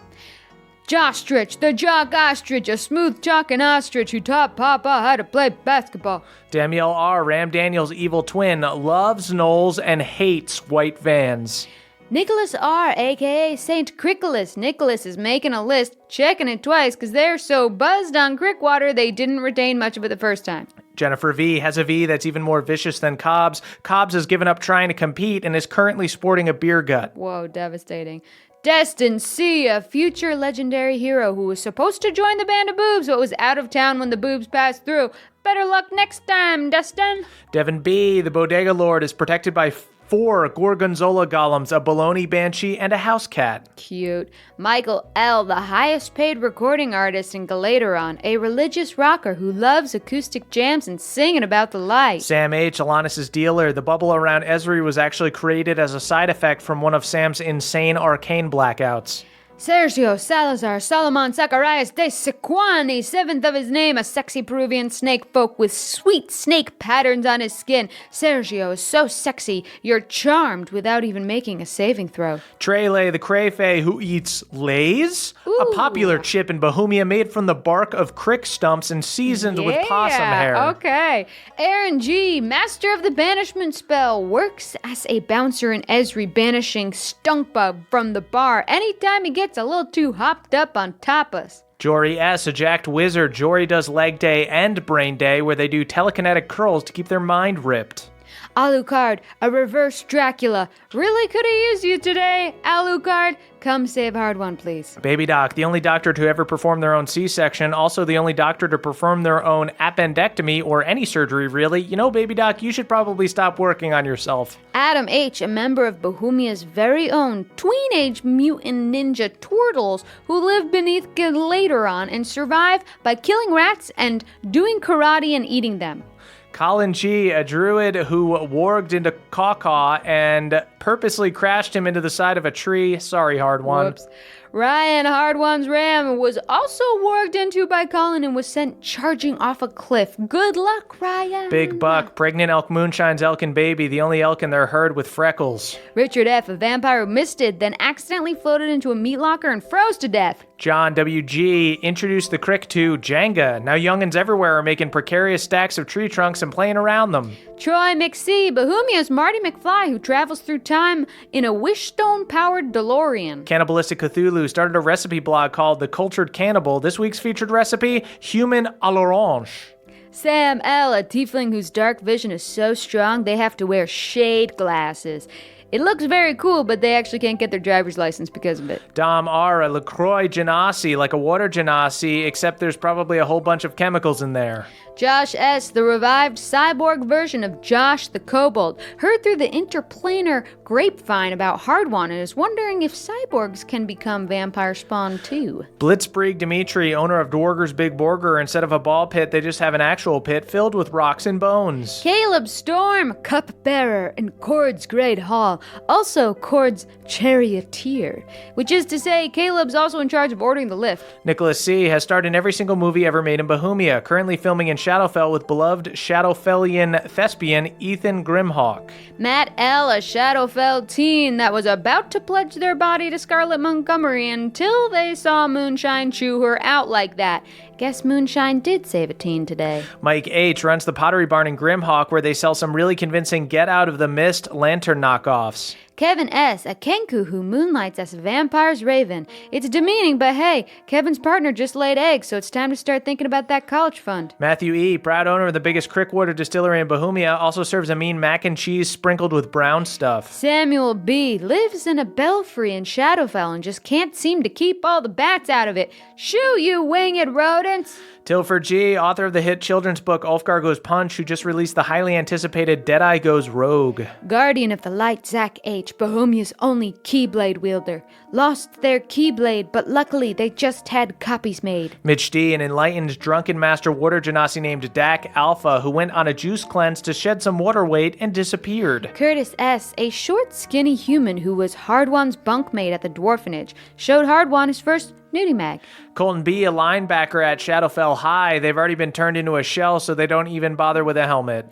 Jostrich, the jock ostrich, a smooth-talking ostrich who taught Papa how to play basketball. Danielle R., Ram Daniel's evil twin, loves Knowles and hates white vans. Nicholas R., a.k.a. St. Crickolas. Nicholas is making a list, checking it twice because they're so buzzed on Crickwater they didn't retain much of it the first time. Jennifer V. has a V that's even more vicious than Cobb's. Cobb's has given up trying to compete and is currently sporting a beer gut. Whoa, devastating. Destin C., a future legendary hero who was supposed to join the Band of Boobs but was out of town when the boobs passed through. Better luck next time, Destin. Devin B., the Bodega Lord, is protected by 4 Gorgonzola golems, a baloney banshee, and a house cat. Cute. Michael L., the highest paid recording artist in Galateron, a religious rocker who loves acoustic jams and singing about the light. Sam H., Alanis' dealer. The bubble around Esri was actually created as a side effect from one of Sam's insane arcane blackouts. Sergio Salazar Solomon Zacharias de Sequani, 7th of his name, a sexy Peruvian snake folk with sweet snake patterns on his skin. Sergio is so sexy, you're charmed without even making a saving throw. Trele the crayfay who eats lays, a popular chip in Bohemia made from the bark of crick stumps and seasoned with possum hair. Okay. Aaron G, master of the banishment spell, works as a bouncer in Esri, banishing Stunkbug from the bar anytime he gets a little too hopped up on tapas. Jory S, a jacked wizard. Jory does leg day and brain day, where they do telekinetic curls to keep their mind ripped. Alucard, a reverse Dracula. Really could have used you today, Alucard. Come save Hard One, please. Baby Doc, the only doctor to ever perform their own C-section, also the only doctor to perform their own appendectomy or any surgery, really. You know, Baby Doc, you should probably stop working on yourself. Adam H., a member of Bohemia's very own tween-age mutant ninja turtles who live beneath Galateron and survive by killing rats and doing karate and eating them. Colin G., a druid who warged into Caw and purposely crashed him into the side of a tree. Sorry, Hard One. Whoops. Ryan, Hard One's ram, was also warged into by Colin and was sent charging off a cliff. Good luck, Ryan. Big Buck, pregnant elk moonshine's elkin baby, the only elk in their herd with freckles. Richard F., a vampire who misted, then accidentally floated into a meat locker and froze to death. John W.G. introduced the crick to Jenga. Now youngins everywhere are making precarious stacks of tree trunks and playing around them. Troy McC., Bohemia's Marty McFly, who travels through time in a wishstone-powered DeLorean. Cannibalistic Cthulhu started a recipe blog called The Cultured Cannibal. This week's featured recipe, human à l'orange. Sam L., a tiefling whose dark vision is so strong they have to wear shade glasses. It looks very cool, but they actually can't get their driver's license because of it. Dom R., a LaCroix Genasi, like a water Genasi, except there's probably a whole bunch of chemicals in there. Josh S., the revived cyborg version of Josh the Kobold, heard through the interplanar grapevine about Hard One and is wondering if cyborgs can become vampire spawn too. Blitzkrieg Dimitri, owner of Dwarger's Big Burger, instead of a ball pit, they just have an actual pit filled with rocks and bones. Caleb Storm, cupbearer in Cord's Great Hall, also Cord's charioteer, which is to say Caleb's also in charge of ordering the lift. Nicholas C. has starred in every single movie ever made in Bohemia, currently filming in Shadowfell with beloved Shadowfellian thespian Ethan Grimhawk. Matt L., a Shadowfell teen that was about to pledge their body to Scarlett Montgomery until they saw Moonshine chew her out like that. Guess Moonshine did save a teen today. Mike H. runs the Pottery Barn in Grimhawk, where they sell some really convincing Get Out of the Mist lantern knockoffs. Kevin S., a Kenku who moonlights as a vampire's raven. It's demeaning, but hey, Kevin's partner just laid eggs, so it's time to start thinking about that college fund. Matthew E., proud owner of the biggest Crickwater distillery in Bohemia, also serves a mean mac and cheese sprinkled with brown stuff. Samuel B. lives in a belfry in Shadowfell and just can't seem to keep all the bats out of it. Shoo, you winged rodents! Tilford G., author of the hit children's book Ulfgar Goes Punch, who just released the highly anticipated Deadeye Goes Rogue. Guardian of the Light Zach H., Bohemia's only Keyblade wielder. Lost their Keyblade, but luckily they just had copies made. Mitch D., an enlightened drunken master water genasi named Dak Alpha, who went on a juice cleanse to shed some water weight and disappeared. Curtis S., a short, skinny human who was Hard One's bunkmate at the Dwarfenage, showed Hard One his first nudie mag. Colton B., a linebacker at Shadowfell High. They've already been turned into a shell, so they don't even bother with a helmet.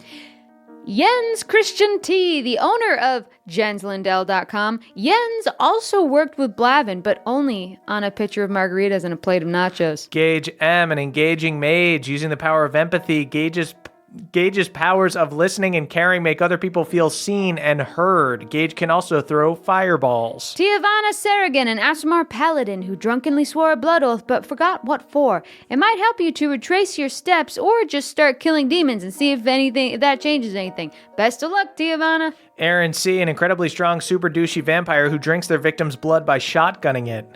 Jens Christian T., the owner of JensLindell.com. Jens also worked with Blavin, but only on a pitcher of margaritas and a plate of nachos. Gage M., an engaging mage. Using the power of empathy, Gage's powers of listening and caring make other people feel seen and heard. Gage can also throw fireballs. Tiavana Sarragan, an Asmar paladin who drunkenly swore a blood oath but forgot what for. It might help you to retrace your steps or just start killing demons and see if that changes anything. Best of luck, Tiavana. Aaron C., an incredibly strong, super douchey vampire who drinks their victim's blood by shotgunning it.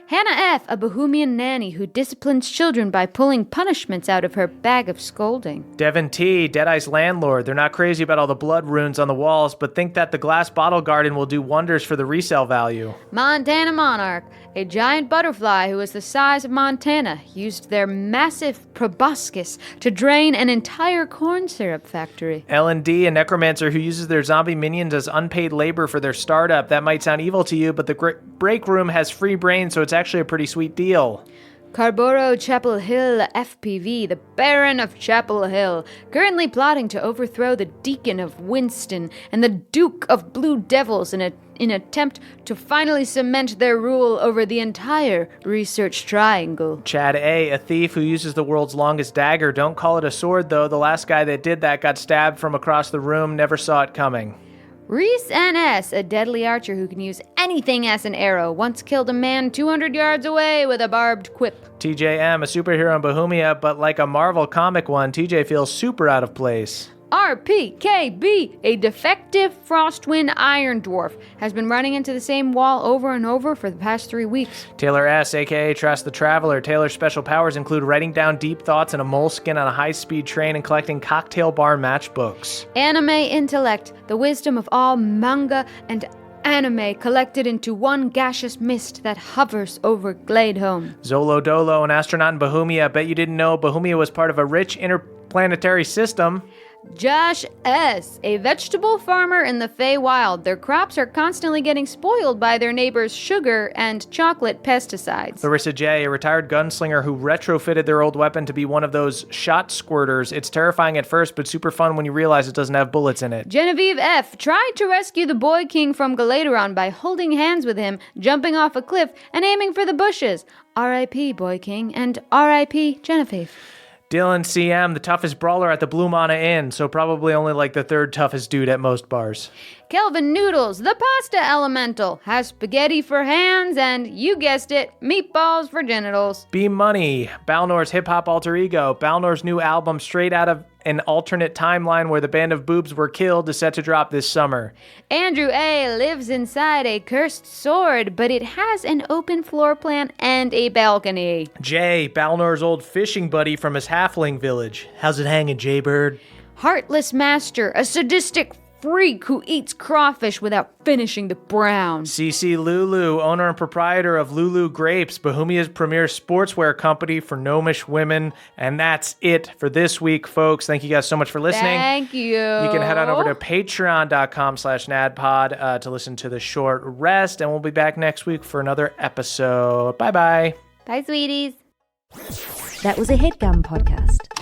Hannah F., a Bohemian nanny who disciplines children by pulling punishments out of her bag of scolding. Devin T., Deadeye's landlord. They're not crazy about all the blood runes on the walls, but think that the glass bottle garden will do wonders for the resale value. Montana Monarch, a giant butterfly who is the size of Montana, used their massive proboscis to drain an entire corn syrup factory. L&D, a necromancer who uses their zombie minions as unpaid labor for their startup. That might sound evil to you, but the break room has free brains, so it's it's actually a pretty sweet deal. Carborough Chapel Hill FPV, the Baron of Chapel Hill, currently plotting to overthrow the Deacon of Winston and the Duke of Blue Devils in an attempt to finally cement their rule over the entire Research Triangle. Chad A, a thief who uses the world's longest dagger. Don't call it a sword, though. The last guy that did that got stabbed from across the room, never saw it coming. Reese N.S., a deadly archer who can use anything as an arrow, once killed a man 200 yards away with a barbed quip. TJM, a superhero in Bohemia, but like a Marvel comic one, TJ feels super out of place. RPKB, a defective Frostwind Iron Dwarf, has been running into the same wall over and over for the past 3 weeks. Taylor S, aka Trust the Traveler. Taylor's special powers include writing down deep thoughts in a moleskin on a high-speed train and collecting cocktail bar matchbooks. Anime intellect, the wisdom of all manga and anime collected into one gaseous mist that hovers over Gladeholm. Zolo Dolo, an astronaut in Bohemia. Bet you didn't know Bohemia was part of a rich interplanetary system. Josh S., a vegetable farmer in the Feywild. Their crops are constantly getting spoiled by their neighbors' sugar and chocolate pesticides. Larissa J., a retired gunslinger who retrofitted their old weapon to be one of those shot squirters. It's terrifying at first, but super fun when you realize it doesn't have bullets in it. Genevieve F. tried to rescue the Boy King from Galateron by holding hands with him, jumping off a cliff, and aiming for the bushes. R.I.P. Boy King, and R.I.P. Genevieve. Dylan CM, the toughest brawler at the Blue Mana Inn, so probably only like the third toughest dude at most bars. Kelvin Noodles, the pasta elemental, has spaghetti for hands and, you guessed it, meatballs for genitals. B Money, Balnor's hip-hop alter ego. Balnor's new album, straight out of an alternate timeline where the band of boobs were killed, is set to drop this summer. Andrew A. lives inside a cursed sword, but it has an open floor plan and a balcony. Jay, Balnor's old fishing buddy from his halfling village. How's it hanging, Jaybird? Heartless Master, a sadistic freak who eats crawfish without finishing the brown. CC Lulu, owner and proprietor of Lulu Grapes, Bohemia's premier sportswear company for gnomish women. And that's it for this week, folks. Thank you guys so much for listening. Thank you. You can head on over to patreon.com/nadpod to listen to the short rest. And we'll be back next week for another episode. Bye-bye. Bye, sweeties. That was a HeadGum podcast.